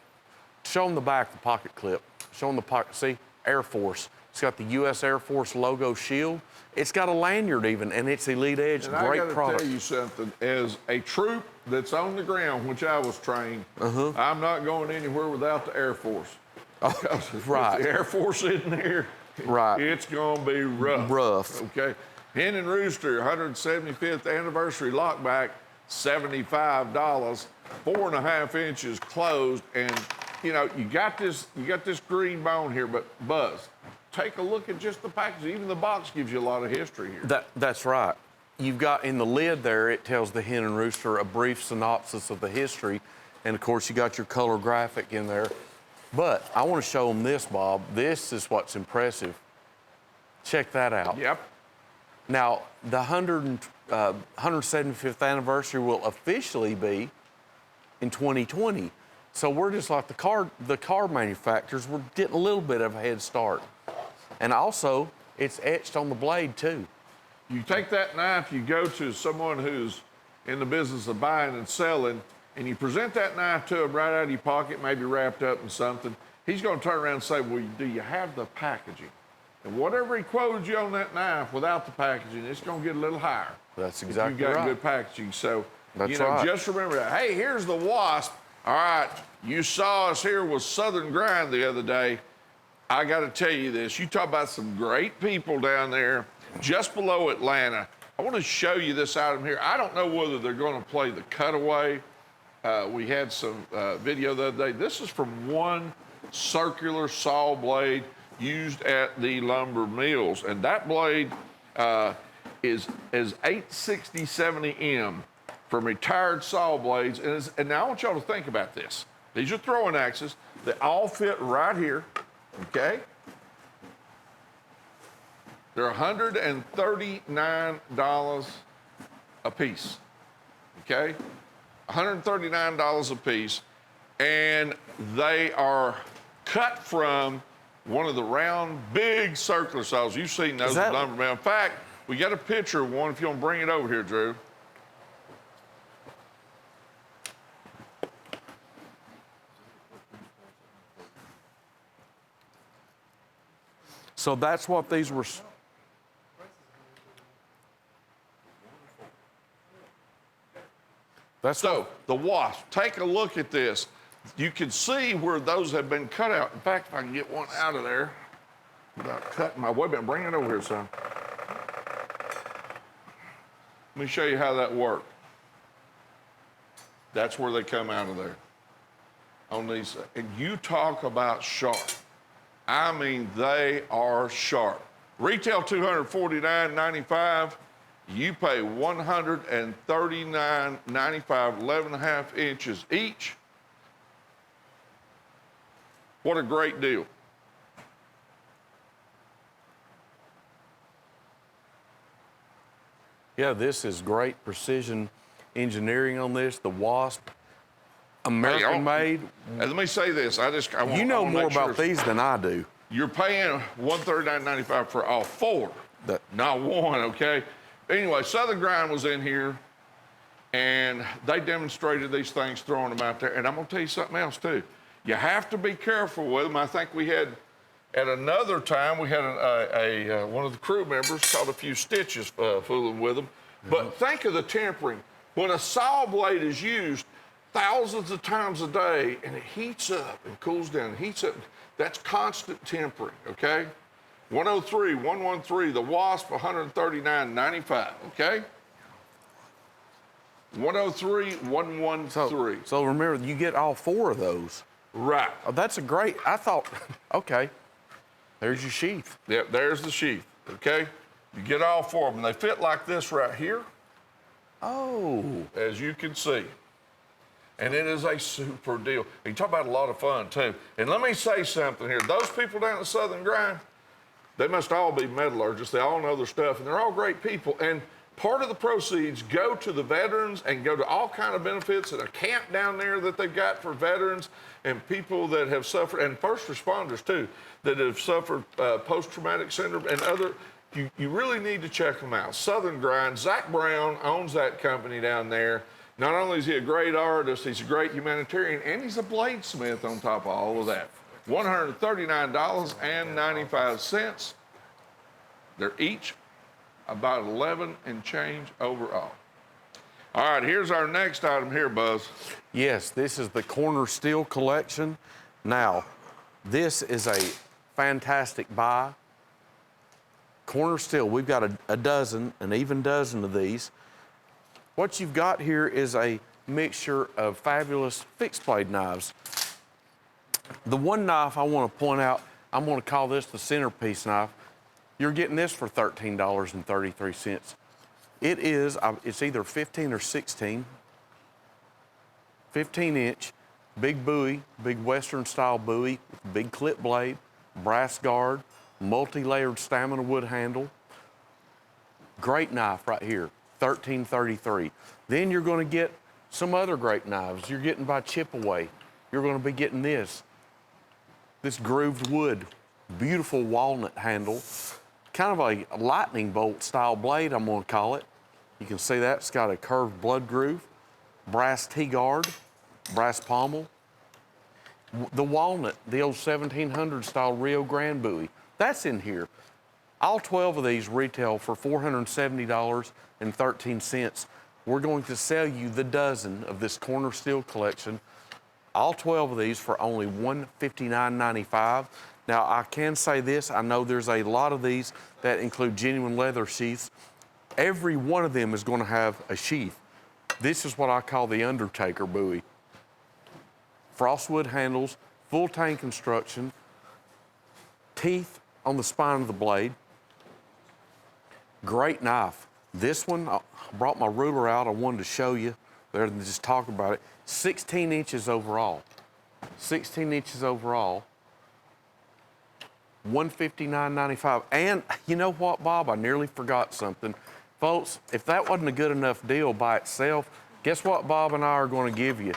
Show them the back of the pocket clip. Show them the pocket, see, Air Force. It's got the U.S. Air Force logo shield. It's got a lanyard even, and it's Elite Edge, And great I gotta product. tell you something, as a troop that's on the ground, which I was trained, I'm not going anywhere without the Air Force. Because right. if the Air Force isn't there, Right. it's gonna be rough. Rough. Okay. Hen and Rooster, 175th anniversary lockback, $75, 4.5 inches closed, and you know you got this green bone here, but Buzz, take a look at just the package. Even the box gives you a lot of history here. That's right. You've got in the lid there, it tells the Hen and Rooster a brief synopsis of the history, and of course you got your color graphic in there. But I want to show them this, Bob. This is what's impressive. Check that out. Yep. Now, the 175th anniversary will officially be in 2020. So we're just like the car manufacturers, we're getting a little bit of a head start. And also, it's etched on the blade too. You take that knife, you go to someone who's in the business of buying and selling, and you present that knife to him right out of your pocket, maybe wrapped up in something. He's going to turn around and say, well, do you have the packaging? And whatever he quoted you on that knife without the packaging, it's going to get a little higher. That's exactly if you got right. good packaging. So, That's you know, right. just remember that. Hey, here's the Wasp. All right, you saw us here with Southern Grind the other day. I got to tell you this. You talk about some great people down there just below Atlanta. I want to show you this item here. I don't know whether they're going to play the cutaway. We had some video the other day. This is from one circular saw blade used at the lumber mills. And that blade is 860/70M from retired saw blades. And now I want y'all to think about this. These are throwing axes. They all fit right here, okay? They're $139 a piece, okay? $139 a piece, and they are cut from one of the round, big circular saws. You've seen those at lumber mill. In fact, we got a picture of one if you want to bring it over here, Drew. So that's what these were. So the Wasp, take a look at this. You can see where those have been cut out. In fact, if I can get one out of there without cutting my, wait a minute, bring it over here, son. Let me show you how that worked. That's where they come out of there. On these, and you talk about sharp. I mean, they are sharp. Retail $249.95. You pay $139.95, 11.5 inches each. What a great deal. Yeah, this is great precision engineering on this. The Wasp, American made. And let me say this. I want You know more make sure about these than I do. You're paying $139.95 for all four, not one, okay? Anyway, Southern Grind was in here, and they demonstrated these things, throwing them out there. And I'm going to tell you something else, too. You have to be careful with them. I think we had, at another time, we had one of the crew members caught a few stitches fooling with them. But think of the tempering. When a saw blade is used thousands of times a day, and it heats up and cools down and heats up, that's constant tempering, okay? 103, 113, the Wasp, 139.95, okay? 103, 113. So remember, you get all four of those. Right. Oh, that's a great, I thought, okay, there's your sheath. Yep, there's the sheath, okay? You get all four of them. They fit like this right here, Oh. as you can see. And it is a super deal. You talk about a lot of fun, too. And let me say something here. Those people down at Southern Grind, they must all be metallurgists. They all know their stuff, and they're all great people. And part of the proceeds go to the veterans and go to all kind of benefits at a camp down there that they've got for veterans and people that have suffered, and first responders, too, that have suffered post-traumatic syndrome and other. You really need to check them out. Southern Grind. Zach Brown owns that company down there. Not only is he a great artist, he's a great humanitarian, and he's a bladesmith on top of all of that. $139.95. They're each about 11 and change overall. All right, here's our next item here, Buzz. Yes, this is the Corner Steel collection. Now, this is a fantastic buy. Corner Steel, we've got a dozen, an even dozen of these. What you've got here is a mixture of fabulous fixed blade knives. The one knife I want to point out, I'm going to call this the centerpiece knife. You're getting this for $13.33. It is, it's either 15 or 16, 15-inch, big buoy, big Western style buoy, big clip blade, brass guard, multi-layered stamina wood handle. Great knife right here. $13.33. Then you're going to get some other great knives. You're getting by Chipaway. You're going to be getting this grooved wood, beautiful walnut handle, kind of a lightning bolt style blade, I'm going to call it. You can see that it's got a curved blood groove, brass T-guard, brass pommel. The walnut, the old 1700 style Rio Grande buoy, that's in here. All 12 of these retail for $470.13. We're going to sell you the dozen of this Corner Steel collection, all 12 of these for only $159.95. Now, I can say this, I know there's a lot of these that include genuine leather sheaths. Every one of them is going to have a sheath. This is what I call the Undertaker buoy. Frostwood handles, full tank construction, teeth on the spine of the blade. Great knife. This one, I brought my ruler out. I wanted to show you rather than just talk about it. 16 inches overall. 16 inches overall. $159.95. And you know what, Bob? I nearly forgot something. Folks, if that wasn't a good enough deal by itself, guess what Bob and I are going to give you?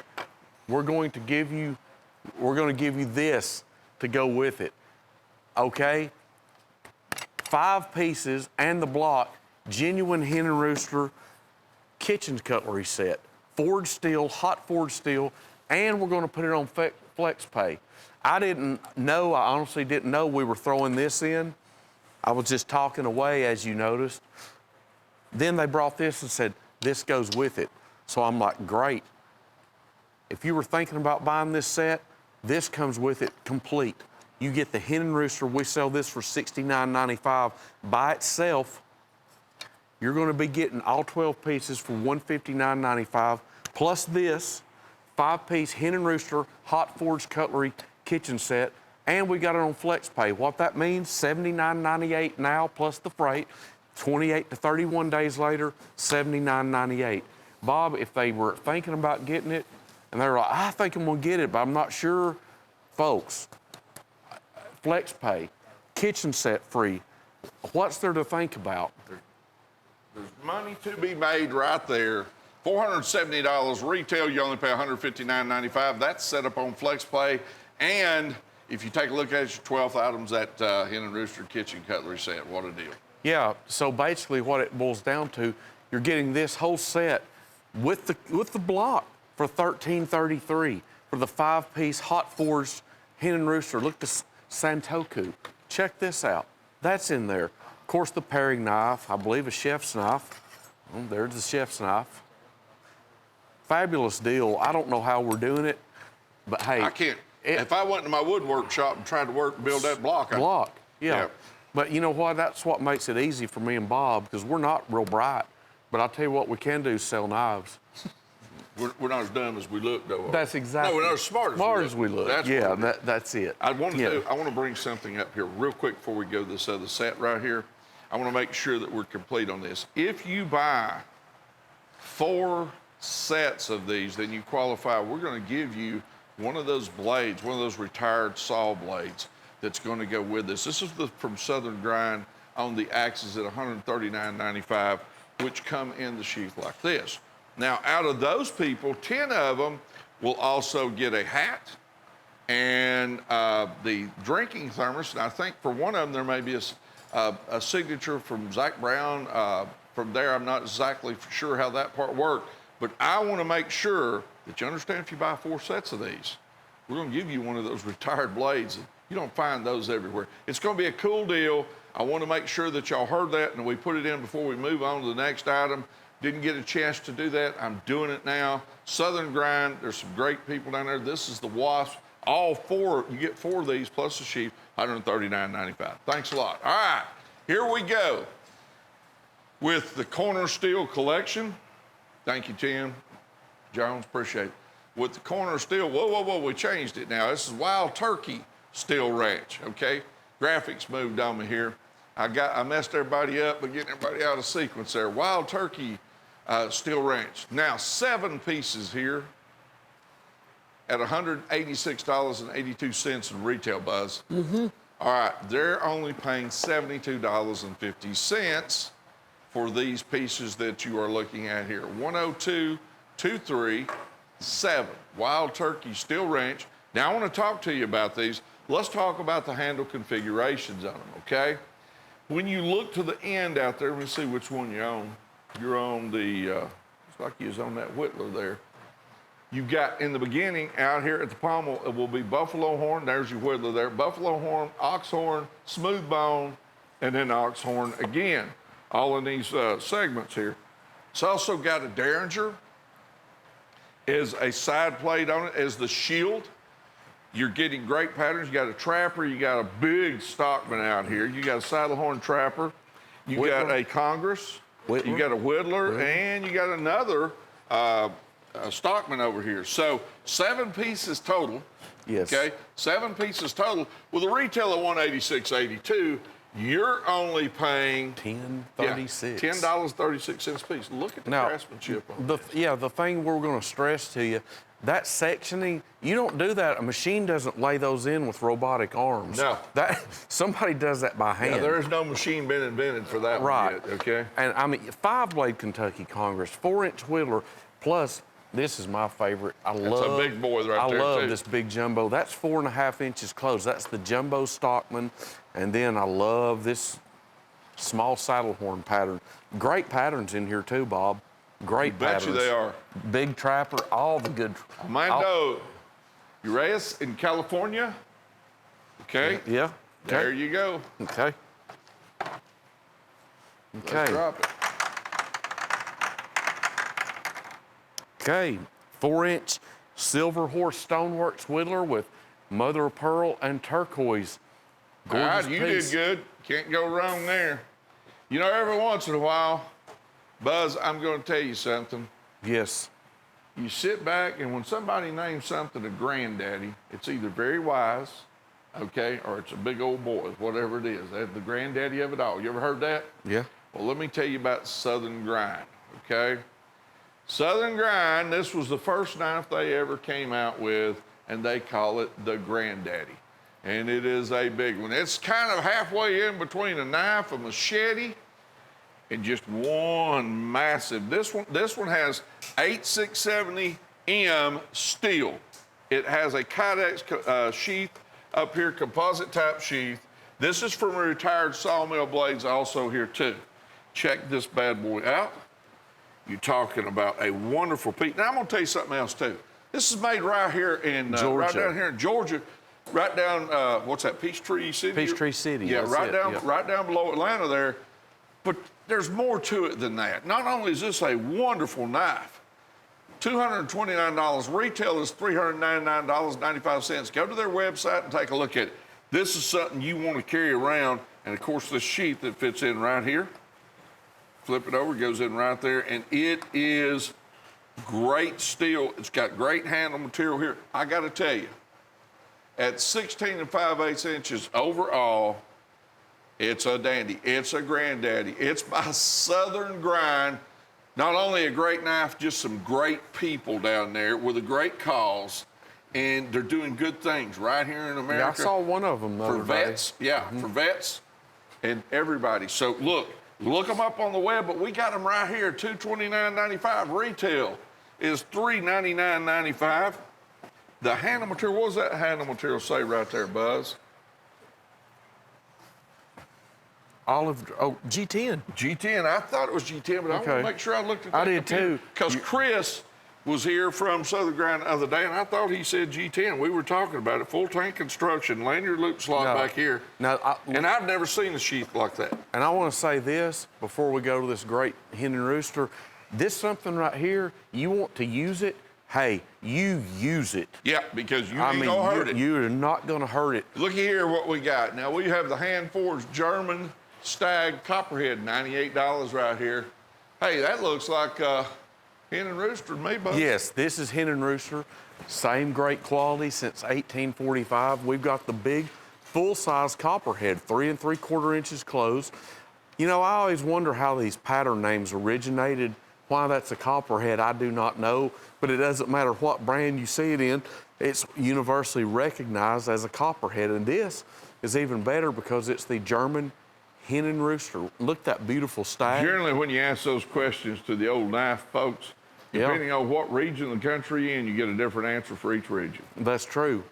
We're going to give you this to go with it. Okay? 5 pieces and the block, genuine hen and rooster kitchen cutlery set. Forged steel, hot forged steel, and we're going to put it on flex pay. I honestly didn't know we were throwing this in. I was just talking away, as you noticed. Then they brought this and said, this goes with it. So I'm like, great. If you were thinking about buying this set, this comes with it complete. You get the hen and rooster. We sell this for $69.95 by itself. You're going to be getting all 12 pieces for $159.95, plus this 5-piece hen and rooster hot forged cutlery kitchen set, and we got it on flex pay. What that means, $79.98 now plus the freight, 28 to 31 days later, $79.98. Bob, if they were thinking about getting it, and they were like, I think I'm going to get it, but I'm not sure, folks, flex pay, kitchen set free, what's there to think about? There's money to be made right there. $470 retail, you only pay $159.95. That's set up on FlexPay. And if you take a look at it, your 12th items, that Hen and Rooster kitchen cutlery set. What a deal. Yeah, so basically what it boils down to, you're getting this whole set with the block for $13.33 for the 5-piece hot forged Hen and Rooster. Look, the Santoku. Check this out. That's in there. Of course, the paring knife, I believe a chef's knife. Oh, there's the chef's knife. Fabulous deal. I don't know how we're doing it, but hey. I can't. If I went to my woodwork shop and tried to build that block. Yeah. But you know what? That's what makes it easy for me and Bob, because we're not real bright. But I'll tell you what we can do is sell knives. We're not as dumb as we look, though. That's exactly. No, we're not as smart as we look. That's that's it. I want to bring something up here real quick before we go to this other set right here. I want to make sure that we're complete on this. If you buy 4 sets of these, then you qualify. We're going to give you one of those blades, one of those retired saw blades that's going to go with this. This is from Southern Grind on the axes at $139.95, which come in the sheath like this. Now, out of those people, 10 of them will also get a hat and the drinking thermos. And I think for one of them, there may be a signature from Zach Brown. From there, I'm not exactly sure how that part worked. But I want to make sure that you understand if you buy 4 sets of these, we're going to give you one of those retired blades. You don't find those everywhere. It's going to be a cool deal. I want to make sure that y'all heard that and we put it in before we move on to the next item. Didn't get a chance to do that. I'm doing it now. Southern Grind, there's some great people down there. This is the Wasp. All 4, you get 4 of these plus the sheath, $139.95. Thanks a lot. All right, here we go with the Corner Steel collection. Thank you, Tim. Jones, appreciate it. With the Corner Steel, whoa, we changed it now. This is Wild Turkey Steel Ranch, okay? Graphics moved on me here. I messed everybody up by getting everybody out of sequence there. Wild Turkey Steel Ranch. Now, 7 pieces here at $186.82 in retail, Buzz. Mm-hmm. All right, they're only paying $72.50 for these pieces that you are looking at here. 102-237 Wild Turkey Steel Ranch. Now, I want to talk to you about these. Let's talk about the handle configurations on them, okay? When you look to the end out there, let me see which one you own. You're on the, looks like you was on that Whittler there. You've got, in the beginning, out here at the pommel, it will be buffalo horn. There's your Whittler there. Buffalo horn, ox horn, smooth bone, and then ox horn again. All in these segments here. It's also got a Derringer as a side plate on it, as the shield. You're getting great patterns. You got a Trapper. You got a big Stockman out here. You got a saddle horn Trapper. You got a Congress. Whittler. You got a Whittler, and you got another Stockman over here. So 7 pieces total. Yes. Okay, 7 pieces total. With a retail of $186.82, you're only paying $10.36. $10.36 a piece. Look at the craftsmanship on this. The thing we're going to stress to you, that sectioning, you don't do that. A machine doesn't lay those in with robotic arms. No. Somebody does that by hand. Yeah, there is no machine been invented for that one yet, okay? And I mean, 5-blade Kentucky Congress, 4-inch Whittler, plus this is my favorite. That's a big boy right there, I love too. this big jumbo. That's 4.5 inches close. That's the jumbo Stockman. And then I love this small saddle horn pattern. Great patterns in here too, Bob. Great patterns. Bet you they are. Big Trapper, all the good. Armando Urias in California. Okay. Yeah. Okay. There you go. Okay. Let's drop it. Okay. 4-inch Silver Horse Stoneworks Whittler with mother of pearl and turquoise. All right, Gorgeous you piece. did good. Can't go wrong there. You know, every once in a while, Buzz, I'm going to tell you something. Yes. You sit back, and when somebody names something a granddaddy, it's either very wise, okay, or it's a big old boy, whatever it is. That's the granddaddy of it all. You ever heard that? Yeah. Well, let me tell you about Southern Grind, okay? Southern Grind, this was the first knife they ever came out with, and they call it the Granddaddy. And it is a big one. It's kind of halfway in between a knife, a machete, and just one massive. This one has 8670M steel. It has a Kydex sheath up here, composite type sheath. This is from retired sawmill blades also here too. Check this bad boy out. You're talking about a wonderful piece. Now I'm gonna tell you something else too. This is made right here in Georgia. right down here in Georgia, right down what's that, Peachtree City? Peachtree City. Yeah, that's right it, down yeah. right down below Atlanta there. But there's more to it than that. Not only is this a wonderful knife, $229. Retail is $399.95. Go to their website and take a look at it. This is something you want to carry around, and of course this sheath that fits in right here. Flip it over, goes in right there, and it is great steel. It's got great handle material here. I got to tell you, at 16 5/8 inches overall, it's a dandy. It's a granddaddy. It's by Southern Grind. Not only a great knife, just some great people down there with a great cause, and they're doing good things right here in America. Yeah, I saw one of them the for other day. vets. Yeah, for vets and everybody. So look them up on the web, but we got them right here, $229.95. Retail is $399.95. The handle material, what does that handle material say right there, Buzz? G10. G10. I thought it was G10, but I want to Okay. make sure I looked at that. I did too. Because Chris was here from Southern Grind the other day, and I thought he said G10. We were talking about it. Full tank construction, lanyard loop slot back here. And I've never seen a sheath like that. And I want to say this before we go to this great hen and rooster. This something right here, you want to use it, hey, you use it. Yeah, because you ain't gonna hurt it. You're not going to hurt it. Look here what we got. Now we have the hand forged German stag copperhead, $98 right here. Hey, that looks like hen and rooster to me, bud. Yes, this is hen and rooster. Same great quality since 1845. We've got the big full-size copperhead, 3 3/4 inches closed. You know, I always wonder how these pattern names originated. Why that's a copperhead, I do not know, but it doesn't matter what brand you see it in, it's universally recognized as a copperhead. And this is even better because it's the German hen and rooster. Look at that beautiful stag. Generally, when you ask those questions to the old knife folks, depending on what region of the country you're in, you get a different answer for each region. That's true.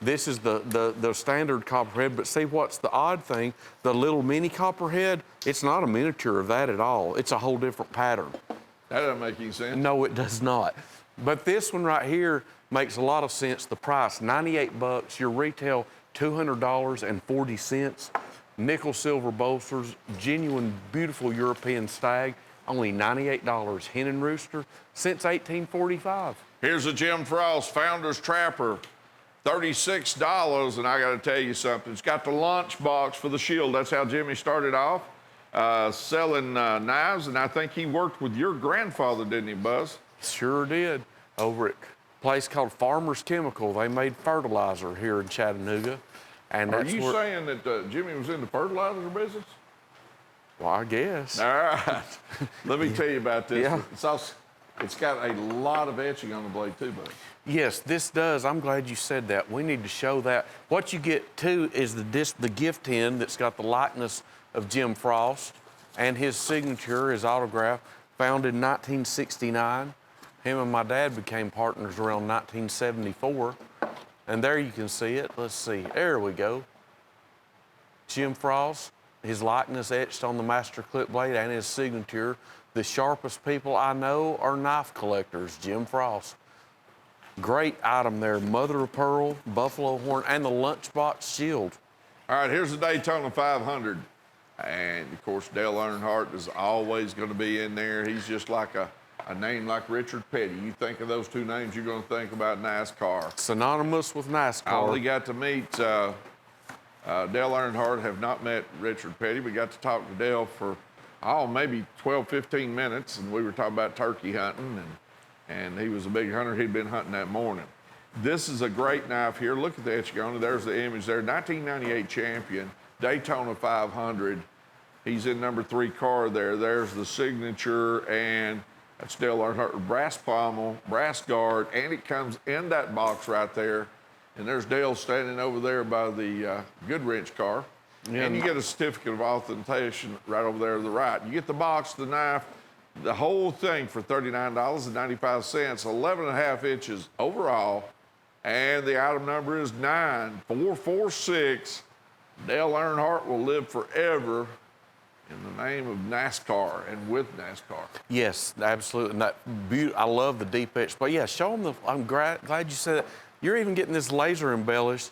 This is the standard copperhead, but see what's the odd thing? The little mini copperhead, it's not a miniature of that at all. It's a whole different pattern. That doesn't make any sense. No, it does not. But this one right here makes a lot of sense. The price, $98. Your retail, $200.40. Nickel silver bolsters, genuine, beautiful European stag, only $98. Hen and rooster since 1845. Here's a Jim Frost Founder's Trapper, $36. And I got to tell you something. It's got the lunch box for the shield. That's how Jimmy started off selling knives. And I think he worked with your grandfather, didn't he, Buzz? Sure did. Over at a place called Farmers Chemical. They made fertilizer here in Chattanooga. And Are that's you saying that Jimmy was in the fertilizer business? Well, I guess. All right. Let me tell you about this. Yeah. It's got a lot of etching on the blade too, buddy. Yes, this does. I'm glad you said that. We need to show that. What you get too is the gift tin that's got the likeness of Jim Frost and his signature, his autograph, founded in 1969. Him and my dad became partners around 1974. And there you can see it. Let's see. There we go. Jim Frost, his likeness etched on the master clip blade and his signature. The sharpest people I know are knife collectors, Jim Frost. Great item there, mother of pearl, buffalo horn, and the lunchbox shield. All right, here's the Daytona 500. And of course, Dale Earnhardt is always going to be in there. He's just like a name like Richard Petty. You think of those two names, you're going to think about NASCAR. Synonymous with NASCAR. I only got to meet Dale Earnhardt, have not met Richard Petty. We got to talk to Dale for, maybe 12, 15 minutes, and we were talking about turkey hunting, and he was a big hunter. He'd been hunting that morning. This is a great knife here. Look at the etching on it. There's the image there. 1998 champion, Daytona 500. He's in number 3 car there. There's the signature, and that's Dale Earnhardt, brass pommel, brass guard, and it comes in that box right there. And there's Dale standing over there by the good wrench car. Yeah. And you get a certificate of authentication right over there to the right. You get the box, the knife, the whole thing for $39.95, 11 and a half inches overall. And the item number is 9446. Dale Earnhardt will live forever in the name of NASCAR and with NASCAR. Yes, absolutely. And that I love the deep etch. But yeah, show them I'm glad you said it. You're even getting this laser embellished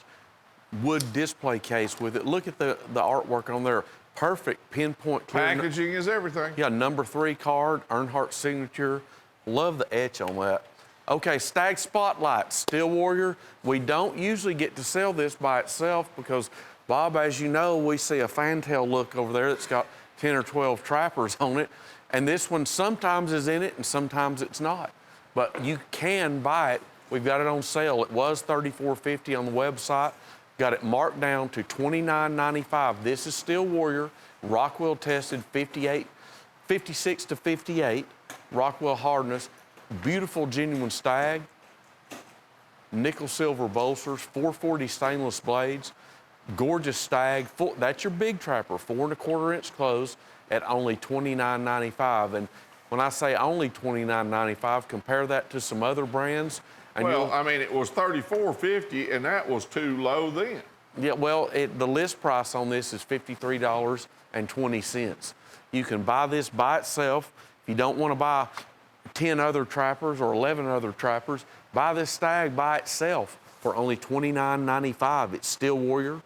wood display case with it. Look at the artwork on there. Perfect pinpoint. Packaging is everything. Yeah, number 3 card, Earnhardt signature. Love the etch on that. Okay, Stag Spotlight, Steel Warrior. We don't usually get to sell this by itself because, Bob, as you know, we see a fantail look over there that's got 10 or 12 trappers on it. And this one sometimes is in it and sometimes it's not. But you can buy it. We've got it on sale. It was $34.50 on the website. Got it marked down to $29.95. This is Steel Warrior, Rockwell tested 56 to 58, Rockwell hardness, beautiful genuine stag, nickel silver bolsters, 440 stainless blades, gorgeous stag. That's your big trapper, 4 1/4 inch close at only $29.95. And when I say only $29.95, compare that to some other brands. And Well, I mean, it was $34.50, and that was too low then. yeah, well, the list price on this is $53.20. You can buy this by itself. If you don't want to buy 10 other trappers or 11 other trappers, buy this stag by itself for only $29.95. It's Steel Warrior,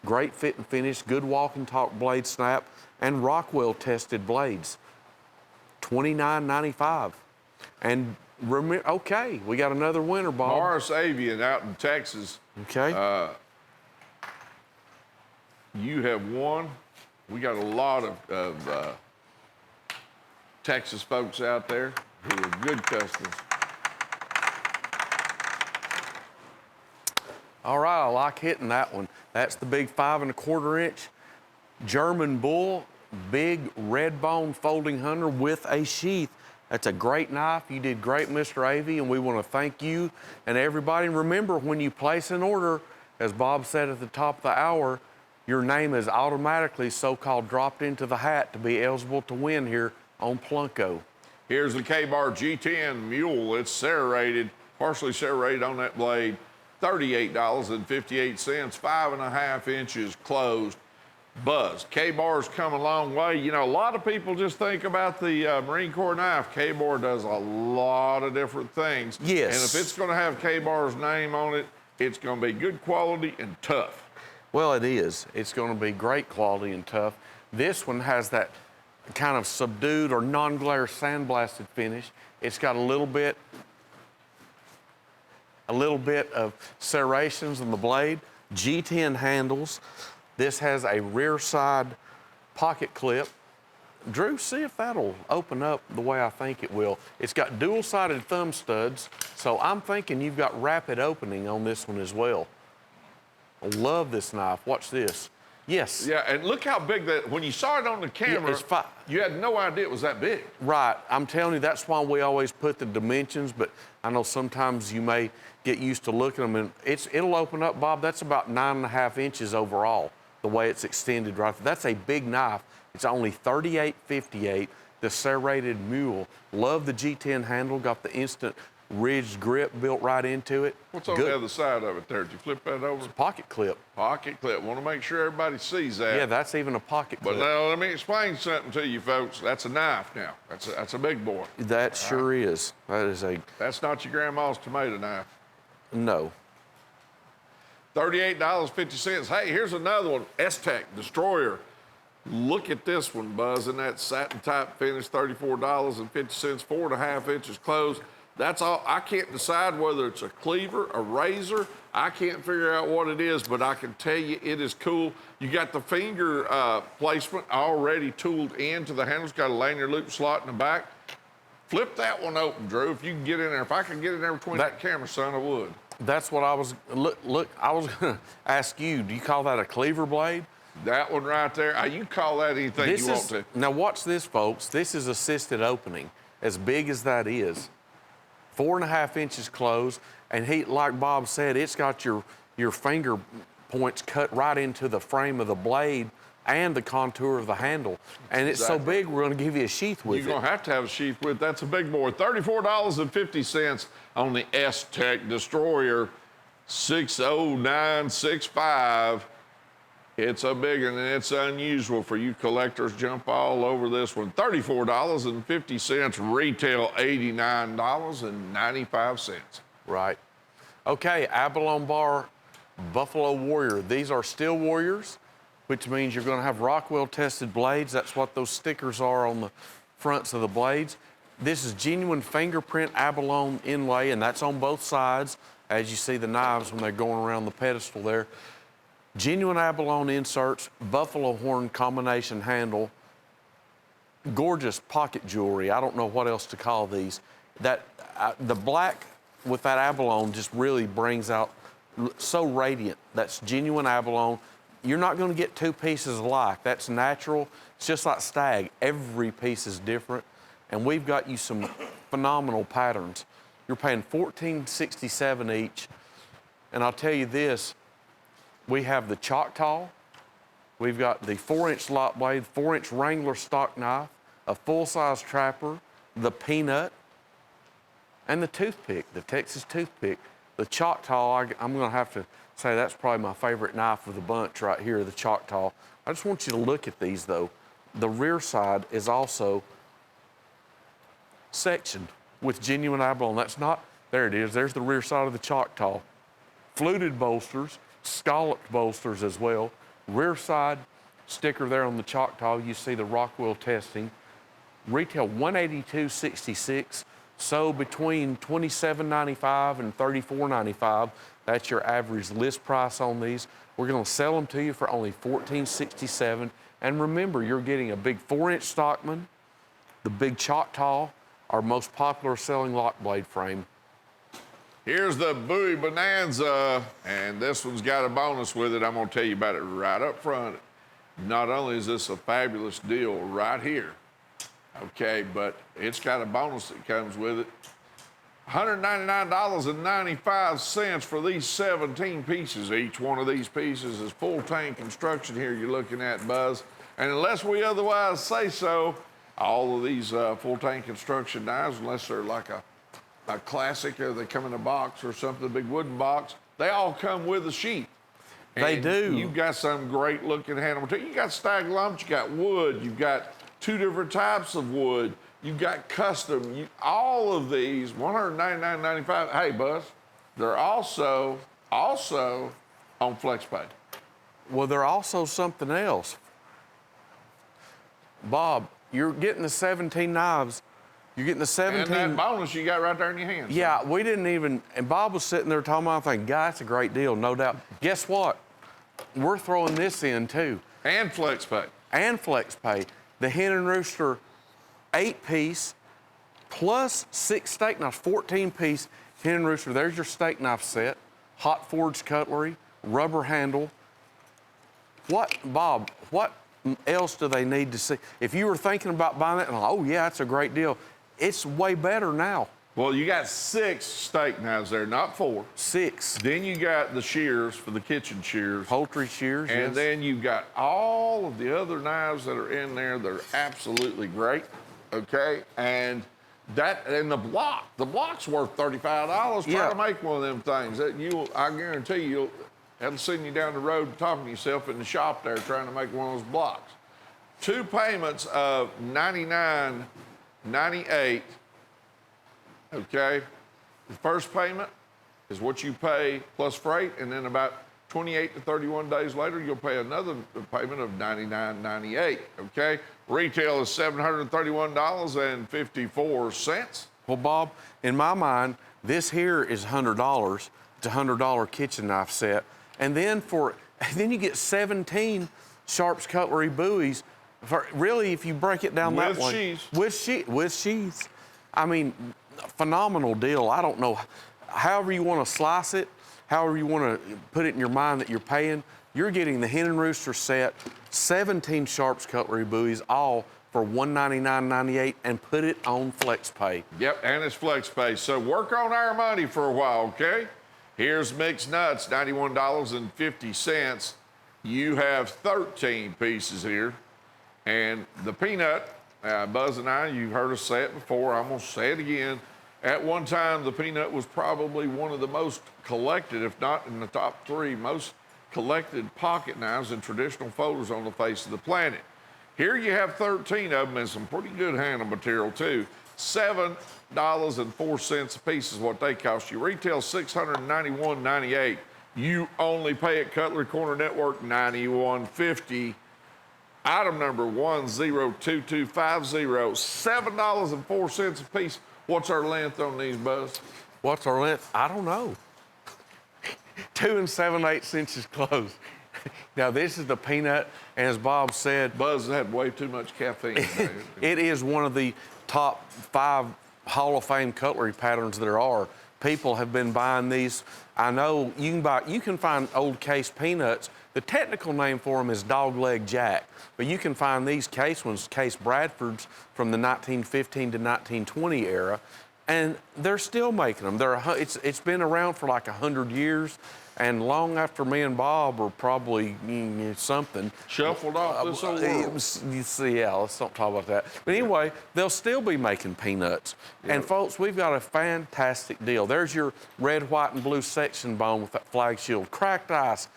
great fit and finish, good walk and talk blade snap, and Rockwell tested blades. $29.95. And remember, okay, we got another winner, Bob. Morris Avian out in Texas, Okay. you have won. We got a lot of Texas folks out there who are good customers. All right, I like hitting that one. That's the big 5 1/4 inch German bull, big red bone folding hunter with a sheath. That's a great knife. You did great, Mr. Avey, and we want to thank you and everybody. And remember, when you place an order, as Bob said at the top of the hour, your name is automatically so-called dropped into the hat to be eligible to win here on Plunko. Here's the K-Bar G10 Mule. It's serrated, partially serrated on that blade. $38.58, 5 1/2 inches closed. Buzz. K-Bar's come a long way. You know, a lot of people just think about the Marine Corps knife. K-Bar does a lot of different things. Yes. And if it's going to have K-Bar's name on it, it's going to be good quality and tough. Well, it is. It's going to be great quality and tough. This one has that kind of subdued or non-glare sandblasted finish. It's got a little bit of serrations on the blade, G10 handles. This has a rear side pocket clip. Drew, see if that'll open up the way I think it will. It's got dual-sided thumb studs, so I'm thinking you've got rapid opening on this one as well. I love this knife. Watch this. Yes. Yeah, and look how big that, when you saw it on the camera, it's you had no idea it was that big. Right. I'm telling you, that's why we always put the dimensions, but I know sometimes you may get used to looking at them, and it'll open up, Bob. That's about 9 1/2 inches overall, the way it's extended right there. That's a big knife. It's only $38.58, the serrated mule. Love the G10 handle, got the instant ridged grip built right into it. What's on the other side of it there? Did you flip that over? Pocket clip. Pocket clip. Want to make sure everybody sees that. Yeah, that's even a pocket But clip. now let me explain something to you folks. That's a knife now. That's a big boy. That sure is. That is a, That's not your grandma's tomato knife. no. $38.50. Hey, here's another one. S-Tech Destroyer. Look at this one, Buzz, in that satin type finish, $34.50, 4 1/2 inches closed. That's all. I can't decide whether it's a cleaver, a razor. I can't figure out what it is, but I can tell you it is cool. You got the finger placement already tooled into the handle. It's got a lanyard loop slot in the back. Flip that one open, Drew, if you can get in there. If I could get in there between that camera, son, I would. That's what I was, look, I was gonna ask you, do you call that a cleaver blade? That one right there, you call that anything you want to. Now watch this, folks. This is assisted opening, as big as that is. 4 1/2 inches closed, and like Bob said, it's got your finger points cut right into the frame of the blade and the contour of the handle. And it's so Exactly. big, we're going to give you a sheath with You're it. going to have a sheath with. That's a big boy. $34.50 on the S-Tech Destroyer 60965. It's a big one, and it's unusual for you collectors. Jump all over this one. $34.50, retail $89.95. Right. Okay, Abalone Bar Buffalo Warrior. These are steel warriors, which means you're going to have Rockwell tested blades. That's what those stickers are on the fronts of the blades. This is genuine fingerprint abalone inlay, and that's on both sides, as you see the knives when they're going around the pedestal there. Genuine abalone inserts, buffalo horn combination handle, gorgeous pocket jewelry. I don't know what else to call these. The black with that abalone just really brings out so radiant. That's genuine abalone. You're not going to get two pieces alike. That's natural. It's just like stag. Every piece is different, and we've got you some phenomenal patterns. You're paying $14.67 each, and I'll tell you this. We have the Choctaw. We've got the 4-inch lot blade, 4-inch Wrangler stock knife, a full-size trapper, the peanut, and the toothpick, the Texas toothpick. The Choctaw, I'm going to have to say that's probably my favorite knife of the bunch right here, the Choctaw. I just want you to look at these, though. The rear side is also sectioned with genuine abalone. That's not, there it is. There's the rear side of the Choctaw. Fluted bolsters, scalloped bolsters as well. Rear side sticker there on the Choctaw, you see the Rockwell testing. Retail $182.66, so between $27.95 and $34.95. That's your average list price on these. We're going to sell them to you for only $14.67. And remember, you're getting a big 4-inch Stockman, the big Choctaw, our most popular selling lock blade frame. Here's the Bowie Bonanza, and this one's got a bonus with it. I'm going to tell you about it right up front. Not only is this a fabulous deal right here, okay, but it's got a bonus that comes with it. $199.95 for these 17 pieces. Each one of these pieces is full tank construction here you're looking at, Buzz. And unless we otherwise say so, all of these full tank construction knives, unless they're like a classic or they come in a box or something, a big wooden box, they all come with a sheath. They And do. You've got some great looking handle material. You got stag lumps, you got wood, you've got 2 different types of wood, you've got custom, all of these, $199.95. Hey, Buzz, they're also on FlexPay. Well, they're also something else. Bob, you're getting the 17 knives. You're getting the 17. And that bonus you got right there in your hands. Yeah, we didn't even, and Bob was sitting there talking about, I'm thinking, God, that's a great deal, no doubt. Guess what? We're throwing this in too. And FlexPay. And FlexPay. The Hen and Rooster 8-piece plus 6 steak knives, 14-piece Hen and Rooster. There's your steak knife set, hot forged cutlery, rubber handle. What, Bob, what else do they need to see? If you were thinking about buying that, and oh yeah, that's a great deal, it's way better now. Well, you got 6 steak knives there, not 4. 6. Then you got the shears for the kitchen shears. Poultry shears, And yes. then you've got all of the other knives that are in there. They're absolutely great, okay? And the block's worth $35. Try Yeah. to make one of them things. I guarantee you, that'll send you down the road talking to yourself in the shop there trying to make one of those blocks. 2 payments of $99.98. Okay, the first payment is what you pay plus freight, and then about 28 to 31 days later, you'll pay another payment of $99.98. Okay, retail is $731.54. Well, Bob, in my mind, this here is $100. It's a $100 kitchen knife set. And then you get 17 Sharps Cutlery buoys. For really, if you break it down With that way. sheaths. With sheaths. I mean, phenomenal deal. I don't know, however you want to slice it, however you want to put it in your mind that you're paying, you're getting the Hen and Rooster set, 17 Sharps Cutlery buoys, all for $199.98, and put it on FlexPay. Yep, and it's FlexPay. So work on our money for a while, okay? Here's mixed nuts, $91.50. You have 13 pieces here. And the peanut, Buzz and I, you've heard us say it before, I'm gonna say it again. At one time, the peanut was probably one of the most collected, if not in the top 3, most collected pocket knives and traditional folders on the face of the planet. Here you have 13 of them and some pretty good handle material too. $7.04 a piece is what they cost you. Retail $691.98. You only pay at Cutlery Corner Network $91.50. Item number 102250, $7.04 a piece. What's our length on these, Buzz? What's our length? I don't know. 2 7/8 inches close. Now, this is the peanut, and as Bob said, Buzz had way too much caffeine. it is one of the top 5 Hall of Fame cutlery patterns there are. People have been buying these. I know you can find old case peanuts. The technical name for them is dogleg jack, but you can find these case ones, case Bradfords from the 1915 to 1920 era, and they're still making them. It's been around for like 100 years, and long after me and Bob were probably something. Shuffled off this old world. You see, yeah, let's not talk about that. But anyway, they'll still be making peanuts. Yep. And folks, we've got a fantastic deal. There's your red, white, and blue section bone with that flag shield, cracked ice,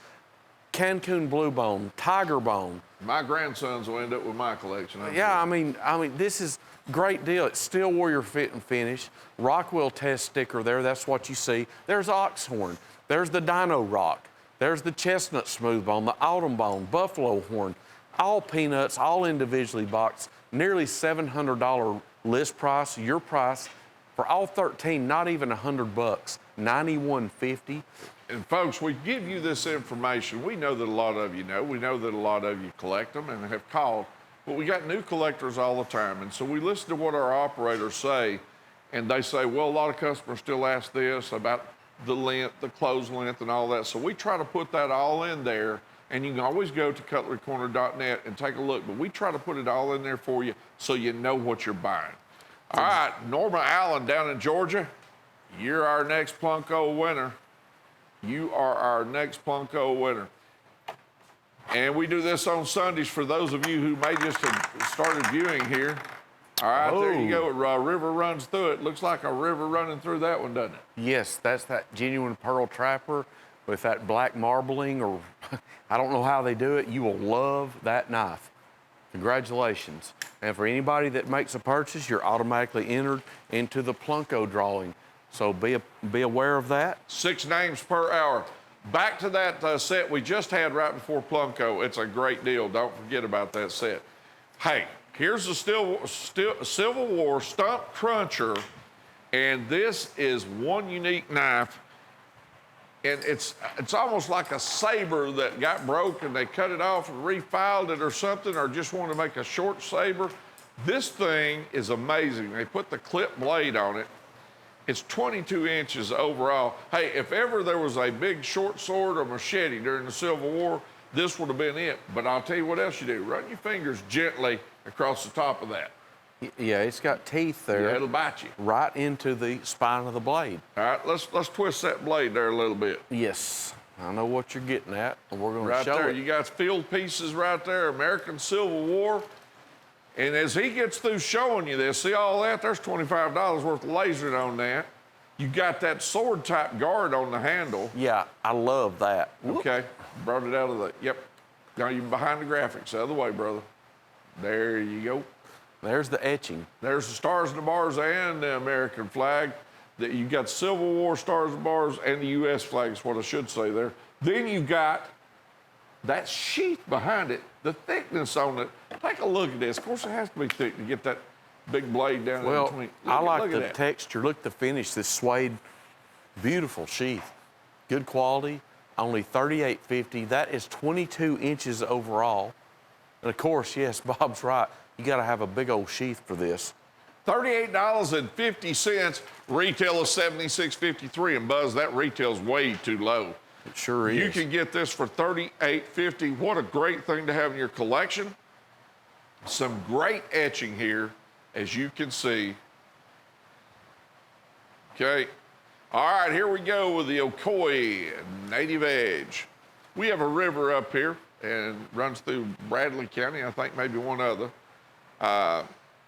Cancun blue bone, tiger bone. My grandsons will end up with my collection. Yeah, I mean, this is great deal. It's Steel Warrior fit and finish. Rockwell test sticker there. That's what you see. There's oxhorn. There's the Dino Rock. There's the chestnut smooth bone, the autumn bone, buffalo horn. All peanuts, all individually boxed. Nearly $700 list price. Your price for all 13, not even $100, $91.50. And folks, we give you this information. We know that a lot of you know. We know that a lot of you collect them and have called. But we got new collectors all the time. And so we listen to what our operators say. And they say, well, a lot of customers still ask this about the length, the close length, and all that. So we try to put that all in there. And you can always go to cutlerycorner.net and take a look. But we try to put it all in there for you so you know what you're buying. All right, Norma Allen down in Georgia, you're our next Plunko winner. You are our next Plunko winner. And we do this on Sundays for those of you who may just have started viewing here. All right, there you go. A river runs through it. Looks like a river running through that one, doesn't it? Yes, that's that genuine pearl trapper with that black marbling, or I don't know how they do it. You will love that knife. Congratulations. And for anybody that makes a purchase, you're automatically entered into the Plunko drawing. So be aware of that. 6 names per hour. Back to that set we just had right before Plunko. It's a great deal. Don't forget about that set. Hey, here's the Civil War Stump Cruncher, and this is one unique knife. And it's almost like a saber that got broke and they cut it off and refiled it or something, or just want to make a short saber. This thing is amazing. They put the clip blade on it. It's 22 inches overall. Hey, if ever there was a big short sword or machete during the Civil War, this would have been it. But I'll tell you what else you do. Run your fingers gently across the top of that. Yeah, it's got teeth there. Yeah, it'll bite you. Right into the spine of the blade. All right, let's twist that blade there a little bit. Yes, I know what you're getting at, and we're going to show it. Right there, it. you got field pieces right there, American Civil War. And as he gets through showing you this, see all that? There's $25 worth of lasering on that. You got that sword-type guard on the handle. Yeah, I love that. Okay, brought it out of the, yep. Now you're behind the graphics, the other way, brother. There you go. There's the etching. There's the stars and the bars and the American flag. You got Civil War stars and bars and the U.S. flag is what I should say there. Then you got that sheath behind it, the thickness on it. Take a look at this. Of course, it has to be thick to get that big blade down in between. I like the texture. Look at the finish. This suede, beautiful sheath. Good quality. Only $38.50. That is 22 inches overall. And of course, yes, Bob's right. You got to have a big old sheath for this. $38.50. Retail is $76.53. And Buzz, that retail's way too low. It sure is. You can get this for $38.50. What a great thing to have in your collection. Some great etching here, as you can see. Okay. All right, here we go with the Ocoee Native Edge. We have a river up here and runs through Bradley County, I think maybe one other,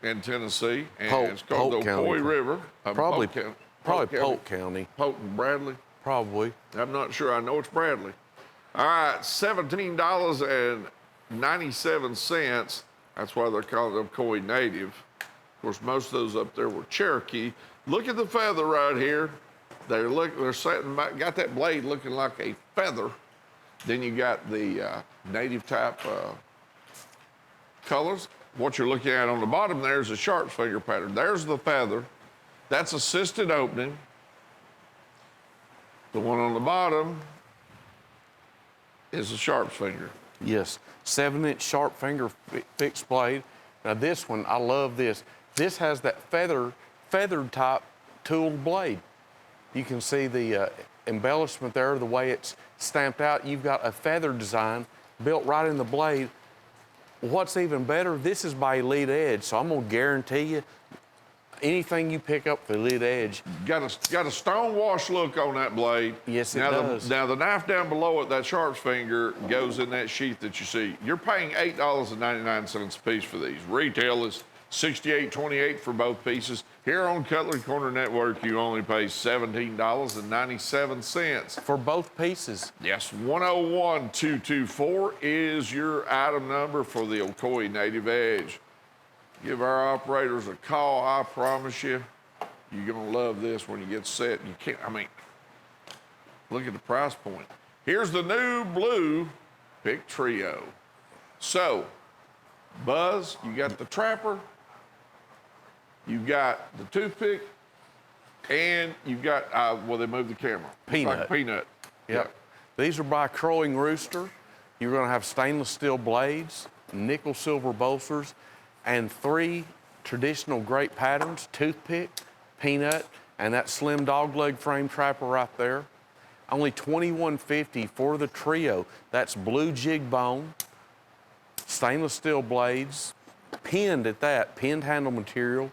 in Tennessee. And it's called the Ocoee River. Probably Polk County. Polk and Bradley. Probably. I'm not sure. I know it's Bradley. All right, $17.97. That's why they're called Ocoee Native. Of course, most of those up there were Cherokee. Look at the feather right here. They're setting back, got that blade looking like a feather. Then you got the native type colors. What you're looking at on the bottom there is a sharp's finger pattern. There's the feather. That's assisted opening. The one on the bottom is a sharp's finger. Yes, 7-inch sharp finger fixed blade. Now this one, I love this. This has that feathered type tooled blade. You can see the embellishment there, the way it's stamped out. You've got a feather design built right in the blade. What's even better, this is by Elite Edge, so I'm gonna guarantee you, anything you pick up for Elite Edge. Got a stone wash look on that blade. Yes, it now does. Now the knife down below it, that sharp's finger, goes in that sheath that you see. You're paying $8.99 a piece for these. Retail is $68.28 for both pieces. Here on Cutlery Corner Network, you only pay $17.97. For both pieces. Yes, 101224 is your item number for the Ocoee Native Edge. Give our operators a call. I promise you, you're gonna love this when you get set. You can't, I mean, look at the price point. Here's the new blue pick trio. So, Buzz, you got the trapper, you've got the toothpick, and you've got, well, they moved the camera. Peanut. Like peanut. Yep. These are by Crowing Rooster. You're gonna have stainless steel blades, nickel silver bolsters, and 3 traditional great patterns: toothpick, peanut, and that slim dog leg frame trapper right there. Only $21.50 for the trio. That's blue jig bone, stainless steel blades, pinned at that, pinned handle material,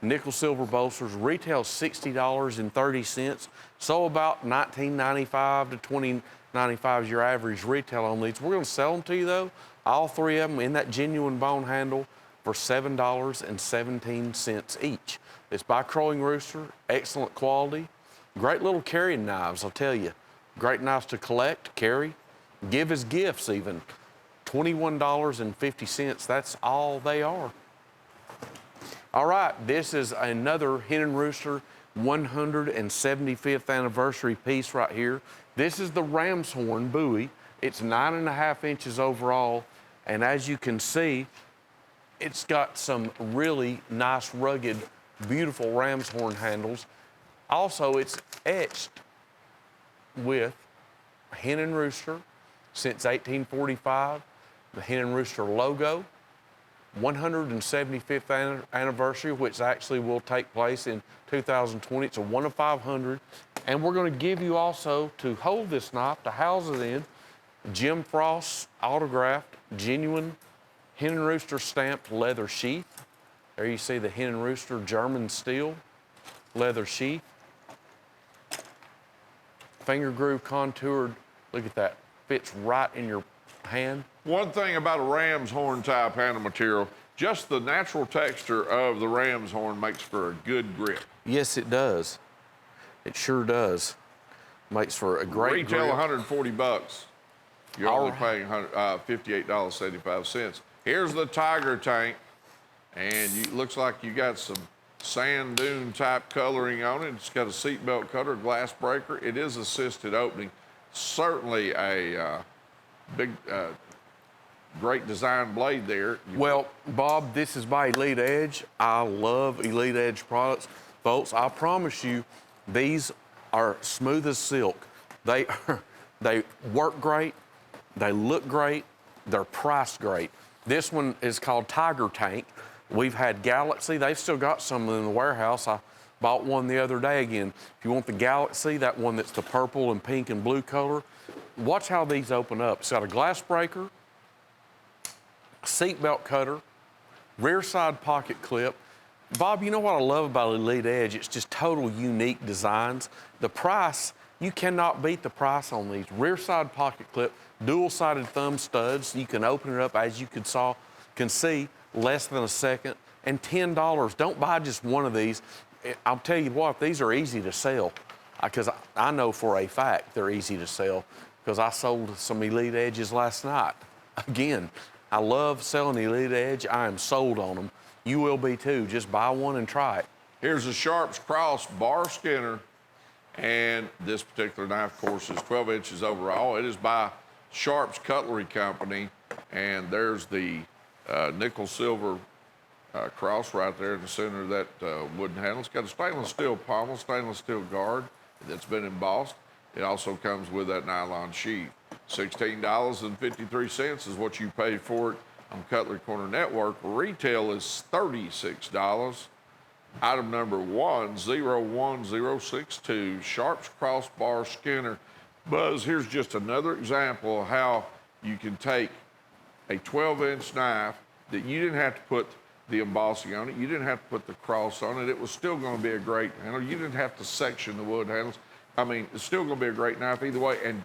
nickel silver bolsters. Retail $60.30. So about $19.95 to $20.95 is your average retail on these. We're gonna sell them to you though, all 3 of them in that genuine bone handle, for $7.17 each. It's by Crowing Rooster, excellent quality. Great little carrying knives, I'll tell you. Great knives to collect, carry, give as gifts even. $21.50, that's all they are. All right, this is another Hen and Rooster 175th anniversary piece right here. This is the ram's horn buoy. It's 9.5 inches overall, and as you can see, it's got some really nice, rugged, beautiful ram's horn handles. Also, it's etched with Hen and Rooster since 1845, the Hen and Rooster logo, 175th anniversary, which actually will take place in 2020. It's a 1 of 500. And we're gonna give you also, to hold this knife, to house it in, Jim Frost's autographed, genuine Hen and Rooster stamped leather sheath. There you see the Hen and Rooster German steel leather sheath. Finger groove contoured, look at that, fits right in your hand. One thing about a ram's horn type handle material, just the natural texture of the ram's horn makes for a good grip. Yes, it does. It sure does. Makes for a great Retail grip. 140 bucks. You're only paying $58.75. Here's the Tiger tank, and looks like you got some sand dune type coloring on it. It's got a seatbelt cutter, glass breaker. It is assisted opening. Certainly a big, great design blade there. Well, Bob, this is by Elite Edge. I love Elite Edge products. Folks, I promise you, these are smooth as silk. They work great, they look great, they're priced great. This one is called Tiger Tank. We've had Galaxy. They've still got some in the warehouse. I bought one the other day again. If you want the Galaxy, that one that's the purple and pink and blue color, watch how these open up. It's got a glass breaker, seatbelt cutter, rear side pocket clip, Bob, you know what I love about Elite Edge? It's just total unique designs. The price, you cannot beat the price on these. Rear side pocket clip, dual-sided thumb studs. You can open it up, as you can see, less than a second, and $10. Don't buy just one of these. I'll tell you what, these are easy to sell, because I know for a fact they're easy to sell, because I sold some Elite Edges last night. Again, I love selling Elite Edge. I am sold on them. You will be too. Just buy one and try it. Here's a Sharps Cross bar Skinner, and this particular knife, of course, is 12 inches overall. It is by Sharps Cutlery Company, and there's the nickel silver cross right there in the center of that wooden handle. It's got a stainless steel pommel, stainless steel guard that's been embossed. It also comes with that nylon sheath. $16.53 is what you pay for it on Cutlery Corner Network. Retail is $36. Item number 101062, Sharps Crossbar Skinner. Buzz, here's just another example of how you can take a 12-inch knife that you didn't have to put the embossing on it. You didn't have to put the cross on it. It was still going to be a great handle. You didn't have to section the wood handles. I mean, it's still going to be a great knife either way. And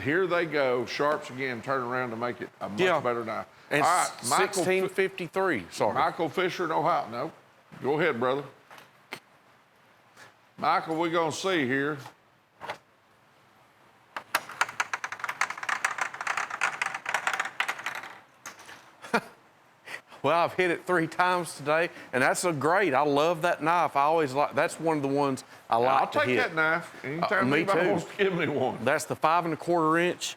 here they go, Sharps again, turn around to make it a much better knife. And all right, 1653, sorry. Michael Fisher in Ohio. No, go ahead, brother. Michael, we're going to see here. Well, I've hit it 3 times today, and that's a great. I love that knife. I always like. That's one of the ones I like to hit. I'll take that knife anytime me anybody too. wants to give me one. That's the 5 1/4 inch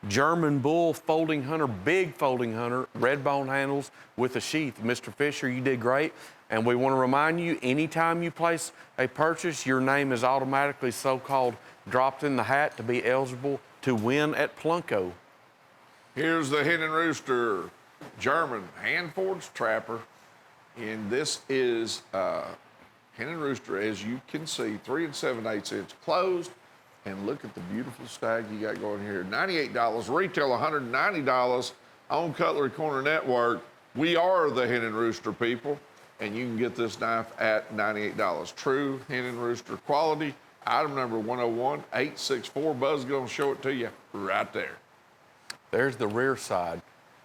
German bull folding hunter, big folding hunter, red bone handles with a sheath. Mr. Fisher, you did great. And we want to remind you, anytime you place a purchase, your name is automatically so-called dropped in the hat to be eligible to win at Plunko. Here's the Hen and Rooster German hand-forged trapper. And this is Hen and Rooster, as you can see, 3 7/8 inch closed. And look at the beautiful stag you got going here. $98, retail $190 on Cutlery Corner Network. We are the Hen and Rooster people, and you can get this knife at $98. True Hen and Rooster quality. Item number 101864. Buzz is going to show it to you right there. There's the rear side.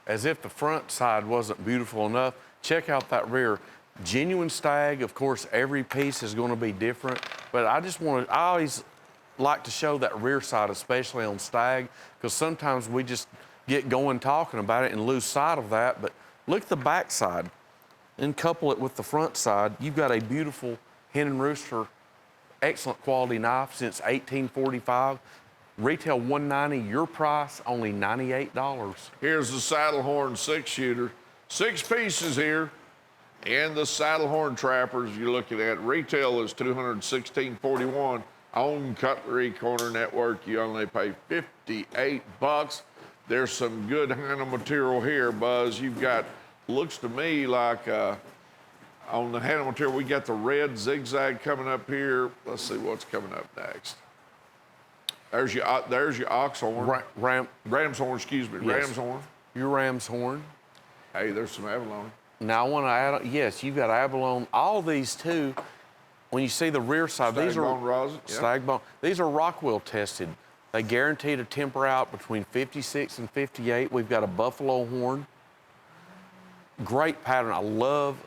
As if the front side wasn't beautiful enough, check out that rear. Genuine stag, of course, every piece is going to be different, but I always like to show that rear side, especially on stag, because sometimes we just get going talking about it and lose sight of that. But look at the back side and couple it with the front side. You've got a beautiful Hen and Rooster, excellent quality knife since 1845. Retail $190, your price only $98. Here's the Saddlehorn 6-shooter. 6 pieces here. And the Saddlehorn trappers you're looking at. Retail is $216.41. On Cutlery Corner Network, you only pay $58. There's some good handle material here, Buzz. You've got, looks to me like on the handle material, we got the red zigzag coming up here. Let's see what's coming up next. There's your ox horn. Ram's horn, excuse me. Yes. Ram's horn. Your ram's horn. Hey, there's some abalone. Now I want to add, yes, you've got abalone. All these too, when you see the rear side, these are Stagbone rosin, yeah. Stagbone. These are Rockwell tested. They guarantee to temper out between 56 and 58. We've got a buffalo horn. Great pattern. I love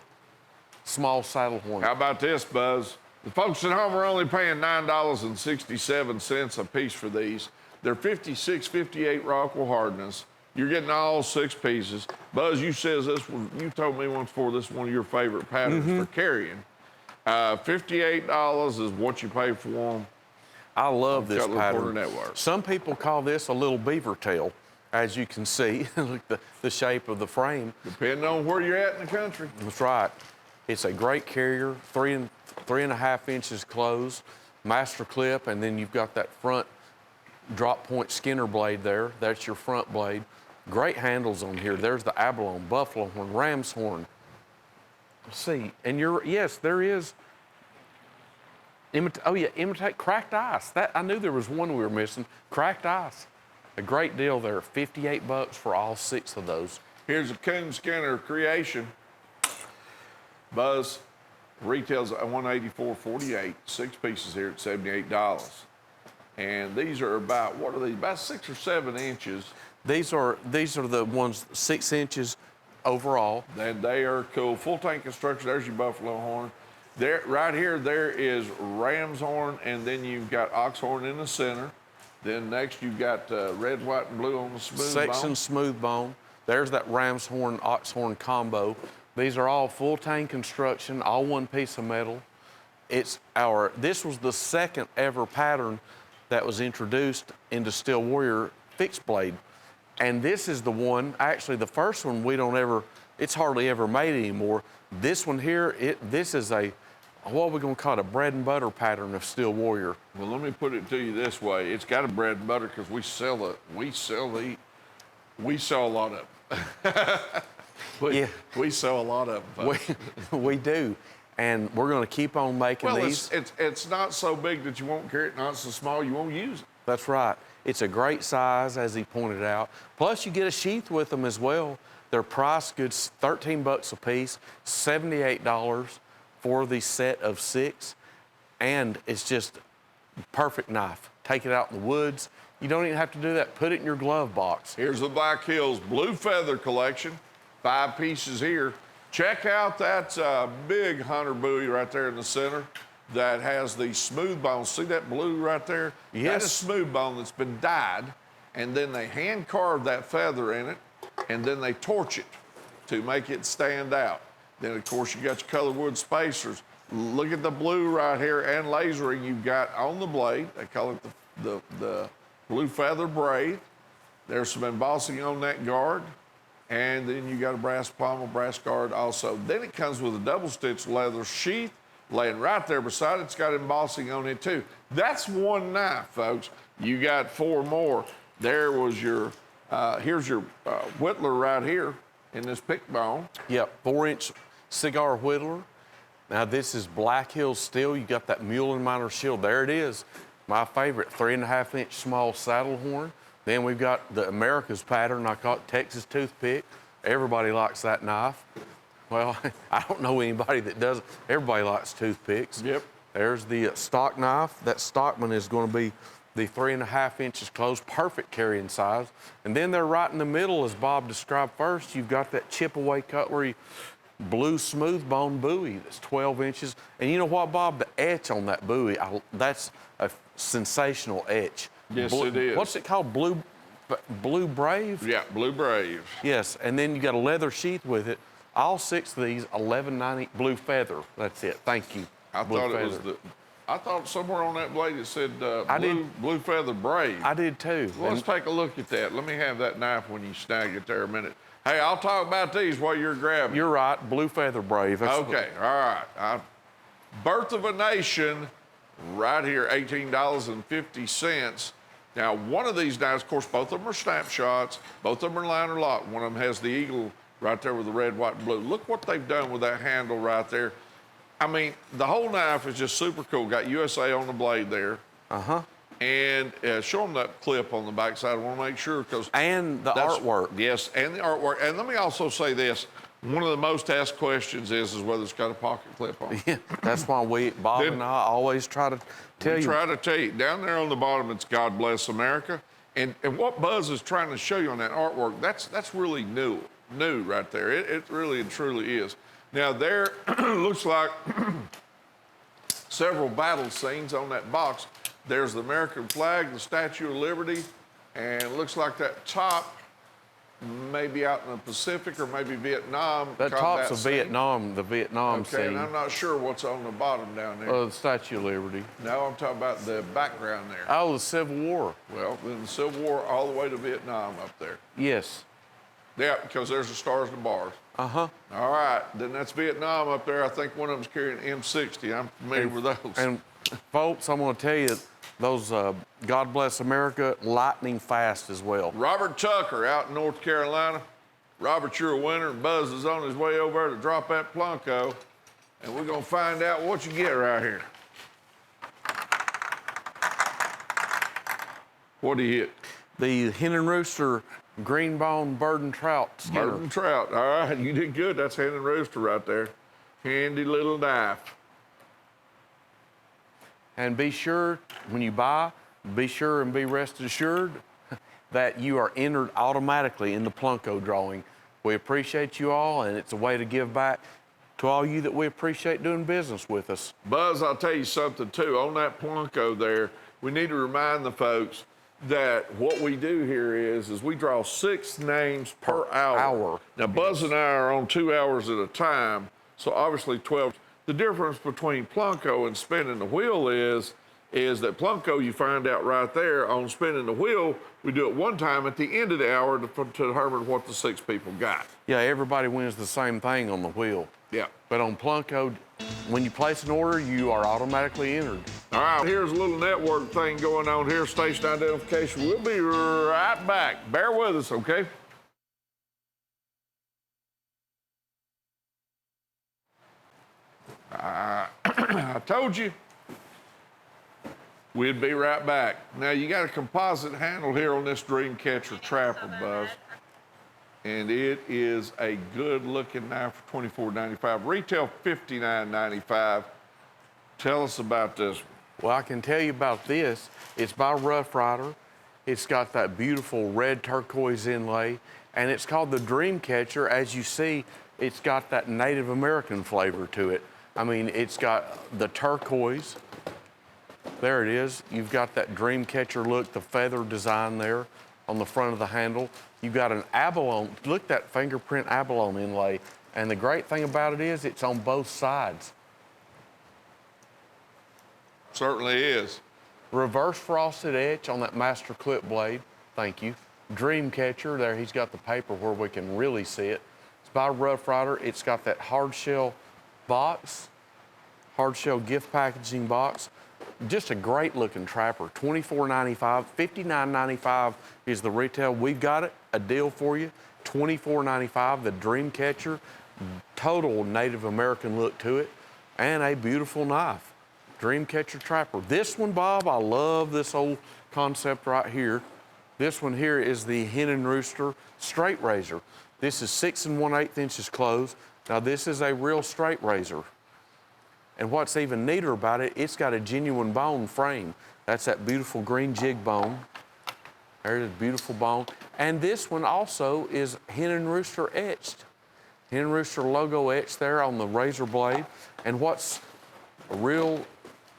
small saddle horn. How about this, Buzz? The folks at home are only paying $9.67 a piece for these. They're 56, 58 Rockwell hardness. You're getting all 6 pieces. Buzz, you told me once before this is one of your favorite patterns for carrying. $58 is what you pay for them. I love this Cutlery pattern. Corner Network. Some people call this a little beaver tail, as you can see. Look at the shape of the frame. Depending on where you're at in the country. That's right. It's a great carrier, 3.5 inches closed, master clip, and then you've got that front drop point Skinner blade there. That's your front blade. Great handles on here. There's the abalone, buffalo horn, ram's horn. Let's see, and yes, there is. Imitate cracked ice. I knew there was one we were missing. Cracked ice. A great deal there. $58 for all 6 of those. Here's a Coon Skinner creation. Buzz, Retails at $184.48. 6 pieces here at $78. And these are about, what are these? About 6 or 7 inches. These are the ones 6 inches overall. And they are cool. Full tank construction. There's your buffalo horn. There, right here, there is ram's horn, and then you've got ox horn in the center. Then next you've got red, white, and blue on the smooth Section bone. smooth bone. There's that ram's horn, ox horn combo. These are all full tank construction, all one piece of metal. This was the second ever pattern that was introduced into Steel Warrior fixed blade. And this is the one, actually the first one it's hardly ever made anymore. This one here, this is what are we gonna call it, a bread and butter pattern of Steel Warrior. Well, let me put it to you this way. It's got a bread and butter because we sell a lot of them. We sell a lot of them. We do. And we're gonna keep on making these. It's not so big that you won't carry it, not so small you won't use it. That's right. It's a great size, as he pointed out. Plus, you get a sheath with them as well. They're priced good, $13 a piece, $78 for the set of 6, and it's just perfect knife. Take it out in the woods. You don't even have to do that. Put it in your glove box. Here's the Black Hills Blue Feather Collection, 5 pieces here. Check out that big hunter buoy right there in the center that has the smooth bone. See that blue right there? Yes. That is smooth bone that's been dyed, and then they hand carve that feather in it, and then they torch it to make it stand out. Then, of course, you got your color wood spacers. Look at the blue right here and lasering you've got on the blade. They call it the blue feather braid. There's some embossing on that guard. And then you got a brass pommel, brass guard also. Then it comes with a double stitch leather sheath laying right there beside it. It's got embossing on it too. That's one knife, folks. You got 4 more. There was your, here's your whittler right here in this pick bone. Yep, 4-inch cigar whittler. Now this is Black Hills steel. You got that mule and miner shield. There it is. My favorite, 3.5-inch small saddle horn. Then we've got the America's pattern. I call it Texas toothpick. Everybody likes that knife. Well, I don't know anybody that doesn't. Everybody likes toothpicks. Yep. There's the stock knife. That Stockman is going to be the 3.5 inches closed, perfect carrying size. And then they're right in the middle, as Bob described first. You've got that chip-away cutlery blue smooth bone buoy that's 12 inches. And you know what, Bob? The etch on that buoy, that's a sensational etch. Yes, it is. What's it called? Blue Brave? Yeah, Blue Brave. Yes, and then you got a leather sheath with it. All 6 of these, $11.90. Blue Feather. That's it. Thank you. I thought somewhere on that blade it said Blue Feather Brave. I did too. Well, let's take a look at that. Let me have that knife when you snag it there a minute. Hey, I'll talk about these while you're grabbing. You're right. Blue Feather Brave. Okay, all right. Birth of a Nation, right here, $18.50. Now, one of these knives, of course, both of them are snapshots. Both of them are liner lock. One of them has the eagle right there with the red, white, and blue. Look what they've done with that handle right there. I mean, the whole knife is just super cool. Got USA on the blade there. Uh-huh. And show them that clip on the backside. I want to make sure because... And the artwork. Yes, and the artwork. And let me also say this. One of the most asked questions is whether it's got a pocket clip on. Yeah, that's why Bob and I always try to tell you. Try to tell you. Down there on the bottom, it's God Bless America. And what Buzz is trying to show you on that artwork, that's really new right there. It really and truly is. Now, there looks like several battle scenes on that box. There's the American flag, the Statue of Liberty, and it looks like that top maybe out in the Pacific or maybe Vietnam. That top's the Vietnam scene. Okay, and I'm not sure what's on the bottom down there. The Statue of Liberty. No, I'm talking about the background there. Oh, the Civil War. Well, then the Civil War all the way to Vietnam up there. Yes. Yeah, because there's the stars and the bars. Uh-huh. All right, then that's Vietnam up there. I think one of them's carrying an M60. I'm familiar with those. And folks, I'm going to tell you, those God Bless America, lightning fast as well. Robert Tucker out in North Carolina. Robert, you're a winner, and Buzz is on his way over to drop that Plunko, and we're going to find out what you get right here. What do you hit? The Hen and Rooster Green Bone Bird and Trout Skinner. Bird and trout. All right, you did good. That's Hen and Rooster right there. Handy little knife. And be sure, when you buy, be sure and be rest assured that you are entered automatically in the Plunko drawing. We appreciate you all, and it's a way to give back to all you that we appreciate doing business with us. Buzz, I'll tell you something too. On that Plunko there, we need to remind the folks that what we do here is we draw 6 names per hour. Now, Buzz and I are on 2 hours at a time, so obviously 12. The difference between Plunko and spinning the wheel is that Plunko, you find out right there. On spinning the wheel, we do it one time at the end of the hour to determine what the 6 people got. Yeah, everybody wins the same thing on the wheel. Yeah. But on Plunko, when you place an order, you are automatically entered. All right, here's a little network thing going on here, station identification. We'll be right back. Bear with us, okay? I told you we'd be right back. Now, you got a composite handle here on this Dreamcatcher Trapper, Buzz. And it is a good-looking knife for $24.95. Retail $59.95. Tell us about this one. Well, I can tell you about this. It's by Rough Rider. It's got that beautiful red turquoise inlay, and it's called the Dreamcatcher. As you see, it's got that Native American flavor to it. I mean, it's got the turquoise. There it is. You've got that Dreamcatcher look, the feather design there on the front of the handle. You've got an abalone. Look at that fingerprint abalone inlay. And the great thing about it is it's on both sides. Certainly is. Reverse frosted etch on that master clip blade. Thank you. Dreamcatcher, there he's got the paper where we can really see it. It's by Rough Rider. It's got that hard shell box, hard shell gift packaging box. Just a great looking trapper. $24.95, $59.95 is the retail. We've got it, a deal for you. $24.95, the Dreamcatcher, total Native American look to it, and a beautiful knife. Dreamcatcher Trapper. This one, Bob, I love this old concept right here. This one here is the Hen and Rooster straight razor. This is 6 1/8 inches closed. Now this is a real straight razor. And what's even neater about it, it's got a genuine bone frame. That's that beautiful green jig bone. There's a beautiful bone. And this one also is Hen and Rooster etched. Hen and Rooster logo etched there on the razor blade. And what's a real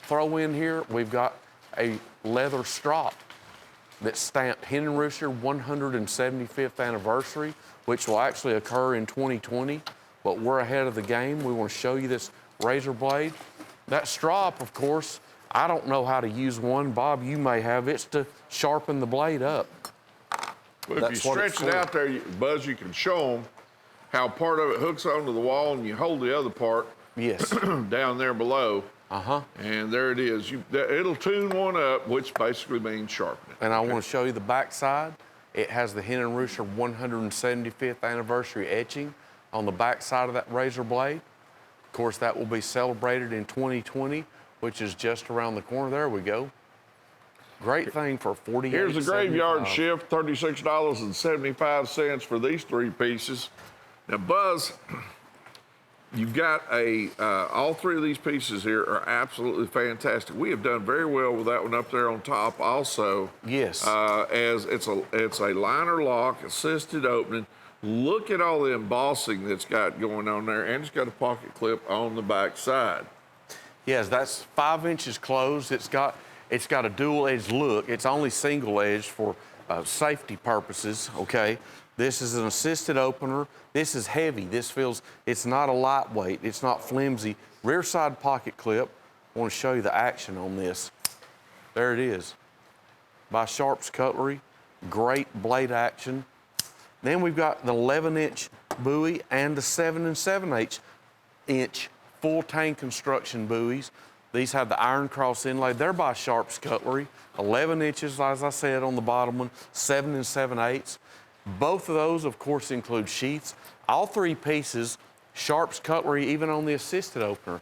throw in here, we've got a leather strop that's stamped Hen and Rooster 175th anniversary, which will actually occur in 2020. But we're ahead of the game. We want to show you this razor blade. That strop, of course, I don't know how to use one. Bob, you may have. It's to sharpen the blade up. Well, if you stretch it out there, Buzz, you can show them how part of it hooks onto the wall and you hold the other part Yes. down there below. Uh-huh. And there it is. It'll tune one up, which basically means sharpen it. And I want to show you the back side. It has the Hen and Rooster 175th anniversary etching on the back side of that razor blade. Of course, that will be celebrated in 2020, which is just around the corner. There we go. Great thing for $48.75. Here's the graveyard shift, $36.75 for these 3 pieces. Now, Buzz, you've got all 3 of these pieces here are absolutely fantastic. We have done very well with that one up there on top also. Yes. As it's a liner lock, assisted opening. Look at all the embossing that's got going on there, and it's got a pocket clip on the back side. Yes, that's 5 inches closed. It's got a dual-edged look. It's only single-edged for safety purposes, okay? This is an assisted opener. This is heavy. It's not a lightweight. It's not flimsy. Rear side pocket clip. I want to show you the action on this. There it is. By Sharp's Cutlery. Great blade action. Then we've got the 11-inch buoy and the 7 7/8 inch full tang construction buoys. These have the iron cross inlay. They're by Sharp's Cutlery. 11 inches, as I said, on the bottom one, 7 7/8. Both of those, of course, include sheaths. All 3 pieces, Sharp's Cutlery, even on the assisted opener,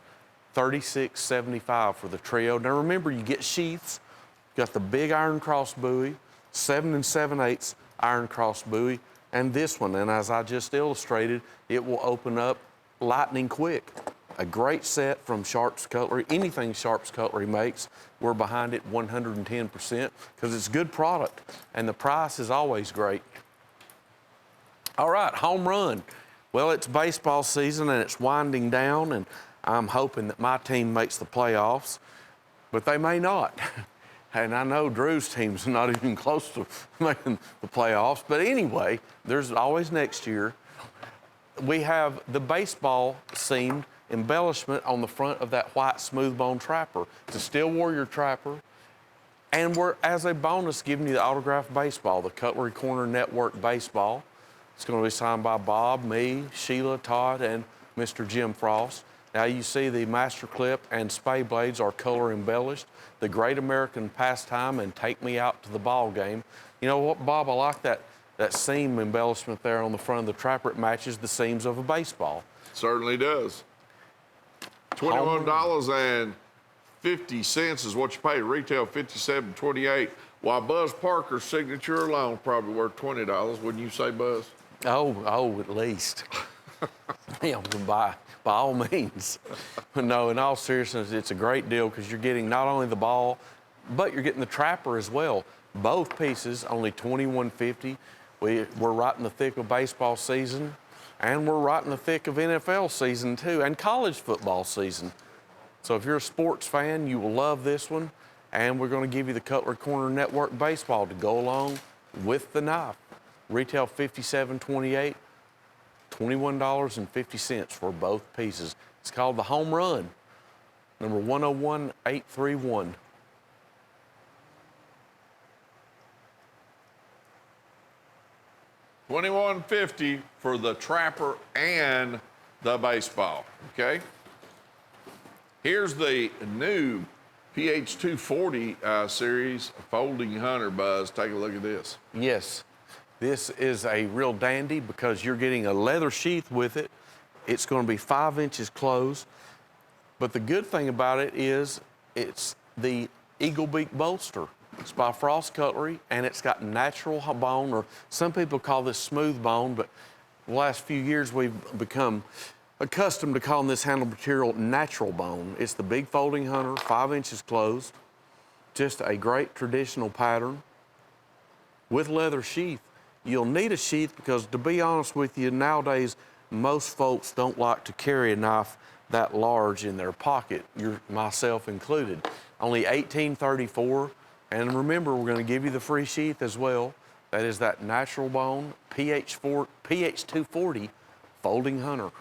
$36.75 for the trio. Now remember, you get sheaths. You got the big iron cross buoy, 7 7/8 iron cross buoy, and this one. And as I just illustrated, it will open up lightning quick. a great set from Sharp's Cutlery. Anything Sharp's Cutlery makes, we're behind it 110% because it's good product and the price is always great. All right, home run. Well, it's baseball season and it's winding down, and I'm hoping that my team makes the playoffs, but they may not. And I know Drew's team's not even close to making the playoffs. But anyway, there's always next year. We have the baseball seamed embellishment on the front of that white smooth bone trapper. It's a Steel Warrior trapper. And we're, as a bonus, giving you the autographed baseball, the Cutlery Corner Network baseball. It's going to be signed by Bob, me, Sheila, Todd, and Mr. Jim Frost. Now you see the master clip and spay blades are color embellished. The Great American Pastime and Take Me Out to the Ball Game. You know what, Bob? I like that seam embellishment there on the front of the trapper. It matches the seams of a baseball. Certainly does. $21.50 is what you pay. Retail $57.28. While Buzz Parker's signature alone is probably worth $20. Wouldn't you say, Buzz? Oh, at least. Yeah, by all means. No, in all seriousness, it's a great deal because you're getting not only the ball, but you're getting the trapper as well. Both pieces, only $21.50. We're right in the thick of baseball season, and we're right in the thick of NFL season too, and college football season. So if you're a sports fan, you will love this one. And we're going to give you the Cutlery Corner Network baseball to go along with the knife. Retail $57.28, $21.50 for both pieces. It's called the Home Run, number 101831. $21.50 for the trapper and the baseball, okay? Here's the new PH 240 series folding hunter, Buzz. Take a look at this. Yes, this is a real dandy because you're getting a leather sheath with it. It's going to be 5 inches closed. But the good thing about it is it's the Eagle Beak bolster. It's by Frost Cutlery, and it's got natural bone, or some people call this smooth bone, but the last few years we've become accustomed to calling this handle material natural bone. It's the Big Folding Hunter, 5 inches closed. Just a great traditional pattern with leather sheath. You'll need a sheath because, to be honest with you, nowadays most folks don't like to carry a knife that large in their pocket, myself included. Only $18.34. And remember, we're going to give you the free sheath as well. That is that natural bone PH 240 Folding Hunter.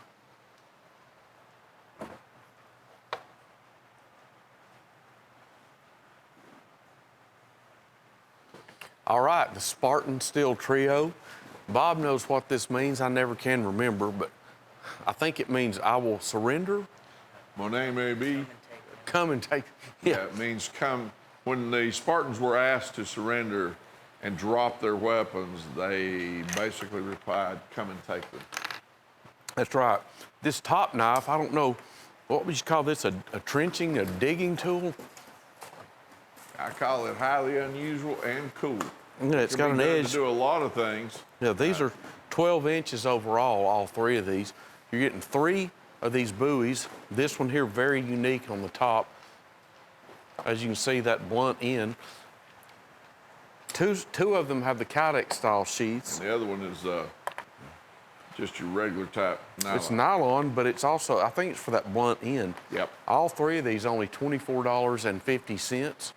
All right, the Spartan Steel Trio. Bob knows what this means. I never can remember, but I think it means I will surrender. My name may be. Come and take. Yeah, it means come. When the Spartans were asked to surrender and drop their weapons, they basically replied, come and take them. That's right. This top knife, I don't know, what would you call this, a trenching, a digging tool? I call it highly unusual and cool. Yeah, it's got an edge. To do a lot of things. Yeah, these are 12 inches overall, all three of these. You're getting 3 of these buoys. This one here, very unique on the top. As you can see, that blunt end. Two of them have the Kydex style sheaths. And the other one is just your regular type nylon. It's nylon, but it's also, I think it's for that blunt end. Yep. All 3 of these only $24.50.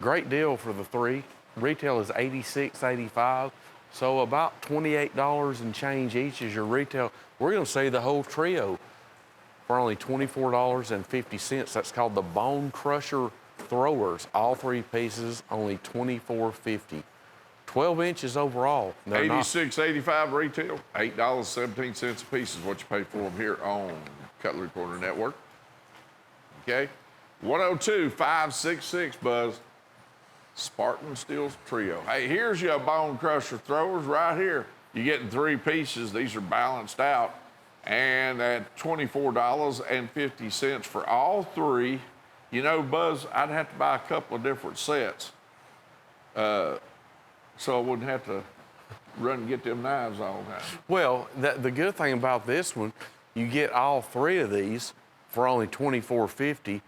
Great deal for the 3. Retail is $86.85. So about $28 and change each is your retail. We're going to say the whole trio for only $24.50. That's called the Bone Crusher Throwers. All 3 pieces, only $24.50. 12 inches overall. $86.85 retail, $8.17 a piece is what you pay for them here on Cutlery Corner Network. Okay, 102-566, Buzz. Spartan Steel Trio. Hey, here's your Bone Crusher Throwers right here. You're getting 3 pieces. These are balanced out. And at $24.50 for all 3. You know, Buzz, I'd have to buy a couple of different sets. So I wouldn't have to run and get them knives all the time. Well, the good thing about this one, you get all 3 of these for only $24.50.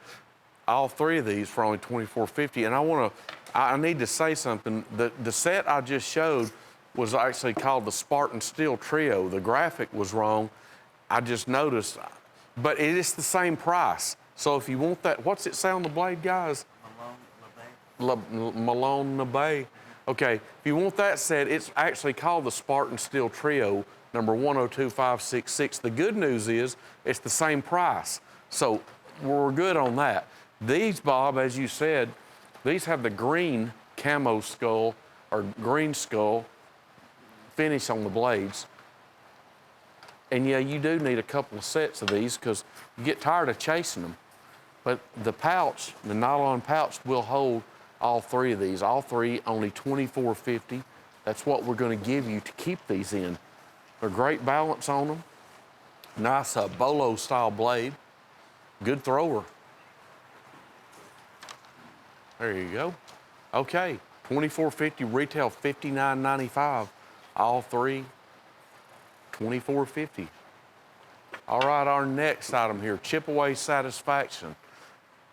All three of these for only $24.50. And I need to say something. The set I just showed was actually called the Spartan Steel Trio. The graphic was wrong. I just noticed, but it is the same price. So if you want that, what's it say on the blade, guys? Malone Nabe. Okay, if you want that set, it's actually called the Spartan Steel Trio, number 102566. The good news is it's the same price. So we're good on that. These, Bob, as you said, these have the green camo skull or green skull finish on the blades. And yeah, you do need a couple of sets of these because you get tired of chasing them. But the pouch, the nylon pouch, will hold all three of these. All three, only $24.50. That's what we're going to give you to keep these in. They're great balance on them. Nice bolo style blade. Good thrower. There you go. Okay, $24.50, retail $59.95. All three, $24.50. All right, our next item here, chip away satisfaction.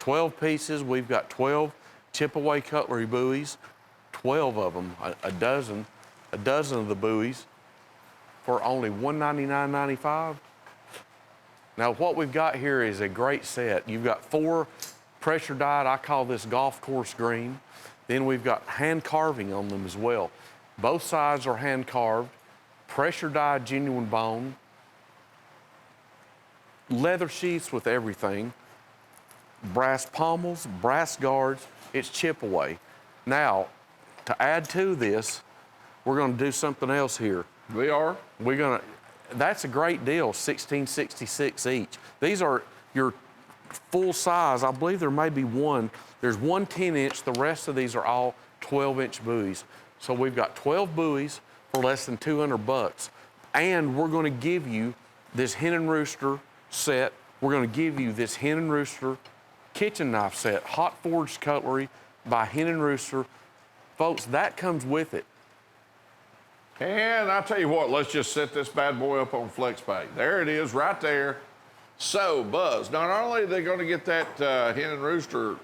12 pieces, we've got 12 chip away cutlery buoys, 12 of them, a dozen of the buoys for only $199.95. Now what we've got here is a great set. You've got 4 pressure dyed, I call this golf course green. Then we've got hand carving on them as well. Both sides are hand carved, pressure dyed genuine bone, leather sheaths with everything, brass pommels, brass guards, it's chip away. Now, to add to this, we're gonna do something else here. We are? That's a great deal, $16.66 each. These are your full size. I believe there may be one. There's one 10-inch, the rest of these are all 12-inch buoys. So we've got 12 buoys for less than $200. And we're gonna give you this Hen and Rooster set. We're gonna give you this Hen and Rooster kitchen knife set, hot forged cutlery by Hen and Rooster. Folks, that comes with it. And I'll tell you what, let's just set this bad boy up on FlexPay. There it is, right there. So, Buzz, not only are they going to get that Hen and Rooster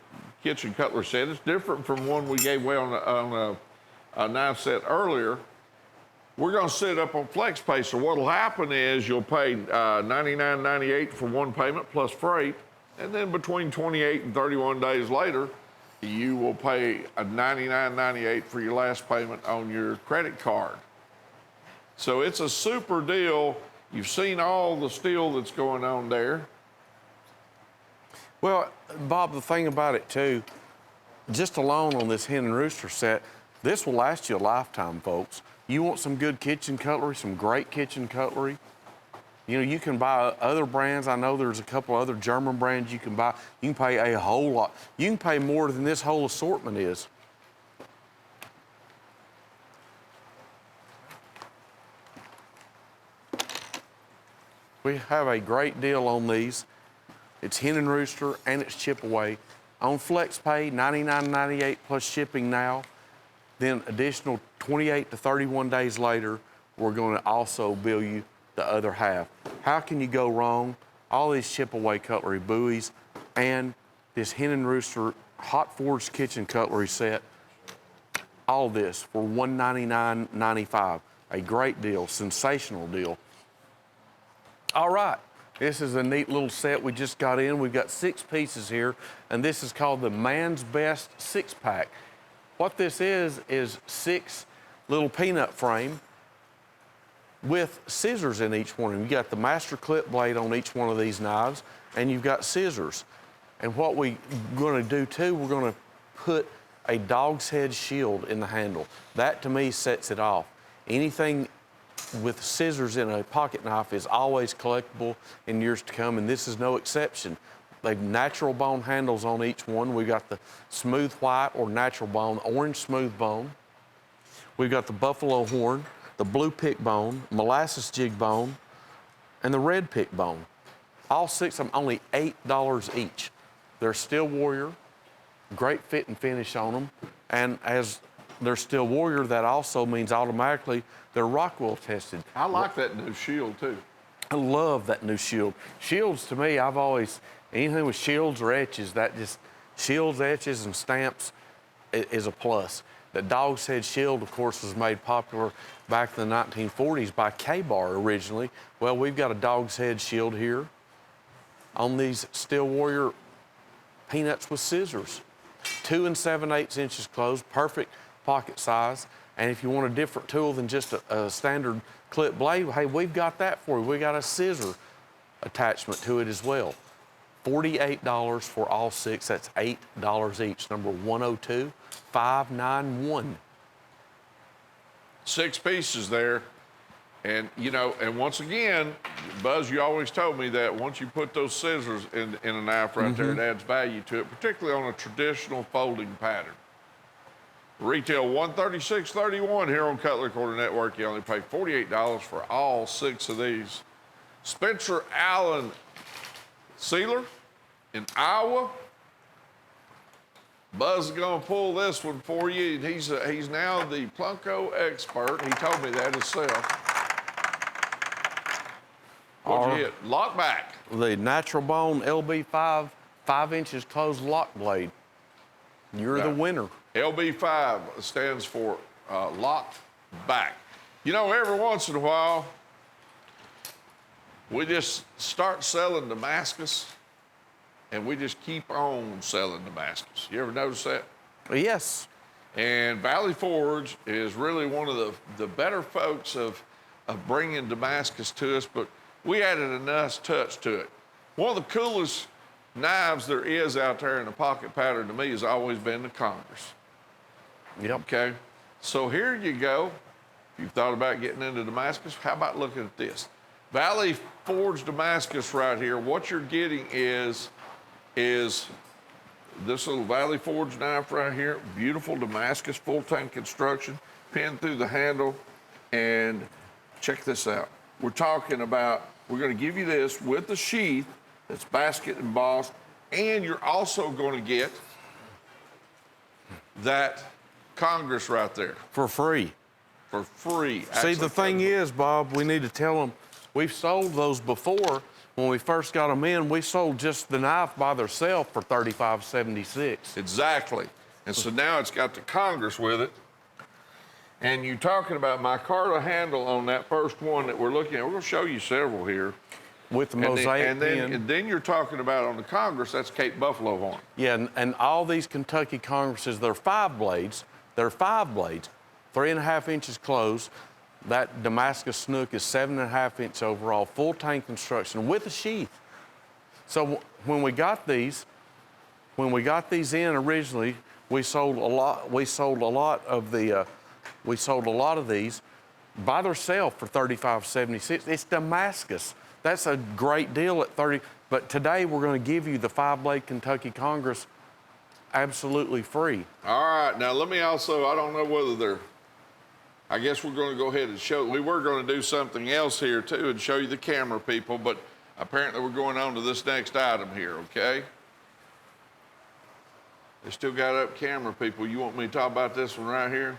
kitchen cutlery set, it's different from one we gave away on a knife set earlier. We're going to set it up on FlexPay. So what'll happen is you'll pay $99.98 for one payment plus freight, and then between 28 and 31 days later, you will pay $99.98 for your last payment on your credit card. So it's a super deal. You've seen all the steel that's going on there. Well, Bob, the thing about it too, just alone on this Hen and Rooster set, this will last you a lifetime, folks. You want some good kitchen cutlery, some great kitchen cutlery, you know, you can buy other brands. I know there's a couple other German brands you can buy. You can pay a whole lot. You can pay more than this whole assortment is. We have a great deal on these. It's Hen and Rooster and it's chip away. On FlexPay, $99.98 plus shipping now. Then additional 28 to 31 days later, we're going to also bill you the other half. How can you go wrong? All these chip away cutlery buoys and this Hen and Rooster hot forged kitchen cutlery set. All this for $199.95. A great deal, sensational deal. All right, this is a neat little set we just got in. We've got 6 pieces here, and this is called the Man's Best 6-pack. What this is 6 little peanut frame with scissors in each one. And you got the master clip blade on each one of these knives, and you've got scissors. And what we're gonna do too, we're gonna put a dog's head shield in the handle. That to me sets it off. Anything with scissors in a pocket knife is always collectible in years to come, and this is no exception. They've natural bone handles on each one. We've got the smooth white or natural bone, orange smooth bone. We've got the buffalo horn, the blue pick bone, molasses jig bone, and the red pick bone. All 6 of them only $8 each. They're Steel Warrior, great fit and finish on them. And as they're Steel Warrior, that also means automatically they're Rockwell tested. I like that new shield too. I love that new shield. Shields to me, I've always, anything with shields or etches, that just, shields, etches, and stamps is a plus. The dog's head shield, of course, was made popular back in the 1940s by K-Bar originally. Well, we've got a dog's head shield here on these Steel Warrior Peanuts with scissors. 2 7/8 inches closed, perfect pocket size. And if you want a different tool than just a standard clip blade, hey, we've got that for you. We got a scissor attachment to it as well. $48 for all 6. That's $8 each. Number 102-591. 6 pieces there. And, you know, and once again, Buzz, you always told me that once you put those scissors in a knife right there, it adds value to it, particularly on a traditional folding pattern. Retail $136.31 here on Cutlery Quarter Network. You only pay $48 for all 6 of these. Spencer Allen Sealer in Iowa. Buzz is going to pull this one for you. He's now the Plunko expert. He told me that himself. What'd you hit? Lock back. The Natural Bone LB5, 5 inches closed lock blade. You're the winner. LB5 stands for lock back. You know, every once in a while, we just start selling Damascus, and we just keep on selling Damascus. You ever notice that? Yes. And Valley Forge is really one of the better folks of bringing Damascus to us, but we added a nice touch to it. One of the coolest knives there is out there in the pocket pattern to me has always been the Congress. Yep. Okay, so here you go. If you've thought about getting into Damascus, how about looking at this? Valley Forge Damascus right here. What you're getting is this little Valley Forge knife right here. Beautiful Damascus full tank construction, pinned through the handle. And check this out. We're talking about, we're going to give you this with the sheath that's basket embossed, and you're also going to get that Congress right there. For free. For free. See, Actually, the thing is, Bob, we need to tell them, we've sold those before. When we first got them in, we sold just the knife by themselves for $35.76. Exactly. And so now it's got the Congress with it. And you're talking about my Carta handle on that first one that we're looking at. We're going to show you several here. With the mosaic pin. And then you're talking about on the Congress, that's Cape Buffalo horn. Yeah, and all these Kentucky Congresses, they're 5 blades. They're 5 blades, 3.5 inches closed. That Damascus snook is 7.5 inch overall, full tank construction with a sheath. So when we got these in originally, we sold a lot of these by themselves for $35.76. It's Damascus. That's a great deal at 30. But today we're going to give you the 5-blade Kentucky Congress absolutely free. All right, now let me also, I don't know whether they're, I guess we're going to go ahead and show, we were going to do something else here too and show you the camera people, but apparently we're going on to this next item here, okay? They still got up camera people. You want me to talk about this one right here?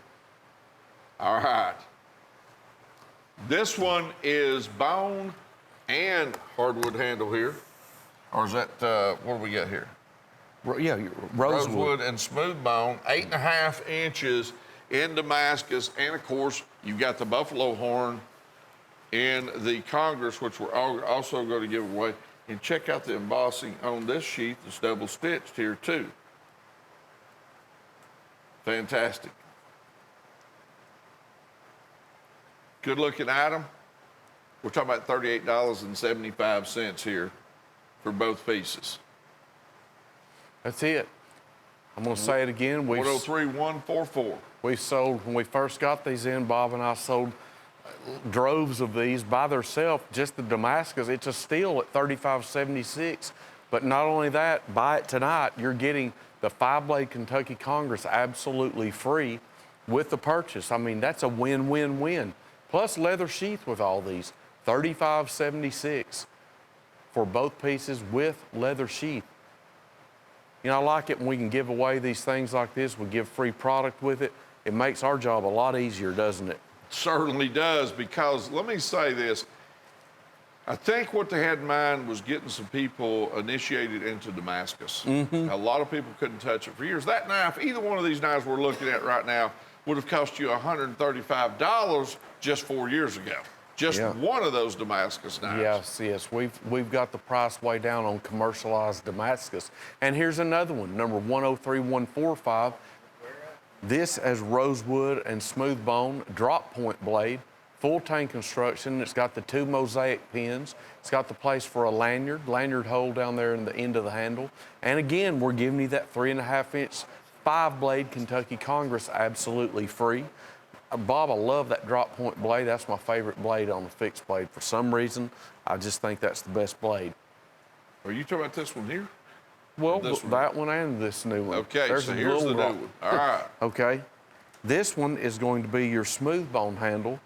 All right. This one is bone and hardwood handle here. Or is that, what do we got here? Yeah, rosewood. And smooth bone, 8.5 inches in Damascus. And of course, you've got the buffalo horn in the Congress, which we're also going to give away. And check out the embossing on this sheath. It's double stitched here too. Fantastic. Good looking item. We're talking about $38.75 here for both pieces. That's it. I'm going to say it again. 103-144. We sold, when we first got these in, Bob and I sold droves of these by themselves, just the Damascus. It's a steal at $35.76. But not only that, buy it tonight, you're getting the 5-blade Kentucky Congress absolutely free with the purchase. I mean, that's a win-win-win. Plus leather sheath with all these, $35.76 for both pieces with leather sheath. You know, I like it when we can give away these things like this. We give free product with it. It makes our job a lot easier, doesn't it? Certainly does, because let me say this. I think what they had in mind was getting some people initiated into Damascus. A lot of people couldn't touch it for years. That knife, either one of these knives we're looking at right now, would have cost you $135 just 4 years ago. Just one of those Damascus knives. Yes. We've got the price way down on commercialized Damascus. And here's another one, number 103145. This has rosewood and smooth bone drop point blade, full tang construction. It's got the 2 mosaic pins. It's got the place for a lanyard hole down there in the end of the handle. And again, we're giving you that 3.5-inch 5-blade Kentucky Congress absolutely free. Bob, I love that drop point blade. That's my favorite blade on the fixed blade. For some reason, I just think that's the best blade. Are you talking about this one here? Well, This one? that one and this new one. Okay, There's so a here's the little new one. All right. Okay. This one is going to be your smooth bone handle,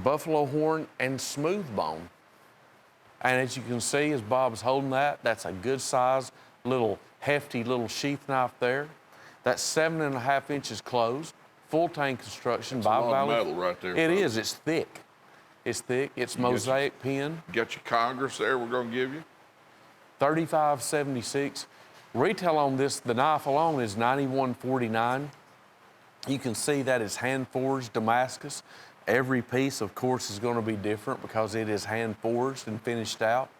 buffalo horn, and smooth bone. And as you can see, as Bob's holding that, that's a good size, little hefty little sheath knife there. That's 7.5 inches closed, full tang construction. That's a lot of metal right there, It folks. is. It's thick. It's thick. It's mosaic pin. Got your Congress there we're going to give you. $35.76. Retail on this, the knife alone, is $91.49. You can see that is hand forged Damascus. Every piece, of course, is going to be different because it is hand forged and finished out.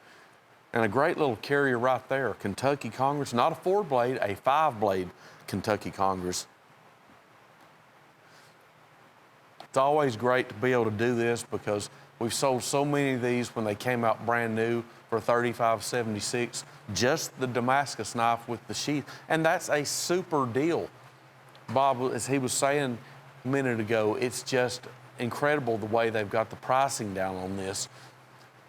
And a great little carrier right there, Kentucky Congress, not a 4-blade, a 5-blade Kentucky Congress. It's always great to be able to do this because we've sold so many of these when they came out brand new for $35.76, just the Damascus knife with the sheath. And that's a super deal. Bob, as he was saying a minute ago, it's just incredible the way they've got the pricing down on this.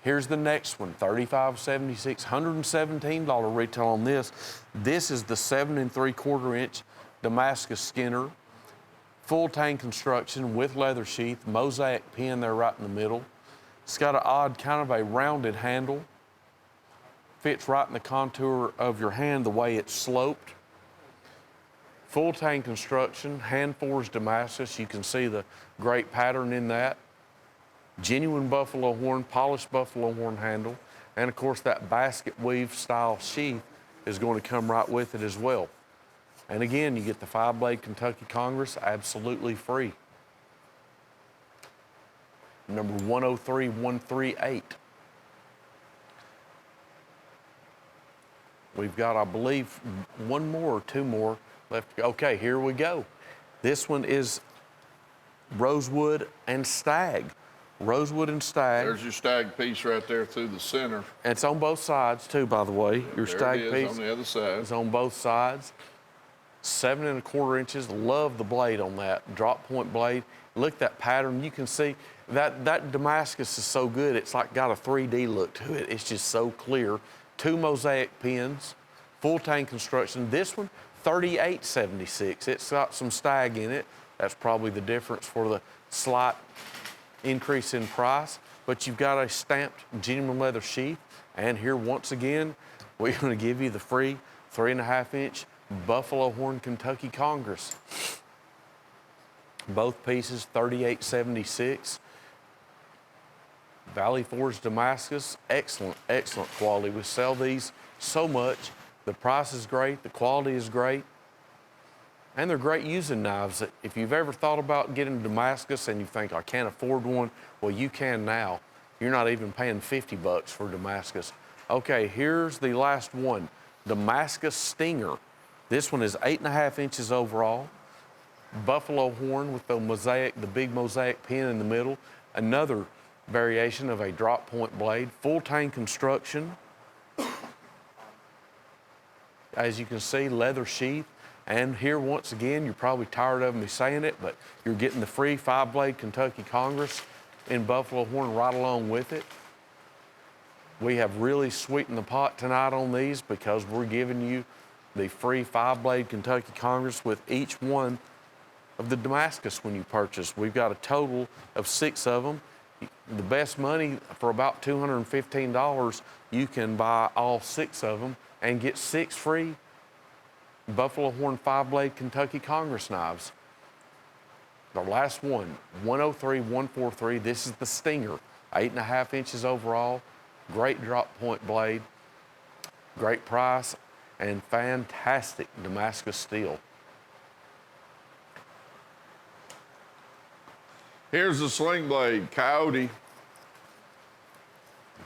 Here's the next one, $35.76, $117 retail on this. This is the 7 3/4 inch Damascus Skinner, full tang construction with leather sheath, mosaic pin there right in the middle. It's got an odd kind of a rounded handle. Fits right in the contour of your hand the way it's sloped. Full tang construction, hand forged Damascus. You can see the great pattern in that. Genuine buffalo horn, polished buffalo horn handle. And of course that basket weave style sheath is going to come right with it as well. And again, you get the 5-blade Kentucky Congress absolutely free. Number 103138. We've got, I believe, one more or two more left. Okay, here we go. This one is rosewood and stag. Rosewood and stag. There's your stag piece right there through the center. And it's on both sides too, by the way. Your There stag it is piece on the other side. is on both sides. 7 1/4 inches. Love the blade on that drop point blade. Look at that pattern. You can see that Damascus is so good. It's like got a 3D look to it. It's just so clear. 2 mosaic pins, full tang construction. This one, $38.76. It's got some stag in it. That's probably the difference for the slight increase in price. But you've got a stamped genuine leather sheath. And here, once again, we're going to give you the free 3.5 inch buffalo horn Kentucky Congress. Both pieces, $38.76. Valley Forge Damascus, excellent, excellent quality. We sell these so much. The price is great, the quality is great, and they're great using knives. If you've ever thought about getting Damascus and you think, I can't afford one, well, you can now. You're not even paying $50 for Damascus. Okay, here's the last one, Damascus Stinger. This one is 8.5 inches overall. Buffalo horn with the mosaic, the big mosaic pin in the middle. Another variation of a drop point blade. Full tang construction. As you can see, leather sheath. And here, once again, you're probably tired of me saying it, but you're getting the free 5-blade Kentucky Congress in buffalo horn right along with it. We have really sweetened the pot tonight on these because we're giving you the free 5-blade Kentucky Congress with each one of the Damascus when you purchase. We've got a total of 6 of them. The best money, for about $215, you can buy all 6 of them and get 6 free buffalo horn 5-blade Kentucky Congress knives. The last one, 103, 143. This is the Stinger, 8.5 inches overall. Great drop point blade, great price, and fantastic Damascus steel. Here's the sling blade, Coyote.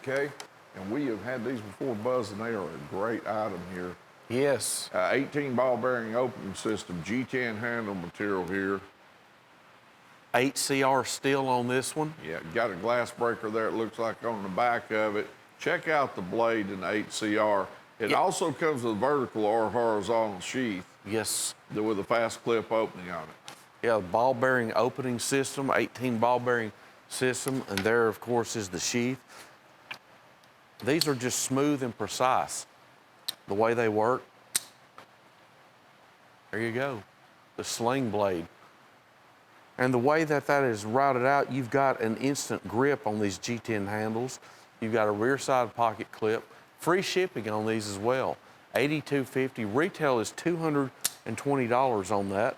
Okay, and we have had these before, Buzz, and they are a great item here. Yes. 18 ball bearing opening system, G10 handle material here. 8CR steel on this one. Yeah, got a glass breaker there, it looks like on the back of it. Check out the blade in the 8CR. It also comes with a vertical or horizontal sheath Yes. with a fast clip opening on it. Yeah, ball bearing opening system, 18 ball bearing system, and there, of course, is the sheath. These are just smooth and precise. The way they work. There you go, the sling blade. And the way that is routed out, you've got an instant grip on these G10 handles. You've got a rear side pocket clip. Free shipping on these as well. $82.50. Retail is $220 on that.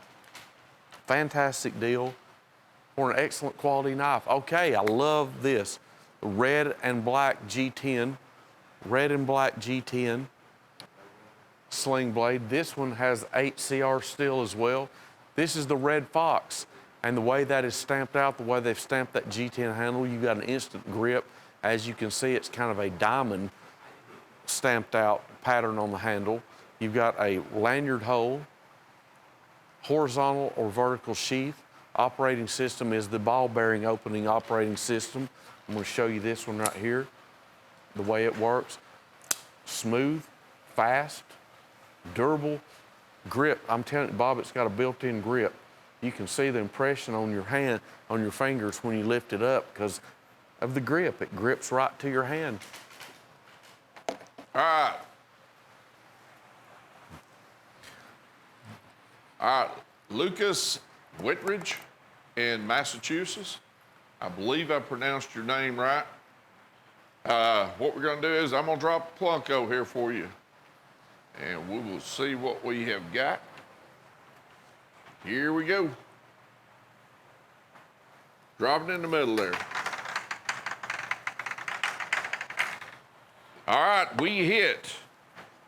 Fantastic deal for an excellent quality knife. Okay, I love this. Red and black G10. Red and black G10 sling blade. This one has 8CR steel as well. This is the Red Fox. And the way that is stamped out, the way they've stamped that G10 handle, you got an instant grip. As you can see, it's kind of a diamond stamped out pattern on the handle. You've got a lanyard hole, horizontal or vertical sheath. Operating system is the ball bearing opening operating system. I'm going to show you this one right here, the way it works. Smooth, fast, durable, grip. I'm telling you, Bob, it's got a built-in grip. You can see the impression on your hand, on your fingers when you lift it up because of the grip. It grips right to your hand. All right. All right, Lucas Whitridge in Massachusetts. I believe I pronounced your name right. What we're gonna do is I'm gonna drop a Plunko here for you, and we will see what we have got. Here we go. Drop it in the middle there. All right, we hit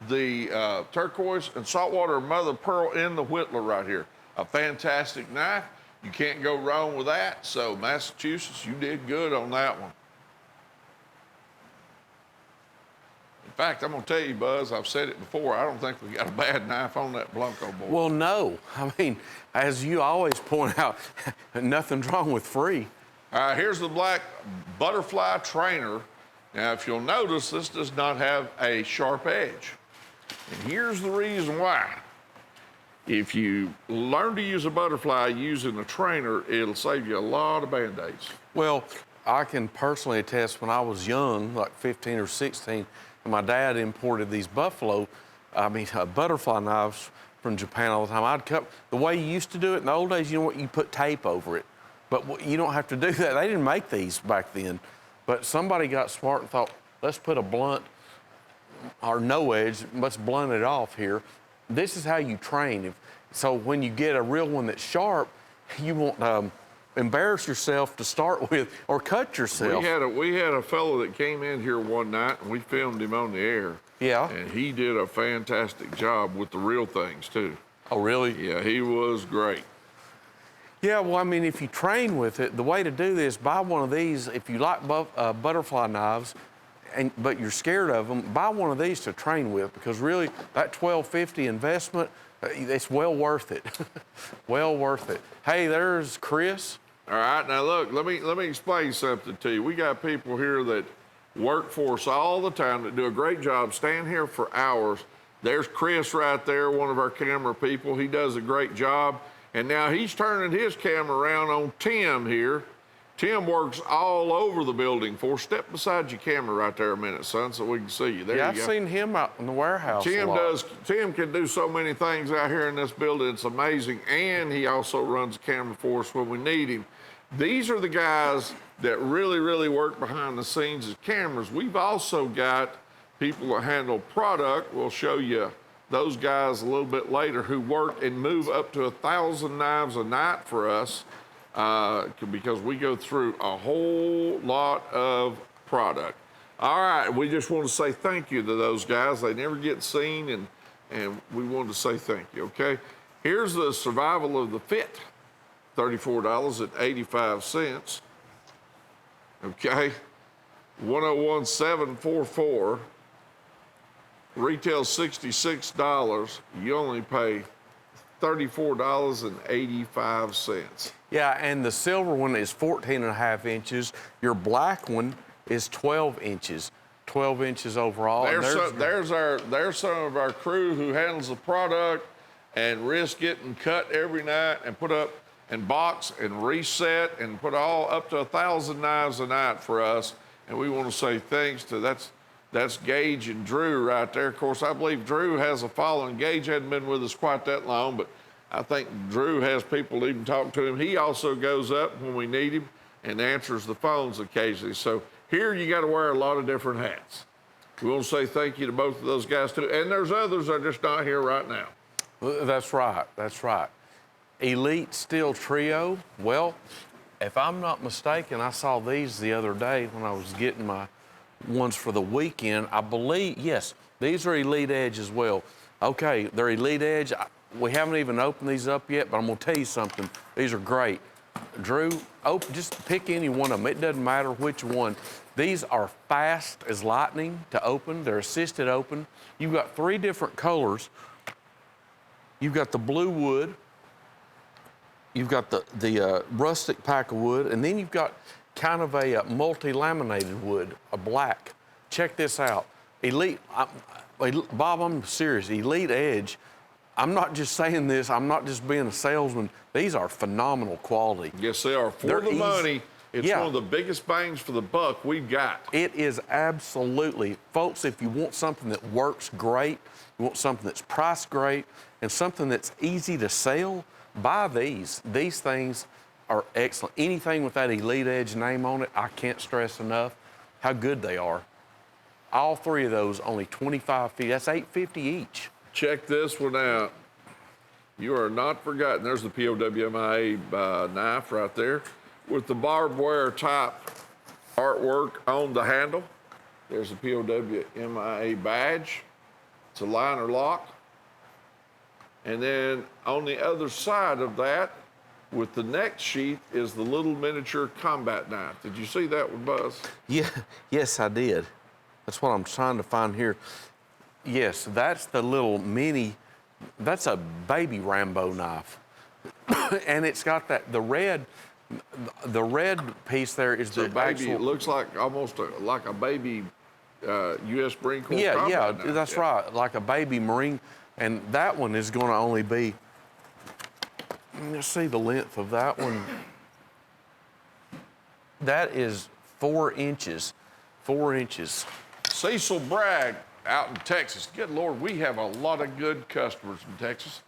the turquoise and saltwater mother pearl in the Whittler right here. A fantastic knife. You can't go wrong with that. So Massachusetts, you did good on that one. In fact, I'm gonna tell you, Buzz, I've said it before, I don't think we got a bad knife on that Blanco board. Well, no. I mean, as you always point out, nothing's wrong with free. Here's the black butterfly trainer. Now, if you'll notice, this does not have a sharp edge. And here's the reason why. If you learn to use a butterfly using a trainer, it'll save you a lot of Band-Aids. Well, I can personally attest when I was young, like 15 or 16, and my dad imported these butterfly knives from Japan all the time. I'd cut, the way you used to do it in the old days, you know what, you put tape over it. But you don't have to do that. They didn't make these back then. But somebody got smart and thought, let's put a blunt or no edge, let's blunt it off here. This is how you train. So when you get a real one that's sharp, you won't embarrass yourself to start with or cut yourself. We had a fellow that came in here one night and we filmed him on the air. Yeah. And he did a fantastic job with the real things too. Oh, really? Yeah, he was great. Yeah, well, I mean, if you train with it, the way to do this, buy one of these. If you like butterfly knives, but you're scared of them, buy one of these to train with because really that $12.50 investment, it's well worth it. Well worth it. Hey, there's Chris. All right, now look, let me explain something to you. We got people here that work for us all the time that do a great job, stand here for hours. There's Chris right there, one of our camera people. He does a great job. And now he's turning his camera around on Tim here. Tim works all over the building for us. Step beside your camera right there a minute, son, so we can see you. There Yeah, you I've go. seen him out in the warehouse a lot. Tim can do so many things out here in this building. It's amazing. And he also runs the camera for us when we need him. These are the guys that really, really work behind the scenes as cameras. We've also got people that handle product. We'll show you those guys a little bit later who work and move up to 1,000 knives a night for us. because we go through a whole lot of product. All right, we just want to say thank you to those guys. They never get seen, and we wanted to say thank you, okay? Here's the Survival of the Fit, $34.85, okay? 101744, retail $66. You only pay $34.85. Yeah, and the silver one is 14.5 inches. Your black one is 12 inches. 12 inches overall. There's some of our crew who handles the product and risks getting cut every night and put up and box and reset and put all up to 1,000 knives a night for us. And we want to say thanks to that's Gage and Drew right there. Of course, I believe Drew has a following. Gage hadn't been with us quite that long, but I think Drew has people even talking to him. He also goes up when we need him and answers the phones occasionally. So here you got to wear a lot of different hats. We want to say thank you to both of those guys too. And there's others that are just not here right now. That's right. That's right. Elite Steel Trio. Well, if I'm not mistaken, I saw these the other day when I was getting my ones for the weekend. I believe, yes, these are Elite Edge as well. Okay, they're Elite Edge. We haven't even opened these up yet, but I'm gonna tell you something. These are great. Drew, just pick any one of them. It doesn't matter which one. These are fast as lightning to open. They're assisted open. You've got 3 different colors. You've got the blue wood. You've got the rustic pack of wood, and then you've got kind of a multi-laminated wood, a black. Check this out. Elite, Bob, I'm serious. Elite Edge. I'm not just saying this. I'm not just being a salesman. These are phenomenal quality. Yes, they are. For the money, it's one of the biggest bangs for the buck we've got. It is absolutely. Folks, if you want something that works great, you want something that's priced great, and something that's easy to sell, buy these. These things are excellent. Anything with that Elite Edge name on it, I can't stress enough how good they are. All 3 of those, only 25 feet. That's $8.50 each. Check this one out. You are not forgotten. There's the POWMIA knife right there with the barbed wire type artwork on the handle. There's the POWMIA badge. It's a liner lock. And then on the other side of that, with the next sheath, is the little miniature combat knife. Did you see that one, Buzz? Yeah, yes, I did. That's what I'm trying to find here. Yes, that's the little mini, that's a baby Rambo knife. And it's got the red piece there is the baby. Actual, it looks like almost like a baby U.S. Marine Corps combat knife. That's right, like a baby Marine. And that one is going to only be, let's see the length of that one. That is 4 inches, 4 inches. Cecil Bragg out in Texas. Good Lord, we have a lot of good customers in Texas.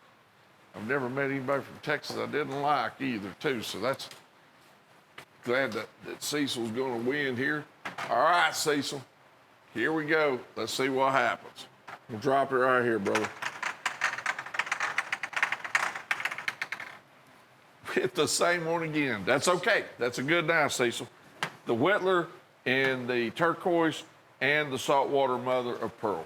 I've never met anybody from Texas I didn't like either, too. So that's glad that Cecil's going to win here. All right, Cecil, here we go. Let's see what happens. We'll drop it right here, brother. Hit the same one again. That's okay. That's a good knife, Cecil. The Whittler and the turquoise and the saltwater mother of pearl.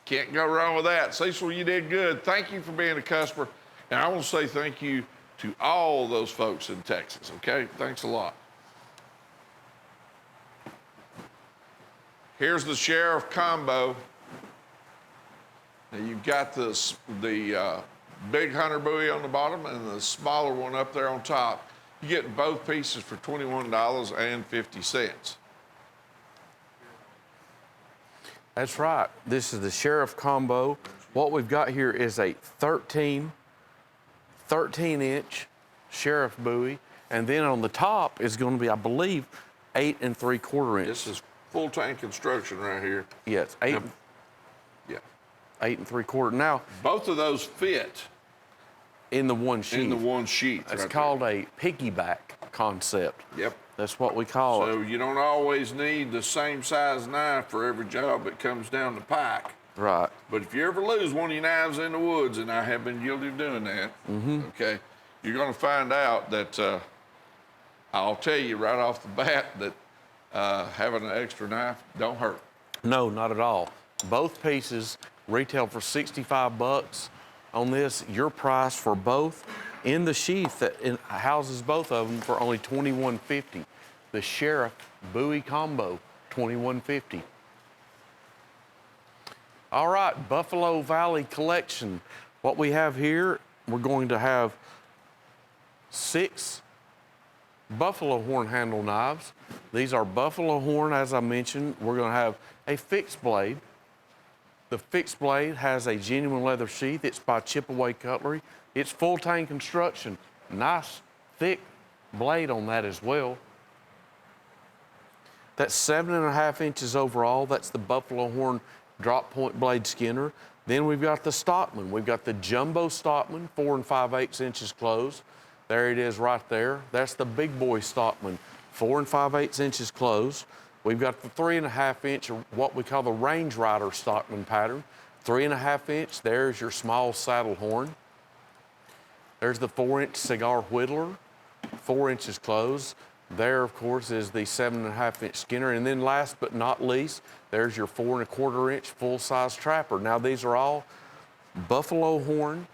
Can't go wrong with that. Cecil, you did good. Thank you for being a customer. And I want to say thank you to all those folks in Texas, okay? Thanks a lot. Here's the Sheriff combo. Now you've got the big hunter buoy on the bottom and the smaller one up there on top. You get both pieces for $21.50. That's right. This is the Sheriff combo. What we've got here is a 13-inch Sheriff buoy. And then on the top is going to be, I believe, 8 3/4 inch. This is full tank construction right here. Yes, 8 3/4. Now, both of those fit in the one sheet. In the one sheet. It's called a piggyback concept. Yep. That's what we call it. So you don't always need the same size knife for every job that comes down the pike. Right. But if you ever lose one of your knives in the woods, and I have been guilty of doing that, okay, you're going to find out that I'll tell you right off the bat that having an extra knife don't hurt. No, not at all. Both pieces retail for 65 bucks. On this, your price for both in the sheath that houses both of them for only $21.50. The Sheriff Bowie Combo, $21.50. All right, Buffalo Valley Collection. What we have here, we're going to have 6 buffalo horn handle knives. These are buffalo horn, as I mentioned. We're going to have a fixed blade. The fixed blade has a genuine leather sheath. It's by Chip-Away Cutlery. It's full tang construction. Nice, thick blade on that as well. That's 7.5 inches overall. That's the buffalo horn drop point blade skinner. Then we've got the Stockman. We've got the jumbo Stockman, 4 5/8 inches closed. There it is right there. That's the big boy Stockman, 4 5/8 inches closed. We've got the 3.5 inch, or what we call the Range Rider Stockman pattern, 3.5 inch. There's your small saddle horn. There's the 4-inch cigar whittler, 4 inches closed. There, of course, is the 7.5 inch Skinner. And then last but not least, there's your 4 1/4 inch full-size trapper. Now, these are all buffalo horn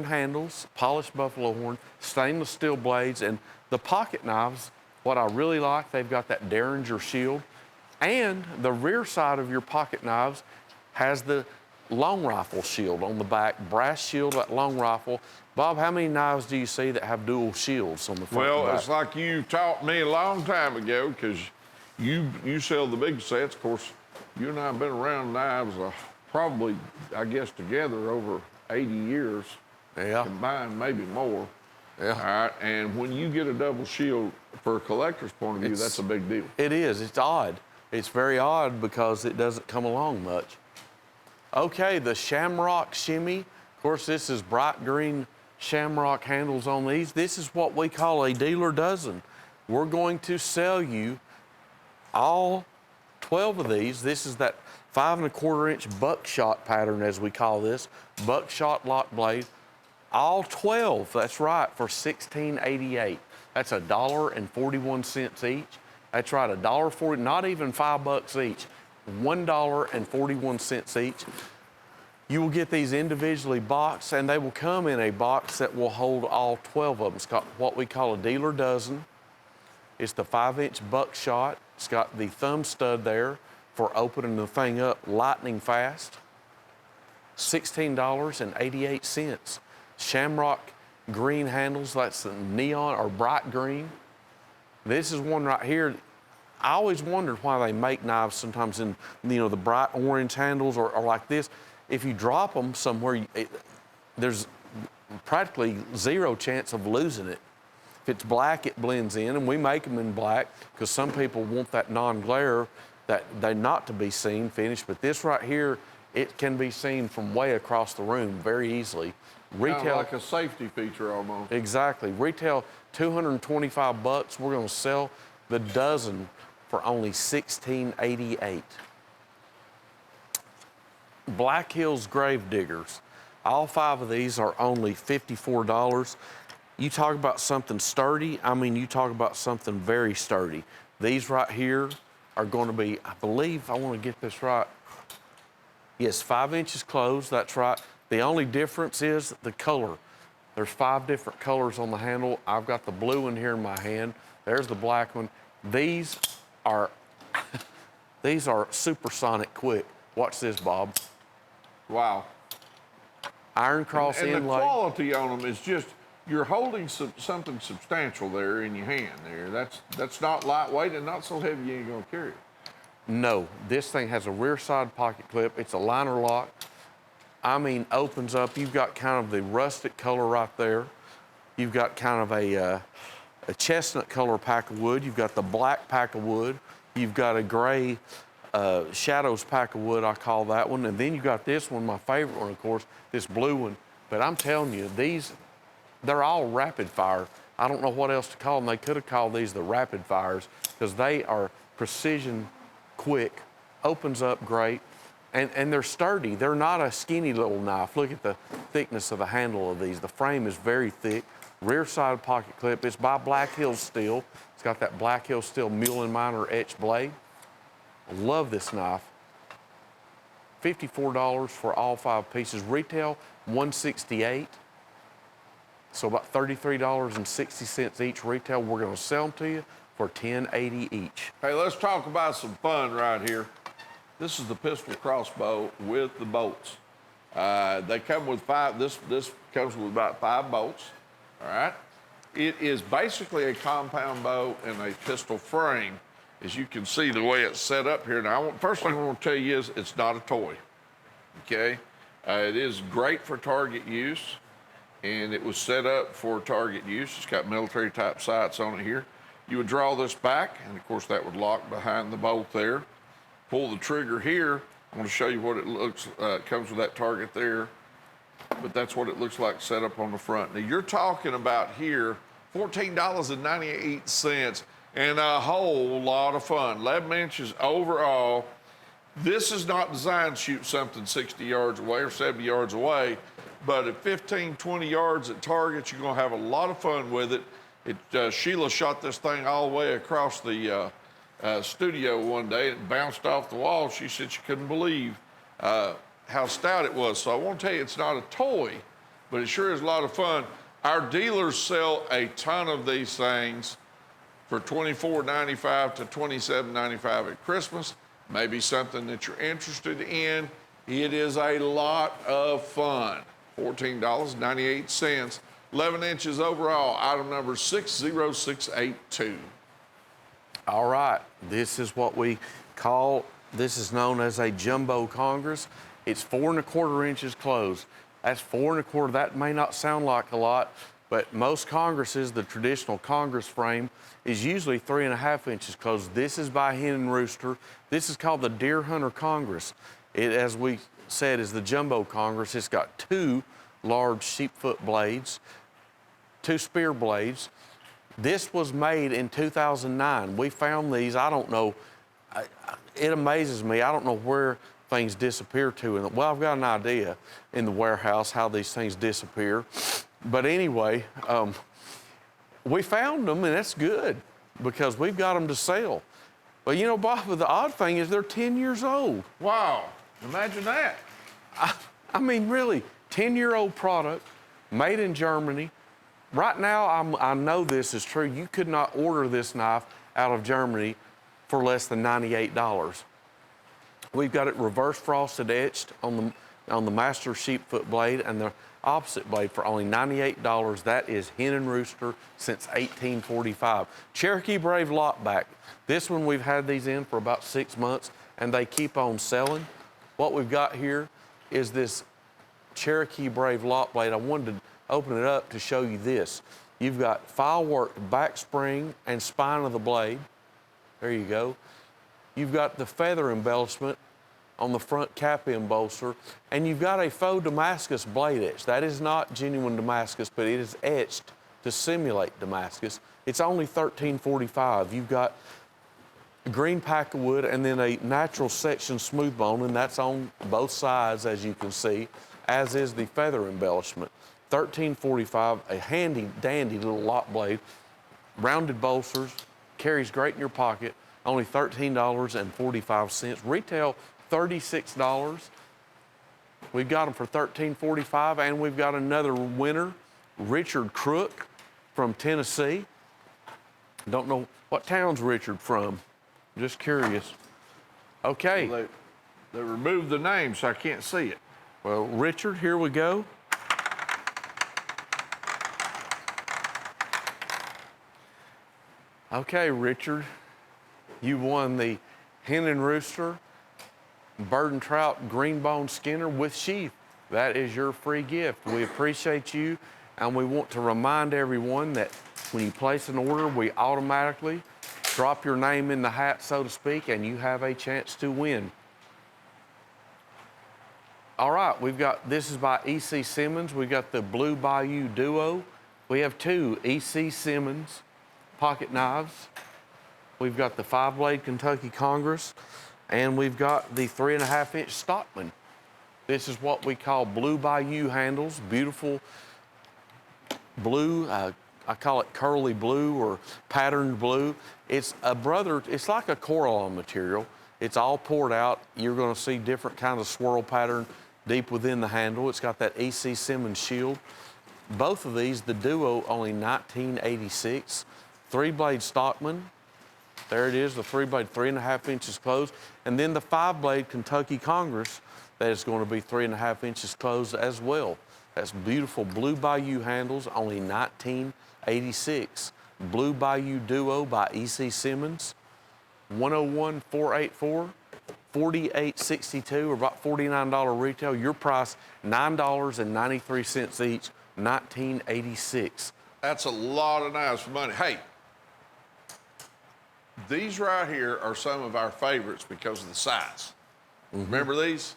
handles, polished buffalo horn, stainless steel blades, and the pocket knives, what I really like, they've got that Derringer shield. And the rear side of your pocket knives has the long rifle shield on the back, brass shield, that long rifle. Bob, how many knives do you see that have dual shields on the front and Well, back? it's like you taught me a long time ago, because you sell the big sets. Of course, you and I have been around knives probably, I guess, together over 80 years. Yeah. Combined, maybe more. Yeah. All right, and when you get a double shield, for a collector's point of view, It's- that's a big deal. It is. It's odd. It's very odd because it doesn't come along much. Okay, the Shamrock Shimmy. Of course, this is bright green shamrock handles on these. This is what we call a dealer dozen. We're going to sell you all 12 of these. This is that 5 1/4 inch buckshot pattern, as we call this, buckshot lock blade. All 12, that's right, for $16.88. That's $1.41 each. That's right, $1.40, not even $5 each, $1.41 each. You will get these individually boxed, and they will come in a box that will hold all 12 of them. It's got what we call a dealer dozen. It's the 5-inch buckshot. It's got the thumb stud there for opening the thing up lightning fast. $16.88. Shamrock green handles, that's the neon or bright green. This is one right here. I always wondered why they make knives sometimes in, the bright orange handles or like this. If you drop them somewhere, there's practically zero chance of losing it. If it's black, it blends in, and we make them in black because some people want that non-glare, that they not to be seen finish. But this right here, it can be seen from way across the room very easily. Kind of like a safety feature almost. Exactly. Retail $225. We're going to sell the dozen for only $16.88. Black Hills Grave Diggers. All 5 of these are only $54. You talk about something sturdy, you talk about something very sturdy. These right here are going to be, I believe, I want to get this right. Yes, 5 inches closed, that's right. The only difference is the color. There's 5 different colors on the handle. I've got the blue one here in my hand. There's the black one. These are, these are supersonic quick. Watch this, Bob. Wow. Iron cross And the inlay. quality on them is just, you're holding something substantial there in your hand there. That's not lightweight and not so heavy you ain't gonna carry it. No, this thing has a rear side pocket clip. It's a liner lock. Opens up. You've got kind of the rustic color right there. You've got kind of a chestnut color pack of wood. You've got the black pack of wood. You've got a gray shadows pack of wood, I call that one. And then you've got this one, my favorite one, of course, this blue one. But I'm telling you, they're all rapid fire. I don't know what else to call them. They could have called these the rapid fires because they are precision quick, opens up great, and they're sturdy. They're not a skinny little knife. Look at the thickness of the handle of these. The frame is very thick. rear side pocket clip. It's by Black Hills Steel. It's got that Black Hills Steel mule and miner etched blade. I love this knife. $54 for all 5 pieces. Retail, $168. So about $33.60 each retail. We're gonna sell them to you for $10.80 each. Hey, let's talk about some fun right here. This is the pistol crossbow with the bolts. They come with 5, this comes with about 5 bolts, all right? It is basically a compound bow and a pistol frame. As you can see the way it's set up here. Now, first thing I want to tell you is it's not a toy, okay? It is great for target use, and it was set up for target use. It's got military type sights on it here. You would draw this back, and of course that would lock behind the bolt there. Pull the trigger here. I'm going to show you what it looks, comes with that target there, but that's what it looks like set up on the front. Now, you're talking about here $14.98 and a whole lot of fun. 11 inches overall. This is not designed to shoot something 60 yards away or 70 yards away, but at 15, 20 yards at target, you're going to have a lot of fun with it. Sheila shot this thing all the way across the studio one day. It bounced off the wall. She said she couldn't believe how stout it was. So I want to tell you, it's not a toy, but it sure is a lot of fun. Our dealers sell a ton of these things for $24.95 to $27.95 at Christmas. Maybe something that you're interested in. It is a lot of fun. $14.98. 11 inches overall. Item number 60682. All right, this is what we call, this is known as a jumbo Congress. It's 4 1/4 inches closed. That's 4 1/4. That may not sound like a lot, but most Congresses, the traditional Congress frame, is usually 3 1/2 inches closed. This is by Hen and Rooster. This is called the Deer Hunter Congress. It, as we said, is the jumbo Congress. It's got 2 large sheepfoot blades, 2 spear blades. This was made in 2009. We found these, I don't know, it amazes me. I don't know where things disappear to. Well, I've got an idea in the warehouse how these things disappear. But anyway, we found them, and that's good because we've got them to sell. But you know, Bob, the odd thing is they're 10 years old. Wow, imagine that. I mean, really, 10-year-old product, made in Germany. Right now, I know this is true. You could not order this knife out of Germany for less than $98. We've got it reverse frosted etched on the master sheepfoot blade and the opposite blade for only $98. That is Hen and Rooster since 1845. Cherokee Brave Lockback. This one we've had these in for about 6 months and they keep on selling. What we've got here is this Cherokee Brave lock blade. I wanted to open it up to show you this. You've got file work back spring and spine of the blade. There you go. You've got the feather embellishment on the front cap end bolster, and you've got a faux Damascus blade etch. That is not genuine Damascus, but it is etched to simulate Damascus. It's only $13.45. You've got a green pack of wood and then a natural section smooth bone, and that's on both sides, as you can see, as is the feather embellishment. $13.45, a handy dandy little lock blade, rounded bolsters, carries great in your pocket, only $13.45. Retail $36. We've got them for $13.45, and we've got another winner, Richard Crook from Tennessee. Don't know what town's Richard from. Just curious. Okay. Well, they removed the name, so I can't see it. Well, Richard, here we go. Okay, Richard, you won the Hen and Rooster Bird and Trout Greenbone Skinner with sheath. That is your free gift. We appreciate you, and we want to remind everyone that when you place an order, we automatically drop your name in the hat, so to speak, and you have a chance to win. All right, we've got, this is by E.C. Simmons. We've got the Blue Bayou Duo. We have 2 E.C. Simmons pocket knives. We've got the 5-blade Kentucky Congress, and we've got the 3 1/2 inch Stockman. This is what we call Blue Bayou handles, beautiful blue. I call it curly blue or patterned blue. It's like a Coralon material. It's all poured out. You're going to see different kinds of swirl pattern deep within the handle. It's got that E.C. Simmons shield. Both of these, the Duo, only $19.86. 3-blade Stockman. There it is, the 3-blade, 3.5 inches closed. And then the 5-blade Kentucky Congress, that is going to be 3.5 inches closed as well. That's beautiful Blue Bayou handles, only $19.86. Blue Bayou Duo by E.C. Simmons, 101,484, 48.62, or about $49 retail. Your price, $9.93 each, $19.86. That's a lot of knives for money. Hey, these right here are some of our favorites because of the size. Remember these?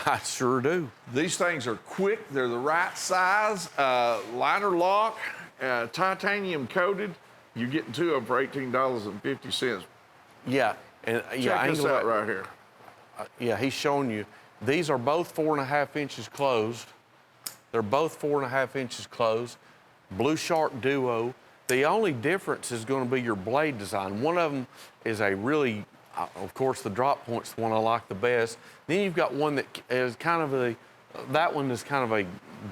I sure do. These things are quick. They're the right size. Liner lock, titanium coated. You're getting two of them for $18.50. Yeah, and Check this out right here. Yeah, he's showing you. These are both 4.5 inches closed. They're both 4.5 inches closed. Blue Shark Duo. The only difference is going to be your blade design. One of them is a really, of course, the drop point's the one I like the best. Then you've got one that is kind of that one is kind of a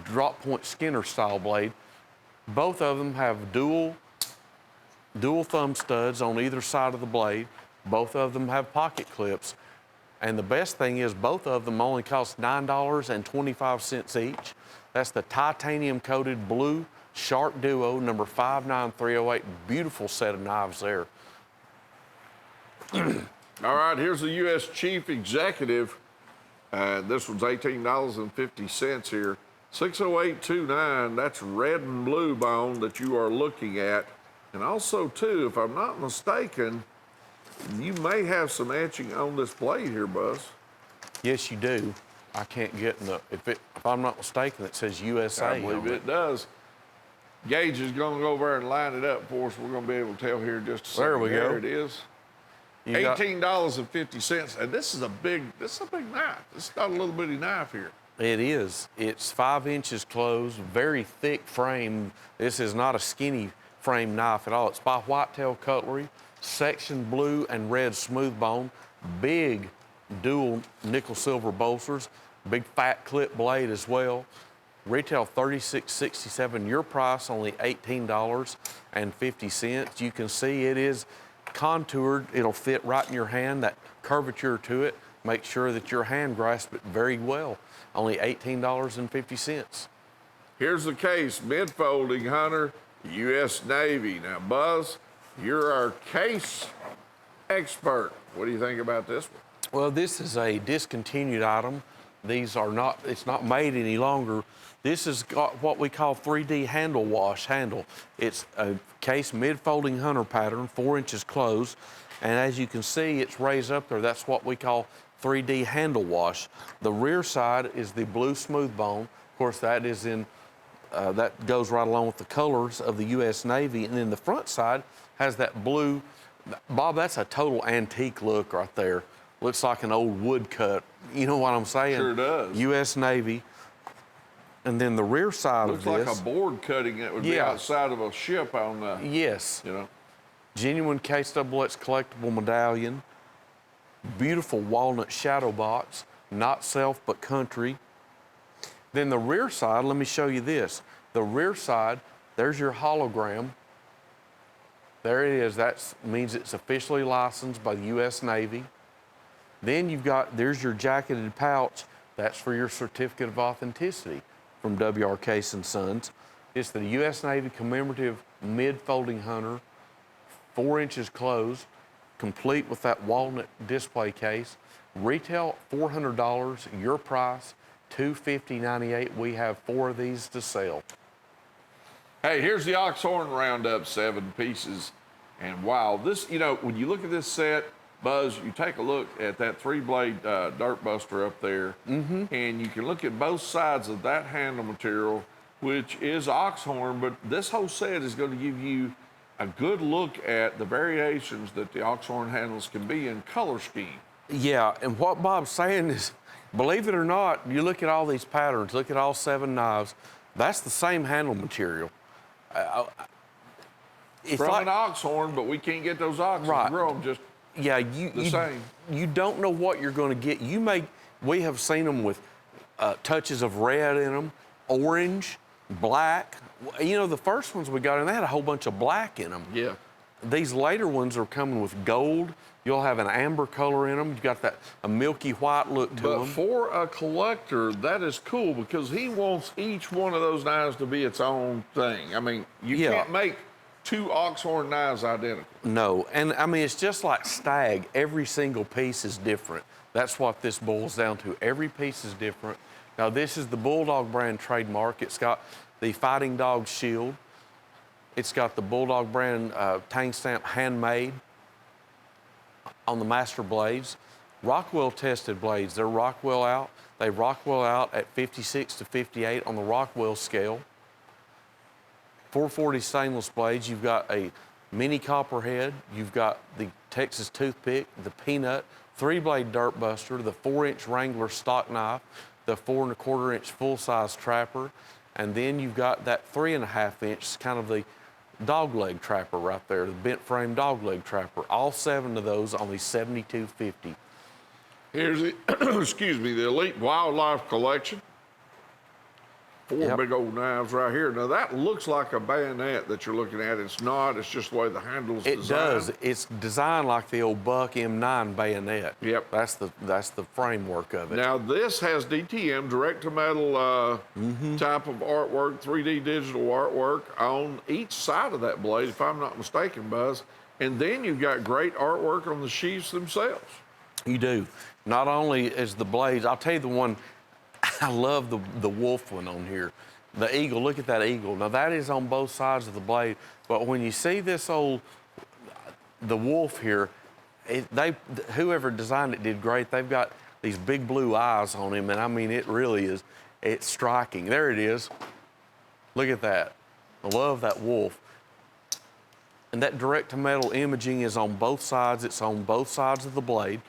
drop point Skinner style blade. Both of them have dual thumb studs on either side of the blade. Both of them have pocket clips. And the best thing is both of them only cost $9.25 each. That's the titanium coated Blue Shark Duo, number 59308. Beautiful set of knives there. All right, here's the U.S. Chief Executive. This one's $18.50 here. 60829, that's red and blue bone that you are looking at. And also, too, if I'm not mistaken, you may have some etching on this blade here, Buzz. Yes, you do. I can't get in the, if I'm not mistaken, it says USA. I believe it does. Gage is going to go over and line it up for us. We're going to be able to tell here in just a second. There we go. There it is. $18.50. And this is a big knife. This is not a little bitty knife here. It is. It's 5 inches closed, very thick frame. This is not a skinny frame knife at all. It's by Whitetail Cutlery, section blue and red smooth bone, big dual nickel silver bolsters, big fat clip blade as well. Retail $36.67. Your price only $18.50. You can see it is contoured. It'll fit right in your hand. That curvature to it. Make sure that your hand grasps it very well. Only $18.50. Here's the case, mid-folding hunter, U.S. Navy. Now, Buzz, you're our case expert. What do you think about this one? Well, this is a discontinued item. These are not, it's not made any longer. This has got what we call 3D handle wash handle. It's a case mid-folding hunter pattern, 4 inches closed. And as you can see, it's raised up there. That's what we call 3D handle wash. The rear side is the blue smooth bone. Of course, that is in, that goes right along with the colors of the U.S. Navy. And then the front side has that blue. Bob, that's a total antique look right there. Looks like an old woodcut. You know what I'm saying? Sure does. U.S. Navy. And then the rear side Looks of this. like a board cutting that would be outside of a ship on the, Yes. you know. Genuine case double X collectible medallion. Beautiful walnut shadow box. Not self, but country. Then the rear side, let me show you this. The rear side, there's your hologram. There it is. That means it's officially licensed by the U.S. Navy. Then you've got, there's your jacketed pouch. That's for your certificate of authenticity from W.R. Case & Sons. It's the U.S. Navy commemorative mid-folding hunter, 4 inches closed, complete with that walnut display case. Retail $400, your price $250.98. We have 4 of these to sell. Hey, here's the Oxhorn Roundup, 7 pieces. And wow, this, you know, when you look at this set, Buzz, you take a look at that 3-blade dirt buster up there, and you can look at both sides of that handle material, which is Oxhorn, but this whole set is going to give you a good look at the variations that the Oxhorn handles can be in color scheme. Yeah, and what Bob's saying is, believe it or not, you look at all these patterns, look at all 7 knives, that's the same handle material. It's From like, an ox horn, but we can't get those oxen Right. to grow them just yeah, the same. you don't know what you're going to get. We have seen them with touches of red in them, orange, black. You know, the first ones we got in, they had a whole bunch of black in them. Yeah. These later ones are coming with gold. You'll have an amber color in them. You've got a milky white look to But them. for a collector, that is cool because he wants each one of those knives to be its own thing. I mean, you Yeah. can't make two ox horn knives identical. No, and I mean, it's just like stag. Every single piece is different. That's what this boils down to. Every piece is different. Now, this is the Bulldog brand trademark. It's got the Fighting Dog shield. It's got the Bulldog brand tang stamp handmade on the master blades. Rockwell tested blades. They're Rockwell out. They Rockwell out at 56 to 58 on the Rockwell scale. 440 stainless blades. You've got a mini copperhead. You've got the Texas toothpick, the peanut, 3-blade dirt buster, the 4-inch Wrangler stock knife, the 4 1/4-inch full-size trapper, and then you've got that 3.5-inch, kind of the dog leg trapper right there, the bent frame dog leg trapper. All 7 of those only $72.50. Here's the, excuse me, the Elite Wildlife Collection. 4 Yep. big old knives right here. Now that looks like a bayonet that you're looking at. It's not. It's just the way the handle's It designed. does. It's designed like the old Buck M9 bayonet. Yep. That's the framework of it. Now this has DTM, direct to metal type of artwork, 3D digital artwork on each side of that blade, if I'm not mistaken, Buzz. And then you've got great artwork on the sheaths themselves. You do. Not only is the blades, I'll tell you the one, I love the wolf one on here. The eagle, look at that eagle. Now that is on both sides of the blade, but when you see the wolf here, whoever designed it did great. They've got these big blue eyes on him, and I mean, it really is, it's striking. There it is. Look at that. I love that wolf. And that direct to metal imaging is on both sides. It's on both sides of the blade.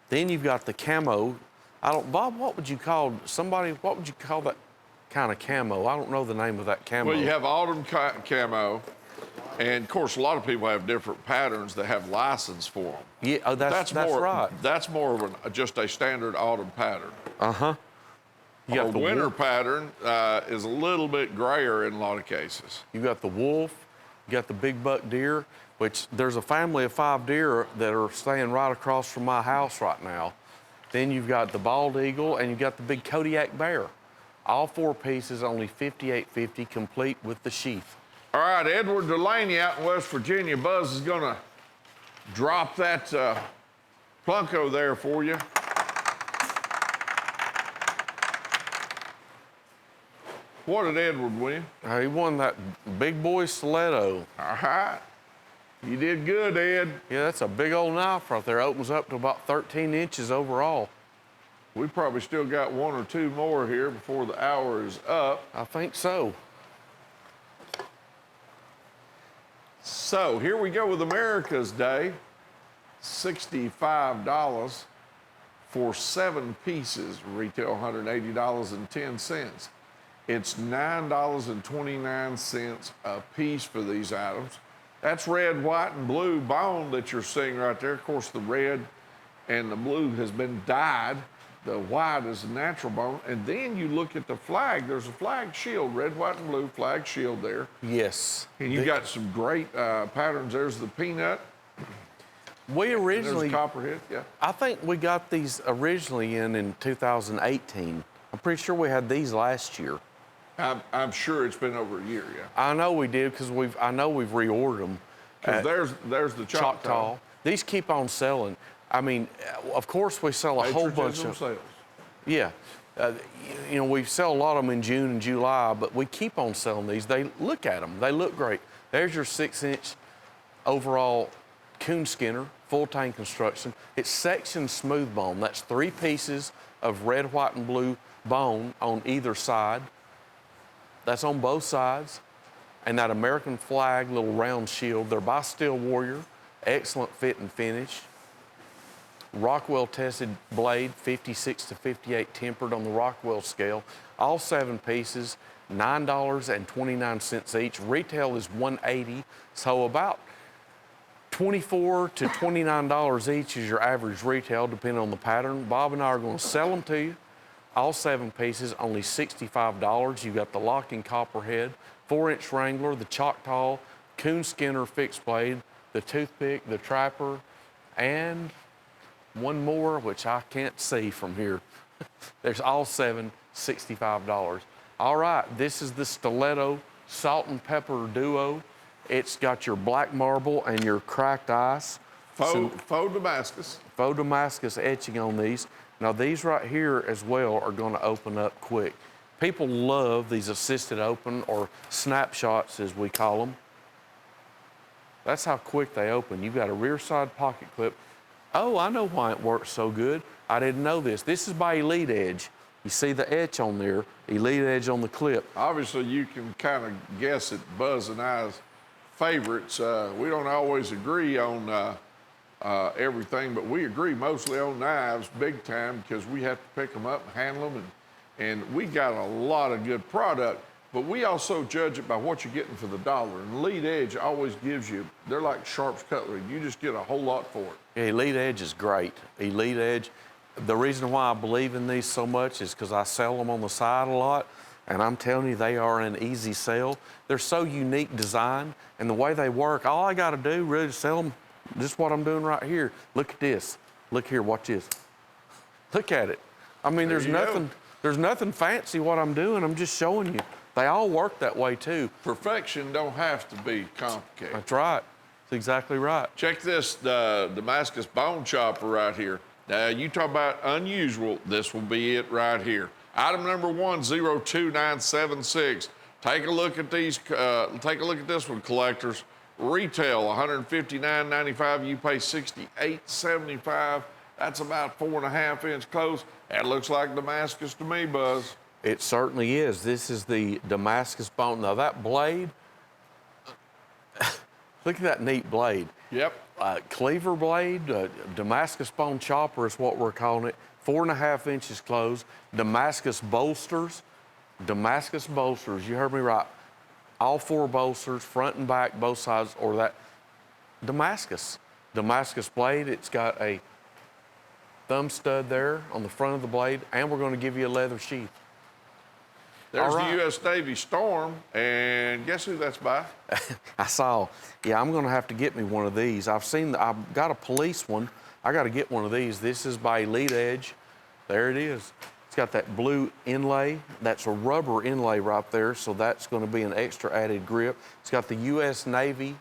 Then you've got the camo. Bob, what would you call that kind of camo? I don't know the name of that camo. Well, you have autumn camo, and of course, a lot of people have different patterns that have license for them. Yeah, oh, that's right. That's more of just a standard autumn pattern. You got A the winter wolf. pattern is a little bit grayer in a lot of cases. You got the wolf. You got the big buck deer, which there's a family of 5 deer that are staying right across from my house right now. Then you've got the bald eagle, and you've got the big Kodiak bear. All 4 pieces, only $58.50, complete with the sheath. All right, Edward Delaney out in West Virginia. Buzz is going to drop that Plunko there for you. What did Edward win? He won that big boy stiletto. All right. You did good, Ed. Yeah, that's a big old knife right there. Opens up to about 13 inches overall. We probably still got 1 or 2 more here before the hour is up. I think so. So here we go with America's Day. $65 for 7 pieces, retail $180.10. It's $9.29 a piece for these items. That's red, white, and blue bone that you're seeing right there. Of course, the red and the blue has been dyed. The white is a natural bone. And then you look at the flag. There's a flag shield, red, white, and blue flag shield there. Yes. And you got some great patterns. There's the peanut. We originally, There's copperhead, yeah. I think we got these originally in 2018. I'm pretty sure we had these last year. I'm sure it's been over a year, yeah. I know we did because I know we've reordered them. 'Cause there's the Choctaw. These keep on selling. I mean, of course we sell a whole bunch Patriotism of. sales. Yeah. You know, we sell a lot of them in June and July, but we keep on selling these. They look at them. They look great. There's your 6-inch overall coon skinner, full tang construction. It's section smooth bone. That's 3 pieces of red, white, and blue bone on either side. That's on both sides. And that American flag little round shield. They're by Steel Warrior. Excellent fit and finish. Rockwell tested blade, 56 to 58 tempered on the Rockwell scale. All 7 pieces, $9.29 each. Retail is $180, so about $24 to $29 each is your average retail, depending on the pattern. Bob and I are going to sell them to you. All 7 pieces, only $65. You've got the locking copperhead, 4-inch Wrangler, the Choctaw, Coon Skinner fixed blade, the toothpick, the trapper, and one more, which I can't see from here. There's all 7, $65. All right, this is the Stiletto Salt and Pepper Duo. It's got your black marble and your cracked ice. Faux Damascus. Faux Damascus etching on these. Now these right here as well are going to open up quick. People love these assisted open or snapshots as we call them. That's how quick they open. You've got a rear side pocket clip. Oh, I know why it works so good. I didn't know this. This is by Elite Edge. You see the etch on there, Elite Edge on the clip. Obviously, you can kind of guess at Buzz and I's favorites. We don't always agree on everything, but we agree mostly on knives big time because we have to pick them up and handle them, and we got a lot of good product. But we also judge it by what you're getting for the dollar. And Elite Edge always gives you, they're like Sharp's Cutlery. You just get a whole lot for it. Yeah, Elite Edge is great. Elite Edge, the reason why I believe in these so much is because I sell them on the side a lot. And I'm telling you, they are an easy sell. They're so unique design, and the way they work, all I got to do really is sell them. Just what I'm doing right here. Look at this. Look here, watch this. Look at it. I mean, there's nothing fancy what I'm doing. I'm just showing you. They all work that way too. Perfection don't have to be complicated. That's right. That's exactly right. Check this Damascus bone chopper right here. Now, you talk about unusual, this will be it right here. Item number 102976. Take a look at these, take a look at this one, collectors. Retail, $159.95. You pay $68.75. That's about 4.5-inch close. That looks like Damascus to me, Buzz. It certainly is. This is the Damascus bone. Now that blade, look at that neat blade. Yep. Cleaver blade, Damascus bone chopper is what we're calling it. 4.5 inches closed. Damascus bolsters. Damascus bolsters. You heard me right. All 4 bolsters, front and back, both sides, or that Damascus. Damascus blade. It's got a thumb stud there on the front of the blade, and we're going to give you a leather sheath. There's the U.S. Navy Storm, and guess who that's by? I saw. Yeah, I'm going to have to get me one of these. I've got a police one. I got to get one of these. This is by Elite Edge. There it is. It's got that blue inlay. That's a rubber inlay right there, so that's going to be an extra added grip. It's got the U.S. Navy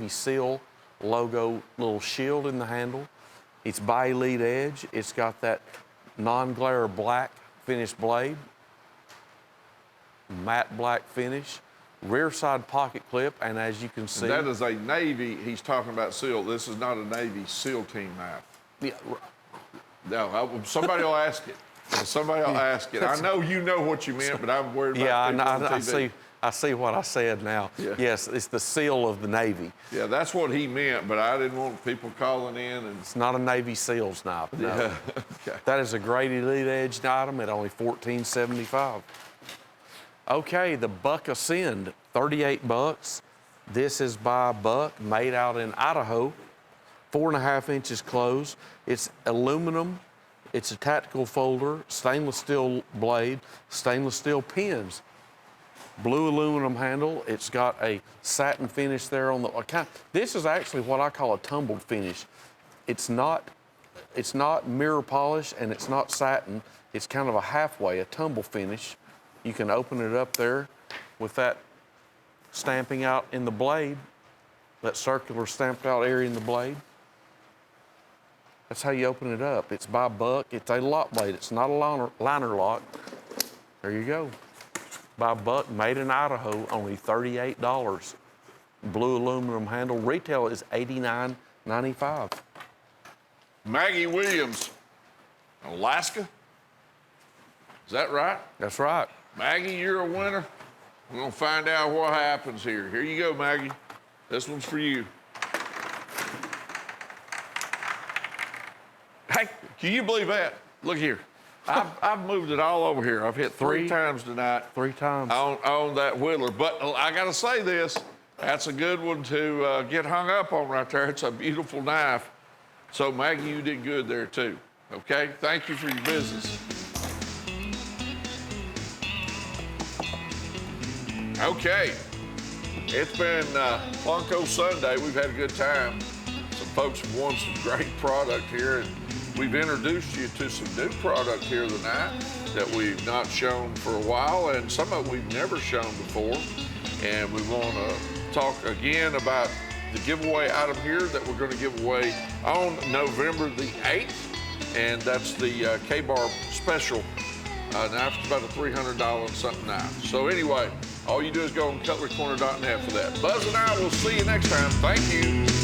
SEAL logo, little shield in the handle. It's by Elite Edge. It's got that non-glare black finished blade. Matte black finish, rear side pocket clip, and as you can see, that is a Navy. He's talking about SEAL. This is not a Navy SEAL team knife. Yeah, no, somebody will ask it. Somebody will ask it. I know you know what you meant, but I'm worried about people on TV. I see what I said now. Yeah. Yes, it's the SEAL of the Navy. Yeah, that's what he meant, but I didn't want people calling in and. It's not a Navy SEALs knife. No. Yeah. Okay. That is a great Elite Edge item at only $14.75. Okay, the Buck Ascend, $38. This is by Buck, made out in Idaho. 4.5 inches closed. It's aluminum. It's a tactical folder, stainless steel blade, stainless steel pins. Blue aluminum handle. It's got a satin finish there on the. This is actually what I call a tumbled finish. It's not mirror polish and it's not satin. It's kind of a halfway, a tumble finish. You can open it up there with that stamping out in the blade, that circular stamped out area in the blade. That's how you open it up. It's by Buck. It's a lock blade. It's not a liner lock. There you go. By Buck, made in Idaho, only $38. Blue aluminum handle. Retail is $89.95. Maggie Williams, Alaska. Is that right? That's right. Maggie, you're a winner. We're going to find out what happens here. Here you go, Maggie. This one's for you. Hey, can you believe that? Look here. I've moved it all over here. I've hit three times tonight 3 times. on that whittler. But I got to say this, that's a good one to get hung up on right there. It's a beautiful knife. So, Maggie, you did good there, too. Okay? Thank you for your business. Okay. It's been Plunko Sunday. We've had a good time. Some folks have won some great product here, and we've introduced you to some new product here tonight that we've not shown for a while, and some of it we've never shown before. And we want to talk again about the giveaway item here that we're going to give away on November the 8th, and that's the K-Bar Special knife. It's about a $300 and something knife. So anyway, all you do is go on cutlerycorner.net for that. Buzz and I will see you next time. Thank you.